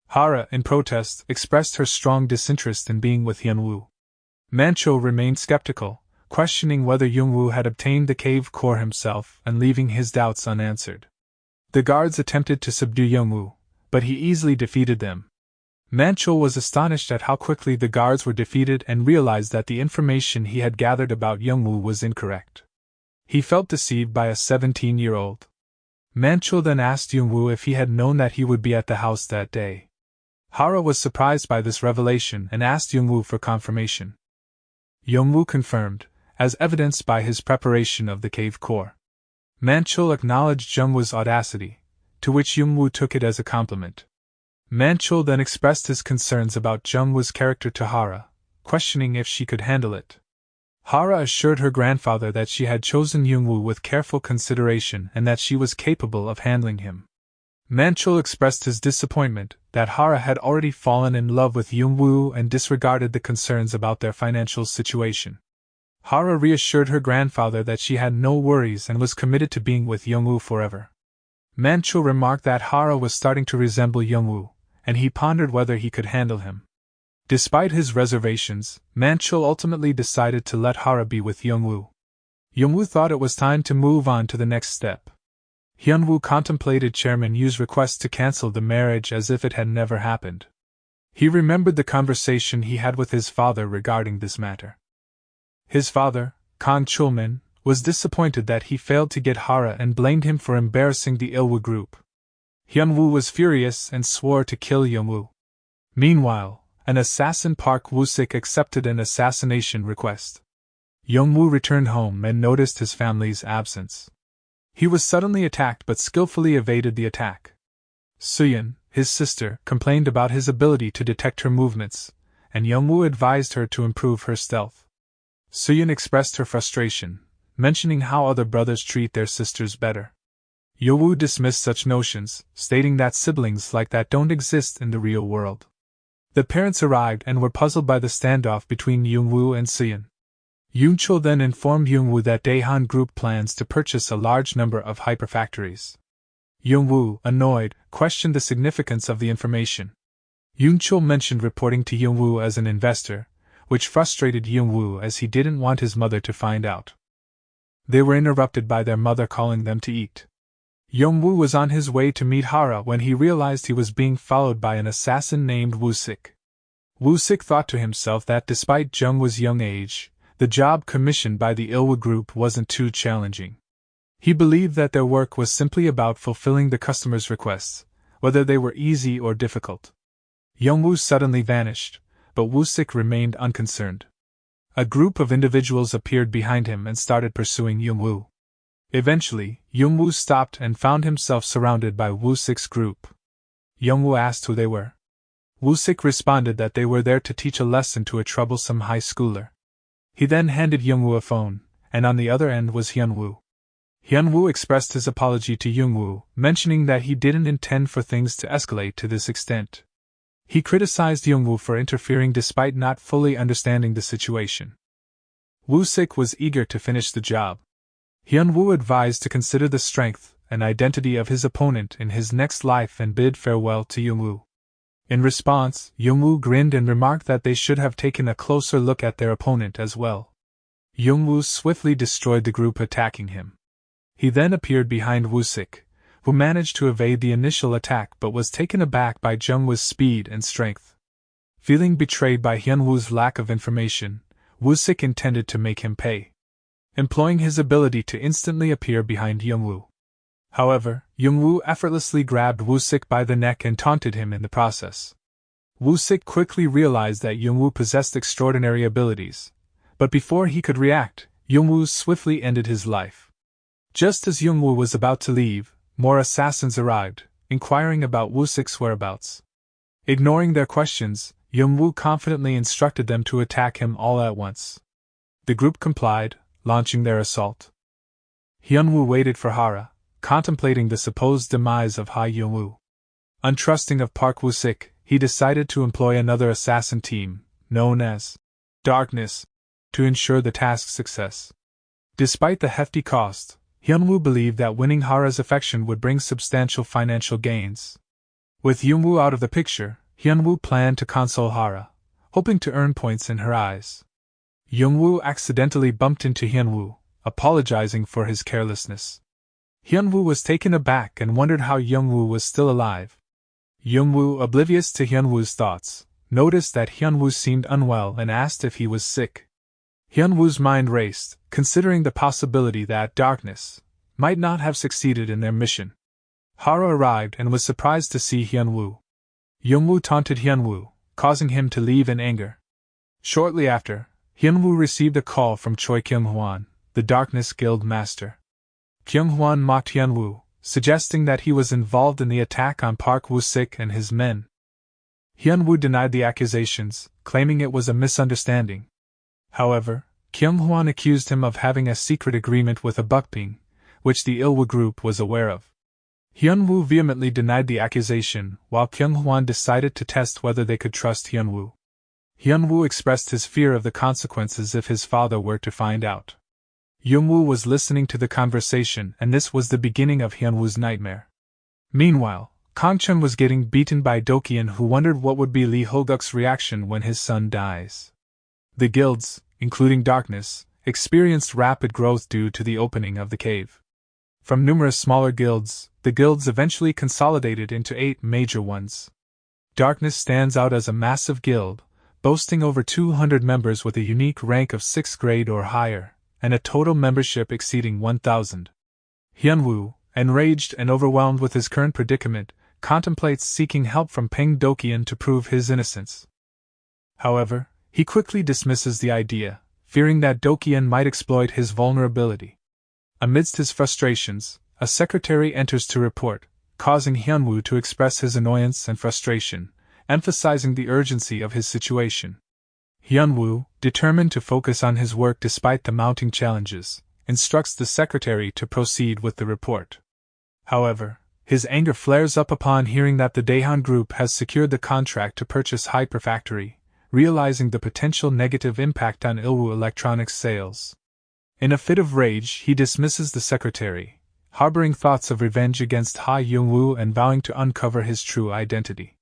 Hara, in protest, expressed her strong disinterest in being with Hyunwoo. Manchul remained skeptical, questioning whether Yongwoo had obtained the cave core himself and leaving his doubts unanswered. The guards attempted to subdue Yongwoo, but he easily defeated them. Manchul was astonished at how quickly the guards were defeated and realized that the information he had gathered about Yongwoo was incorrect. He felt deceived by a 17-year-old. Manchul then asked Yongwoo if he had known that he would be at the house that day. Hara was surprised by this revelation and asked Yongwoo for confirmation. Yongwoo confirmed, as evidenced by his preparation of the cave core. Manchul acknowledged Jungwoo's audacity, to which Yongwoo took it as a compliment. Manchul then expressed his concerns about Jungwoo's character to Hara, questioning if she could handle it. Hara assured her grandfather that she had chosen Yongwoo with careful consideration and that she was capable of handling him. Manchul expressed his disappointment that Hara had already fallen in love with Yongwoo and disregarded the concerns about their financial situation. Hara reassured her grandfather that she had no worries and was committed to being with Yongwoo forever. Manchul remarked that Hara was starting to resemble Yongwoo, and he pondered whether he could handle him. Despite his reservations, Manchul ultimately decided to let Hara be with Yongwoo. Yongwoo thought it was time to move on to the next step. Hyunwoo contemplated Chairman Yu's request to cancel the marriage as if it had never happened. He remembered the conversation he had with his father regarding this matter. His father, Kang Chulmin, was disappointed that he failed to get Hara and blamed him for embarrassing the Ilwoo group. Hyunwoo was furious and swore to kill Yongwoo. Meanwhile, an assassin Park Woo-sik accepted an assassination request. Yongwoo returned home and noticed his family's absence. He was suddenly attacked but skillfully evaded the attack. Suyeon, his sister, complained about his ability to detect her movements, and Yongwoo advised her to improve her stealth. Suyeon expressed her frustration, mentioning how other brothers treat their sisters better. Yongwoo dismissed such notions, stating that siblings like that don't exist in the real world. The parents arrived and were puzzled by the standoff between Yongwoo and Suyeon. Yoonchul then informed Yongwoo that Daehan Group plans to purchase a large number of hyperfactories. Yongwoo, annoyed, questioned the significance of the information. Yoonchul mentioned reporting to Yongwoo as an investor, which frustrated Yongwoo as he didn't want his mother to find out. They were interrupted by their mother calling them to eat. Yongwoo was on his way to meet Hara when he realized he was being followed by an assassin named Woo-sik. Woo-sik thought to himself that despite Jungwoo's young age, the job commissioned by the Ilwoo group wasn't too challenging. He believed that their work was simply about fulfilling the customer's requests, whether they were easy or difficult. Yongwoo suddenly vanished, but Woo-sik remained unconcerned. A group of individuals appeared behind him and started pursuing Yongwoo. Eventually, Yongwoo stopped and found himself surrounded by Woo-sik's group. Yongwoo asked who they were. Woo-sik responded that they were there to teach a lesson to a troublesome high schooler. He then handed Yongwoo a phone, and on the other end was Hyunwoo. Hyunwoo expressed his apology to Yongwoo, mentioning that he didn't intend for things to escalate to this extent. He criticized Yongwoo for interfering despite not fully understanding the situation. Woo-sik was eager to finish the job. Hyunwoo advised to consider the strength and identity of his opponent in his next life and bid farewell to Yongwoo. In response, Yongwoo grinned and remarked that they should have taken a closer look at their opponent as well. Yongwoo swiftly destroyed the group attacking him. He then appeared behind Woo-sik, who managed to evade the initial attack but was taken aback by Jungwoo's speed and strength. Feeling betrayed by Hyunwoo's lack of information, Woo-sik intended to make him pay, employing his ability to instantly appear behind Yongwoo. However, Yongwoo effortlessly grabbed Woo-sik by the neck and taunted him in the process. Woo-sik quickly realized that Yongwoo possessed extraordinary abilities, but before he could react, Yongwoo swiftly ended his life. Just as Yongwoo was about to leave, more assassins arrived, inquiring about Woo-sik's whereabouts. Ignoring their questions, Yongwoo confidently instructed them to attack him all at once. The group complied, launching their assault. Hyunwoo waited for Hara, contemplating the supposed demise of Ha Hyunwoo. Untrusting of Park Woo-sik, he decided to employ another assassin team, known as Darkness, to ensure the task's success. Despite the hefty cost, Hyunwoo believed that winning Hara's affection would bring substantial financial gains. With Hyunwoo out of the picture, Hyunwoo planned to console Hara, hoping to earn points in her eyes. Hyunwoo accidentally bumped into Hyunwoo, apologizing for his carelessness. Hyunwoo was taken aback and wondered how Hyunwoo was still alive. Hyunwoo, oblivious to Hyunwoo's thoughts, noticed that Hyunwoo seemed unwell and asked if he was sick. Hyunwoo's mind raced, considering the possibility that Darkness might not have succeeded in their mission. Hara arrived and was surprised to see Hyunwoo. Hyunwoo taunted Hyunwoo, causing him to leave in anger. Shortly after, Hyunwoo received a call from Choi Kyung-hwan, the Darkness Guild Master. Kyung-hwan mocked Hyunwoo, suggesting that he was involved in the attack on Park Woo-sik and his men. Hyunwoo denied the accusations, claiming it was a misunderstanding. However, Kyung-hwan accused him of having a secret agreement with a Bukbing, which the Ilwoo group was aware of. Hyunwoo vehemently denied the accusation, while Kyung-hwan decided to test whether they could trust Hyunwoo. Hyunwoo expressed his fear of the consequences if his father were to find out. Hyunwoo was listening to the conversation, and this was the beginning of Hyunwoo's nightmare. Meanwhile, Kangchun was getting beaten by Dokyeon, who wondered what would be Lee Hoguk's reaction when his son dies. The guilds, including Darkness, experienced rapid growth due to the opening of the cave. From numerous smaller guilds, the guilds eventually consolidated into 8 major ones. Darkness stands out as a massive guild, boasting over 200 members with a unique rank of 6th grade or higher, and a total membership exceeding 1,000. Hyunwoo, enraged and overwhelmed with his current predicament, contemplates seeking help from Peng Dokyeon to prove his innocence. However, he quickly dismisses the idea, fearing that Dokyeon might exploit his vulnerability. Amidst his frustrations, a secretary enters to report, causing Hyunwoo to express his annoyance and frustration, emphasizing the urgency of his situation. Hyunwoo, determined to focus on his work despite the mounting challenges, instructs the secretary to proceed with the report. However, his anger flares up upon hearing that the Daehan Group has secured the contract to purchase Hyperfactory, realizing the potential negative impact on Ilwoo Electronics sales. In a fit of rage, he dismisses the secretary, harboring thoughts of revenge against Ha Hyunwoo and vowing to uncover his true identity.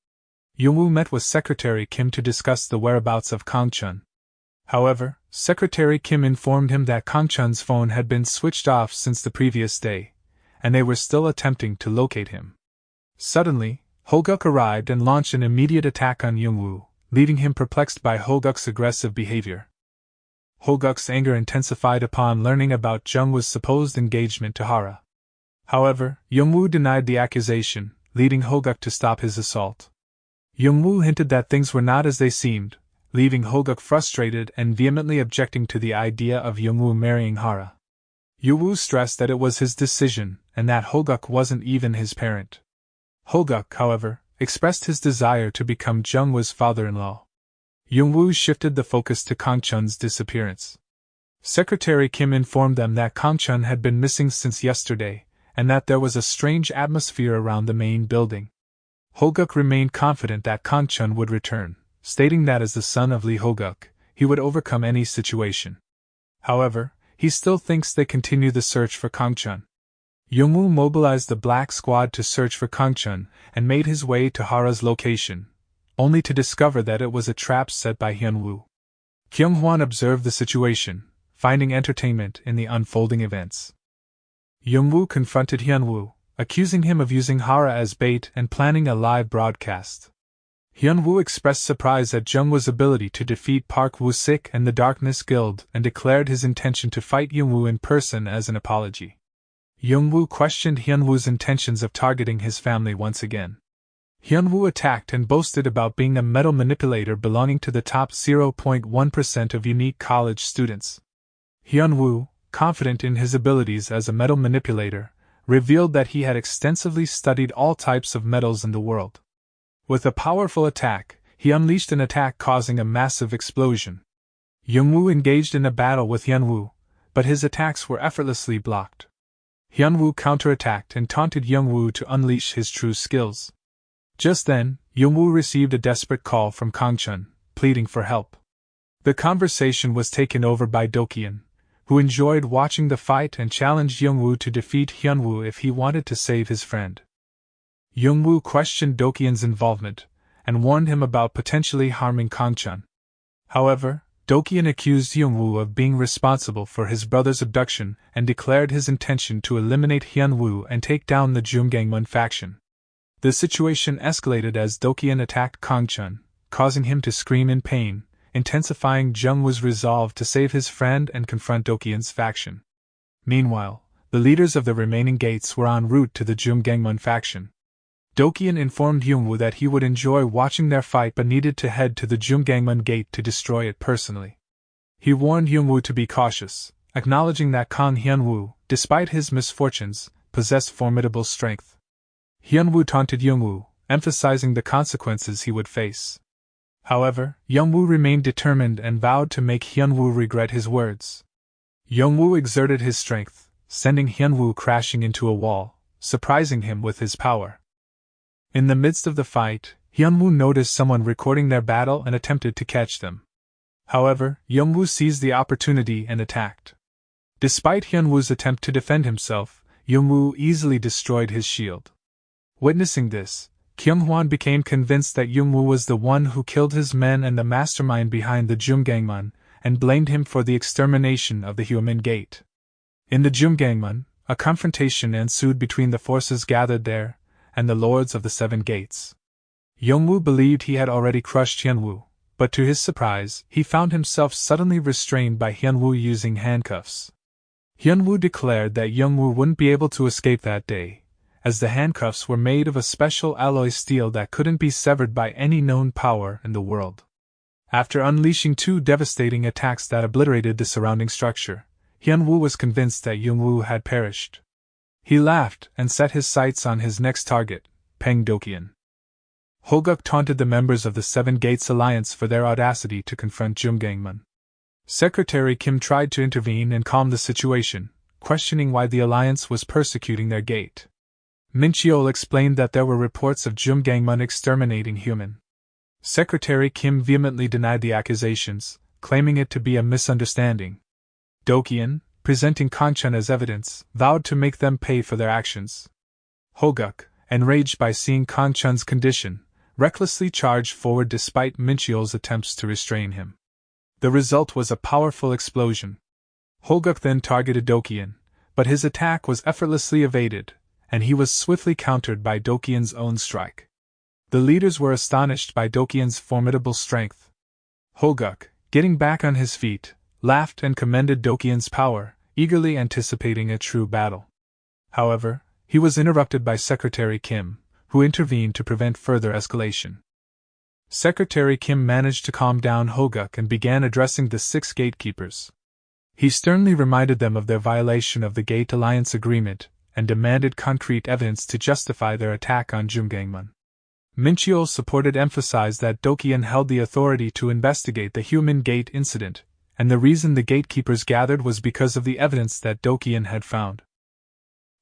Hyunwoo met with Secretary Kim to discuss the whereabouts of Kangchun. However, Secretary Kim informed him that Kangchun's phone had been switched off since the previous day, and they were still attempting to locate him. Suddenly, Hoguk arrived and launched an immediate attack on Hyunwoo, leaving him perplexed by Hoguk's aggressive behavior. Hoguk's anger intensified upon learning about Jungwoo's supposed engagement to Hara. However, Hyunwoo denied the accusation, leading Hoguk to stop his assault. Hyunwoo hinted that things were not as they seemed, leaving Hoguk frustrated and vehemently objecting to the idea of Hyunwoo marrying Hara. Hyunwoo stressed that it was his decision, and that Hoguk wasn't even his parent. Hoguk, however, expressed his desire to become Jungwoo's father-in-law. Hyunwoo shifted the focus to Kangchun's disappearance. Secretary Kim informed them that Kangchun had been missing since yesterday, and that there was a strange atmosphere around the main building. Hoguk remained confident that Kangchun would return, stating that as the son of Lee Hoguk, he would overcome any situation. However, he still thinks they continue the search for Kangchun. Hyunwoo mobilized the Black Squad to search for Kangchun and made his way to Hara's location, only to discover that it was a trap set by Hyunwoo. Kyung-hwan observed the situation, finding entertainment in the unfolding events. Hyunwoo confronted Hyunwoo, accusing him of using Hara as bait and planning a live broadcast. Hyunwoo expressed surprise at Jungwoo's ability to defeat Park Woo-sik and the Darkness Guild and declared his intention to fight Hyunwoo in person as an apology. Hyunwoo questioned Hyunwoo's intentions of targeting his family once again. Hyunwoo attacked and boasted about being a metal manipulator belonging to the top 0.1% of unique college students. Hyunwoo, confident in his abilities as a metal manipulator, revealed that he had extensively studied all types of metals in the world. With a powerful attack, he unleashed an attack causing a massive explosion. Hyunwoo engaged in a battle with Hyunwoo, but his attacks were effortlessly blocked. Hyunwoo counterattacked and taunted Youngwoo to unleash his true skills. Just then, Youngwoo received a desperate call from Kangchun, pleading for help. The conversation was taken over by Dokyeon, who enjoyed watching the fight and challenged Youngwoo to defeat Hyunwoo if he wanted to save his friend. Youngwoo questioned Dokyeon's involvement and warned him about potentially harming Kangchun. However, Dokyeon accused Youngwoo of being responsible for his brother's abduction and declared his intention to eliminate Hyunwoo and take down the Jumgangmun faction. The situation escalated as Dokyeon attacked Kangchun, causing him to scream in pain, intensifying Jungwoo's resolve to save his friend and confront Dokyeon's faction. Meanwhile, the leaders of the remaining gates were en route to the Jumgangmun faction. Dokyeon informed Youngwoo that he would enjoy watching their fight but needed to head to the Jumgangmun gate to destroy it personally. He warned Youngwoo to be cautious, acknowledging that Kang Hyunwoo, despite his misfortunes, possessed formidable strength. Hyunwoo taunted Youngwoo, emphasizing the consequences he would face. However, Youngwoo remained determined and vowed to make Hyunwoo regret his words. Youngwoo exerted his strength, sending Hyunwoo crashing into a wall, surprising him with his power. In the midst of the fight, Hyunwoo noticed someone recording their battle and attempted to catch them. However, Youngwoo seized the opportunity and attacked. Despite Hyunwoo's attempt to defend himself, Youngwoo easily destroyed his shield. Witnessing this, Kyunghwan became convinced that Youngwoo was the one who killed his men and the mastermind behind the Jumgangmun, and blamed him for the extermination of the human gate. In the Jumgangmun, a confrontation ensued between the forces gathered there and the lords of the Seven Gates. Youngwoo believed he had already crushed Hyunwoo, but to his surprise, he found himself suddenly restrained by Hyunwoo using handcuffs. Hyunwoo declared that Youngwoo wouldn't be able to escape that day, as the handcuffs were made of a special alloy steel that couldn't be severed by any known power in the world. After unleashing two devastating attacks that obliterated the surrounding structure, Hyunwoo was convinced that Youngwoo had perished. He laughed and set his sights on his next target, Peng Dokyeon. Hoguk taunted the members of the Seven Gates Alliance for their audacity to confront Jumgangmun. Secretary Kim tried to intervene and calm the situation, questioning why the alliance was persecuting their gate. Min Cheol explained that there were reports of Jumgangmun exterminating human. Secretary Kim vehemently denied the accusations, claiming it to be a misunderstanding. Dokyeon, presenting Kangchun as evidence, vowed to make them pay for their actions. Hoguk, enraged by seeing Kangchun's condition, recklessly charged forward despite Min Cheol's attempts to restrain him. The result was a powerful explosion. Hoguk then targeted Dokyeon, but his attack was effortlessly evaded, and he was swiftly countered by Dokyeon's own strike. The leaders were astonished by Dokyeon's formidable strength. Hoguk, getting back on his feet, laughed and commended Dokyeon's power, eagerly anticipating a true battle. However, he was interrupted by Secretary Kim, who intervened to prevent further escalation. Secretary Kim managed to calm down Hoguk and began addressing the 6 gatekeepers. He sternly reminded them of their violation of the Gate Alliance agreement and demanded concrete evidence to justify their attack on Jumgangmun. Min Cheol's supported emphasized that Dokyeon held the authority to investigate the human gate incident, and the reason the gatekeepers gathered was because of the evidence that Dokyeon had found.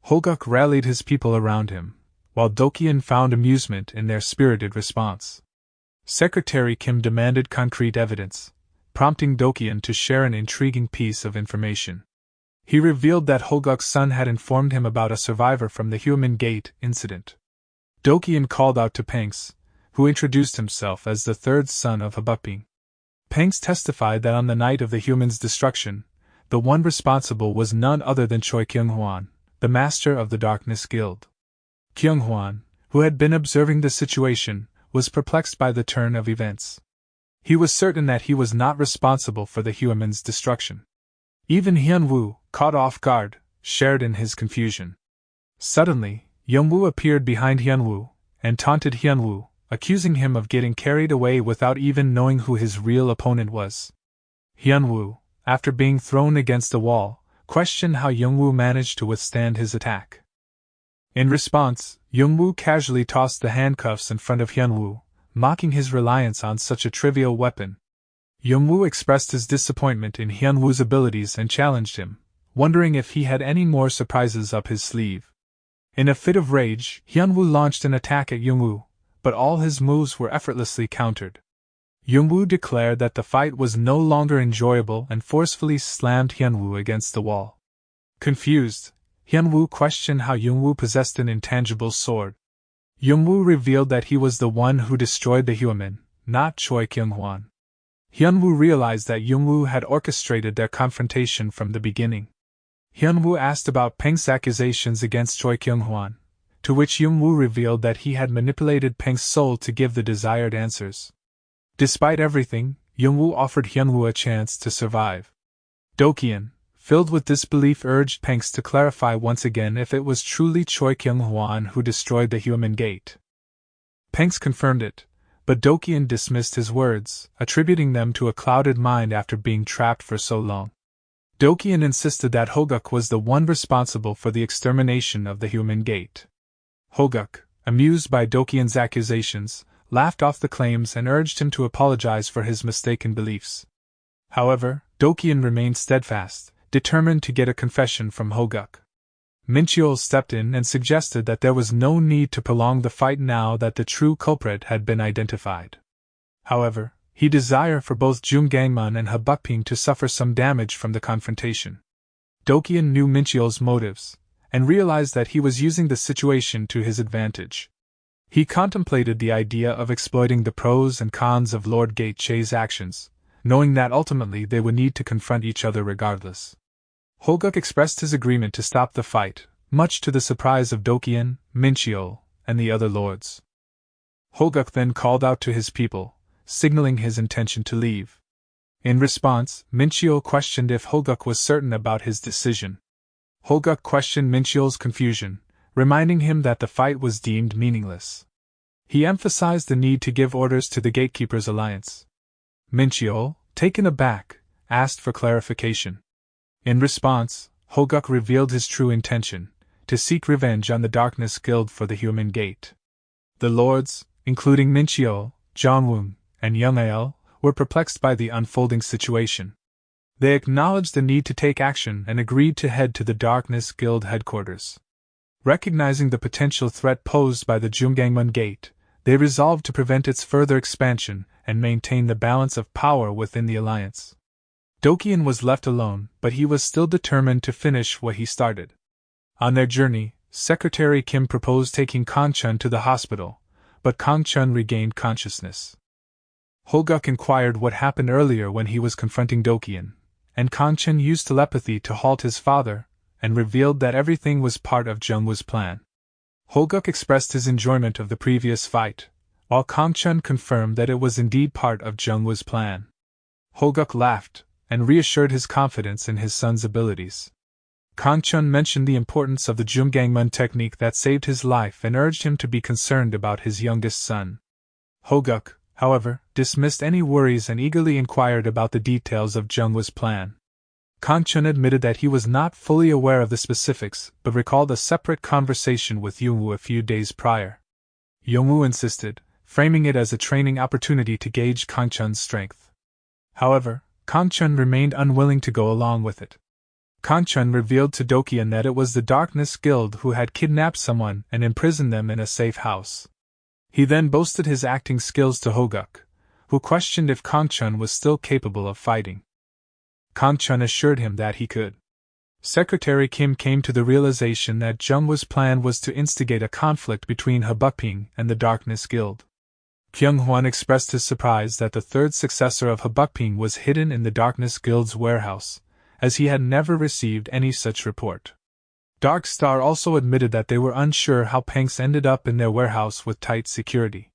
Hoguk rallied his people around him, while Dokyeon found amusement in their spirited response. Secretary Kim demanded concrete evidence, prompting Dokyeon to share an intriguing piece of information. He revealed that Hoguk's son had informed him about a survivor from the human gate incident. Dokyeon called out to Pangs, who introduced himself as the 3rd son of Habukping. Pangs testified that on the night of the human's destruction, the one responsible was none other than Choi Kyunghwan, the master of the Darkness Guild. Kyunghwan, who had been observing the situation, was perplexed by the turn of events. He was certain that he was not responsible for the human's destruction. Even Hyunwoo, caught off guard, shared in his confusion. Suddenly, Youngwoo appeared behind Hyunwoo and taunted Hyunwoo, accusing him of getting carried away without even knowing who his real opponent was. Hyunwoo, after being thrown against a wall, questioned how Youngwoo managed to withstand his attack. In response, Youngwoo casually tossed the handcuffs in front of Hyunwoo, mocking his reliance on such a trivial weapon. Youngwoo expressed his disappointment in Hyunwoo's abilities and challenged him, wondering if he had any more surprises up his sleeve. In a fit of rage, Hyunwoo launched an attack at Jungwoo, but all his moves were effortlessly countered. Jungwoo declared that the fight was no longer enjoyable and forcefully slammed Hyunwoo against the wall. Confused, Hyunwoo questioned how Jungwoo possessed an intangible sword. Jungwoo revealed that he was the one who destroyed the human, not Choi Kyung-hwan. Hyunwoo realized that Jungwoo had orchestrated their confrontation from the beginning. Hyunwoo asked about Peng's accusations against Choi Kyung-hwan, to which Jungwoo revealed that he had manipulated Peng's soul to give the desired answers. Despite everything, Jungwoo offered Hyunwoo a chance to survive. Dokyeon, filled with disbelief, urged Peng's to clarify once again if it was truly Choi Kyung-hwan who destroyed the human gate. Peng's confirmed it, but Dokyeon dismissed his words, attributing them to a clouded mind after being trapped for so long. Dokyeon insisted that Hoguk was the one responsible for the extermination of the human gate. Hoguk, amused by Dokyeon's accusations, laughed off the claims and urged him to apologize for his mistaken beliefs. However, Dokyeon remained steadfast, determined to get a confession from Hoguk. Mincheol stepped in and suggested that there was no need to prolong the fight now that the true culprit had been identified. However, he desired for both Jung Gangmun and Habukping to suffer some damage from the confrontation. Dokyeon knew Mincheol's motives, and realized that he was using the situation to his advantage. He contemplated the idea of exploiting the pros and cons of Lord Gate Che's actions, knowing that ultimately they would need to confront each other regardless. Hoguk expressed his agreement to stop the fight, much to the surprise of Dokyeon, Mincheol, and the other lords. Hoguk then called out to his people, signaling his intention to leave. In response, Mincheol questioned if Hoguk was certain about his decision. Hoguk questioned Mincheol's confusion, reminding him that the fight was deemed meaningless. He emphasized the need to give orders to the Gatekeepers' Alliance. Mincheol, taken aback, asked for clarification. In response, Hoguk revealed his true intention, to seek revenge on the Darkness Guild for the Human Gate. The lords, including Mincheol, Jongwon, and Young-ael, were perplexed by the unfolding situation. They acknowledged the need to take action and agreed to head to the Darkness Guild headquarters. Recognizing the potential threat posed by the Jungangmun Gate, they resolved to prevent its further expansion and maintain the balance of power within the alliance. Dokyeon was left alone, but he was still determined to finish what he started. On their journey, Secretary Kim proposed taking Kangchun to the hospital, but Kangchun regained consciousness. Hoguk inquired what happened earlier when he was confronting Dokyeon, and Kangchun used telepathy to halt his father, and revealed that everything was part of Jungwoo's plan. Hoguk expressed his enjoyment of the previous fight, while Kangchun confirmed that it was indeed part of Jungwoo's plan. Hoguk laughed, and reassured his confidence in his son's abilities. Kangchun mentioned the importance of the Jungangmun technique that saved his life and urged him to be concerned about his youngest son. Hoguk, however, dismissed any worries and eagerly inquired about the details of Jungwoo's plan. Kangchun admitted that he was not fully aware of the specifics, but recalled a separate conversation with Jungwoo a few days prior. Jungwoo insisted, framing it as a training opportunity to gauge Kangchun's strength. However, Kangchun remained unwilling to go along with it. Kangchun revealed to Dokyeon that it was the Darkness Guild who had kidnapped someone and imprisoned them in a safe house. He then boasted his acting skills to Hoguk, who questioned if Kangchun was still capable of fighting. Kangchun assured him that he could. Secretary Kim came to the realization that Jungwoo's plan was to instigate a conflict between Habukping and the Darkness Guild. Kyung-hwan expressed his surprise that the third successor of Habukping was hidden in the Darkness Guild's warehouse, as he had never received any such report. Dark Star also admitted that they were unsure how Panks ended up in their warehouse with tight security.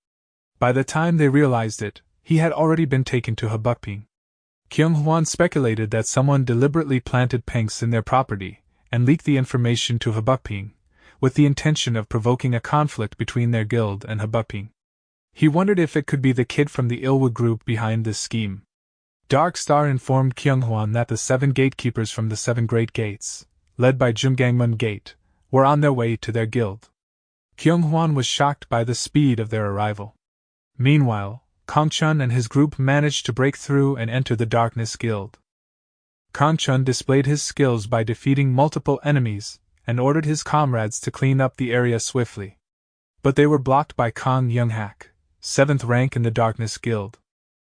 By the time they realized it, he had already been taken to Habukping. Kyung-hwan speculated that someone deliberately planted Panks in their property and leaked the information to Habukping, with the intention of provoking a conflict between their guild and Habukping. He wondered if it could be the kid from the Ilwa group behind this scheme. Dark Star informed Kyung-hwan that the 7 gatekeepers from the 7 Great Gates, led by Jungangmun Gate, were on their way to their guild. Kyung-hwan was shocked by the speed of their arrival. Meanwhile, Kangchun and his group managed to break through and enter the Darkness Guild. Kang Chun displayed his skills by defeating multiple enemies, and ordered his comrades to clean up the area swiftly. But they were blocked by Kang Young-hak, 7th rank in the Darkness Guild.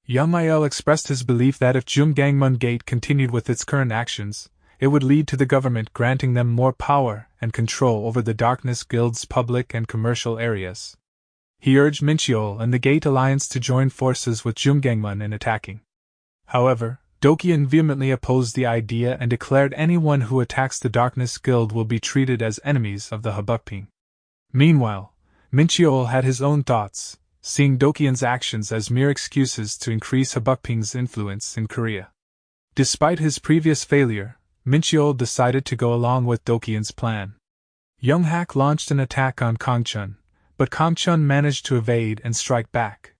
Young Il expressed his belief that if Jungangmun Gate continued with its current actions, it would lead to the government granting them more power and control over the Darkness Guild's public and commercial areas. He urged Mincheol and the Gate Alliance to join forces with Jungangmun in attacking. However, Dokyen vehemently opposed the idea and declared anyone who attacks the Darkness Guild will be treated as enemies of the Habukping. Meanwhile, Mincheol had his own thoughts, seeing Dokyen's actions as mere excuses to increase Habukping's influence in Korea. Despite his previous failure, Mincheol decided to go along with Dokyen's plan. Young-hak launched an attack on Kang Chun, but Kang Chun managed to evade and strike back.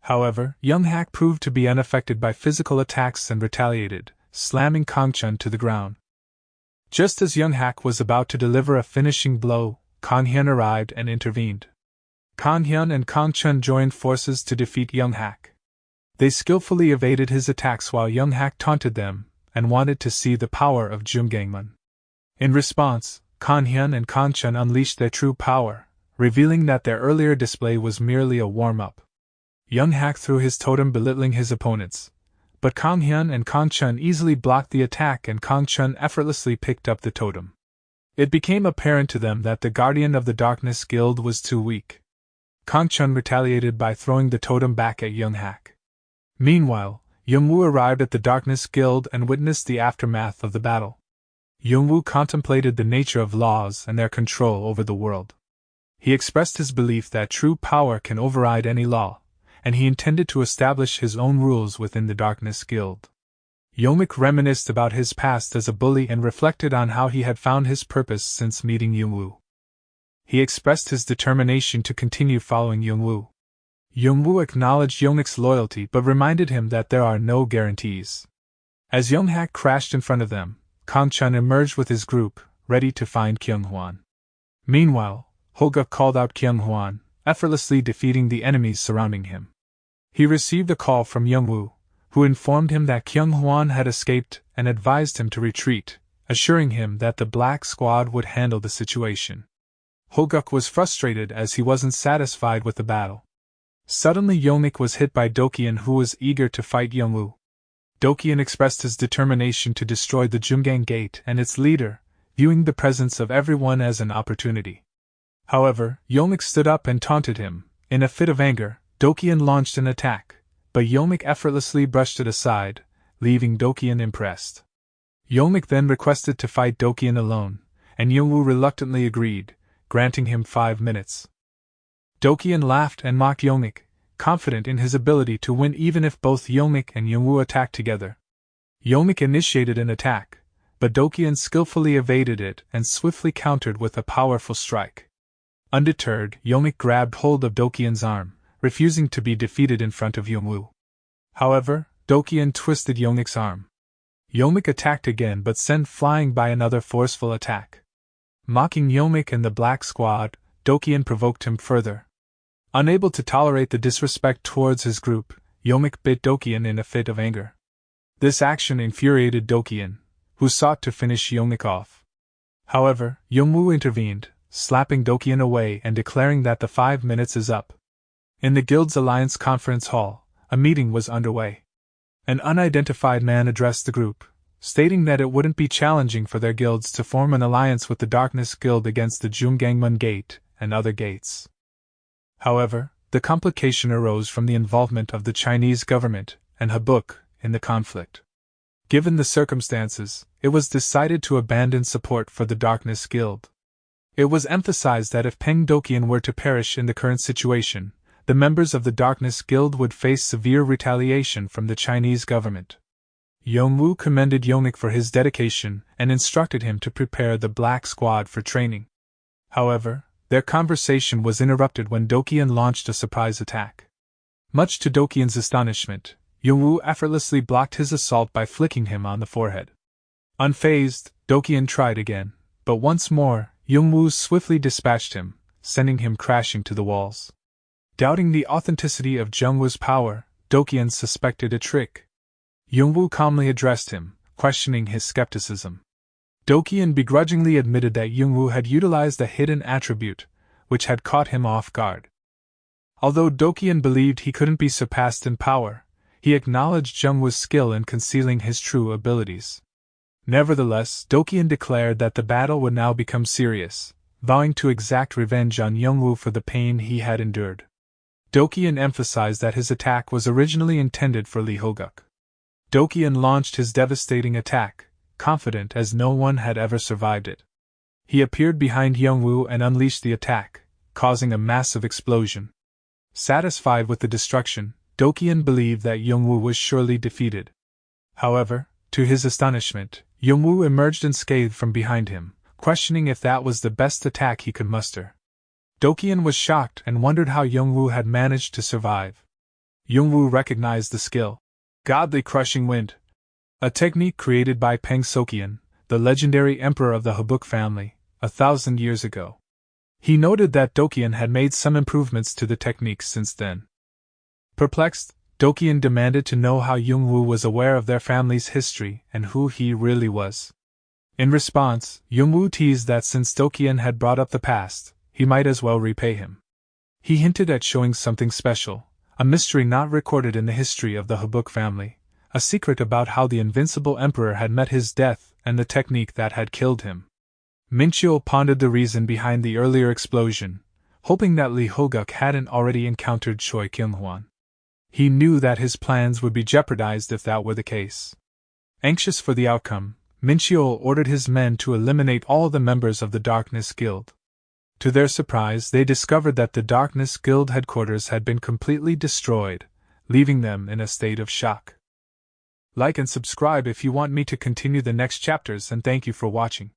However, Young-hak proved to be unaffected by physical attacks and retaliated, slamming Kang Chun to the ground. Just as Young-hak was about to deliver a finishing blow, Kang Hyun arrived and intervened. Kang Hyun and Kang Chun joined forces to defeat Young-hak. They skillfully evaded his attacks while Young-hak taunted them and wanted to see the power of Jungangmun. In response, Kang Hyun and Kang Chun unleashed their true power, revealing that their earlier display was merely a warm-up. Young-hak threw his totem belittling his opponents, but Kang Hyun and Kang Chun easily blocked the attack and Kang Chun effortlessly picked up the totem. It became apparent to them that the Guardian of the Darkness Guild was too weak. Kang Chun retaliated by throwing the totem back at Young-hak. Meanwhile, Young-woo arrived at the Darkness Guild and witnessed the aftermath of the battle. Young-woo contemplated the nature of laws and their control over the world. He expressed his belief that true power can override any law, and he intended to establish his own rules within the Darkness Guild. Young-ik reminisced about his past as a bully and reflected on how he had found his purpose since meeting Young-woo. He expressed his determination to continue following Young-woo. Young-woo acknowledged Young-ik's loyalty but reminded him that there are no guarantees. As Young-hak crashed in front of them, Kang Chun emerged with his group, ready to find Kyung-hwan. Meanwhile, Holguk called out Kyung-hwan, effortlessly defeating the enemies surrounding him. He received a call from Young-woo, who informed him that Kyung-hwan had escaped and advised him to retreat, assuring him that the Black Squad would handle the situation. Holguk was frustrated as he wasn't satisfied with the battle. Suddenly Young-ik was hit by Dokyen, who was eager to fight Young-woo. Dokyen expressed his determination to destroy the Jungang Gate and its leader, viewing the presence of everyone as an opportunity. However, Young-ik stood up and taunted him. In a fit of anger, Dokyen launched an attack, but Young-ik effortlessly brushed it aside, leaving Dokyen impressed. Young-ik then requested to fight Dokyen alone, and Young-woo reluctantly agreed, granting him 5 minutes. Dokyen laughed and mocked Young-ik, confident in his ability to win even if both Young-ik and Young-woo attacked together. Young-ik initiated an attack, but Dokyen skillfully evaded it and swiftly countered with a powerful strike. Undeterred, Young-ik grabbed hold of Dokyen's arm, refusing to be defeated in front of Young-woo. However, Dokyen twisted Young-ik's arm. Young-ik attacked again but sent flying by another forceful attack. Mocking Young-ik and the Black Squad, Dokyen provoked him further. Unable to tolerate the disrespect towards his group, Young-ik bit Dokyen in a fit of anger. This action infuriated Dokyen, who sought to finish Young-ik off. However, Young-woo intervened, slapping Dokyen away and declaring that the 5 minutes is up. In the Guild's Alliance Conference Hall, a meeting was underway. An unidentified man addressed the group, stating that it wouldn't be challenging for their guilds to form an alliance with the Darkness Guild against the Jungangmun Gate and other gates. However, the complication arose from the involvement of the Chinese government and Habuk in the conflict. Given the circumstances, it was decided to abandon support for the Darkness Guild. It was emphasized that if Peng Dokyen were to perish in the current situation, the members of the Darkness Guild would face severe retaliation from the Chinese government. Young-woo commended Young-ik for his dedication and instructed him to prepare the Black Squad for training. However, their conversation was interrupted when Dokyen launched a surprise attack. Much to Dokyen's astonishment, Young-woo effortlessly blocked his assault by flicking him on the forehead. Unfazed, Dokyen tried again, but once more, Young-woo swiftly dispatched him, sending him crashing to the walls. Doubting the authenticity of Jung-woo's power, Dokyen suspected a trick. Young-woo calmly addressed him, questioning his skepticism. Dokian begrudgingly admitted that Yongwu had utilized a hidden attribute, which had caught him off guard. Although Dokian believed he couldn't be surpassed in power, he acknowledged Yongwu's skill in concealing his true abilities. Nevertheless, Dokian declared that the battle would now become serious, vowing to exact revenge on Yongwu for the pain he had endured. Dokian emphasized that his attack was originally intended for Lee Hoguk. Dokian launched his devastating attack, confident as no one had ever survived it. He appeared behind Yongwu and unleashed the attack, causing a massive explosion. Satisfied with the destruction, Dokian believed that Yongwu was surely defeated. However, to his astonishment, Yongwu emerged unscathed from behind him, questioning if that was the best attack he could muster. Dokian was shocked and wondered how Yongwu had managed to survive. Yongwu recognized the skill. Godly Crushing Wind, a technique created by Peng Sokian, the legendary emperor of the Habuk family, 1,000 years ago. He noted that Dokian had made some improvements to the technique since then. Perplexed, Dokian demanded to know how Yongwu was aware of their family's history and who he really was. In response, Yongwu teased that since Dokian had brought up the past, he might as well repay him. He hinted at showing something special, a mystery not recorded in the history of the Habuk family, a secret about how the invincible emperor had met his death and the technique that had killed him. Minchul pondered the reason behind the earlier explosion, hoping that Lee Hoguk hadn't already encountered Choi Kyung-hwan. He knew that his plans would be jeopardized if that were the case. Anxious for the outcome, Minchul ordered his men to eliminate all the members of the Darkness Guild. To their surprise, they discovered that the Darkness Guild headquarters had been completely destroyed, leaving them in a state of shock. Like and subscribe if you want me to continue the next chapters, and thank you for watching.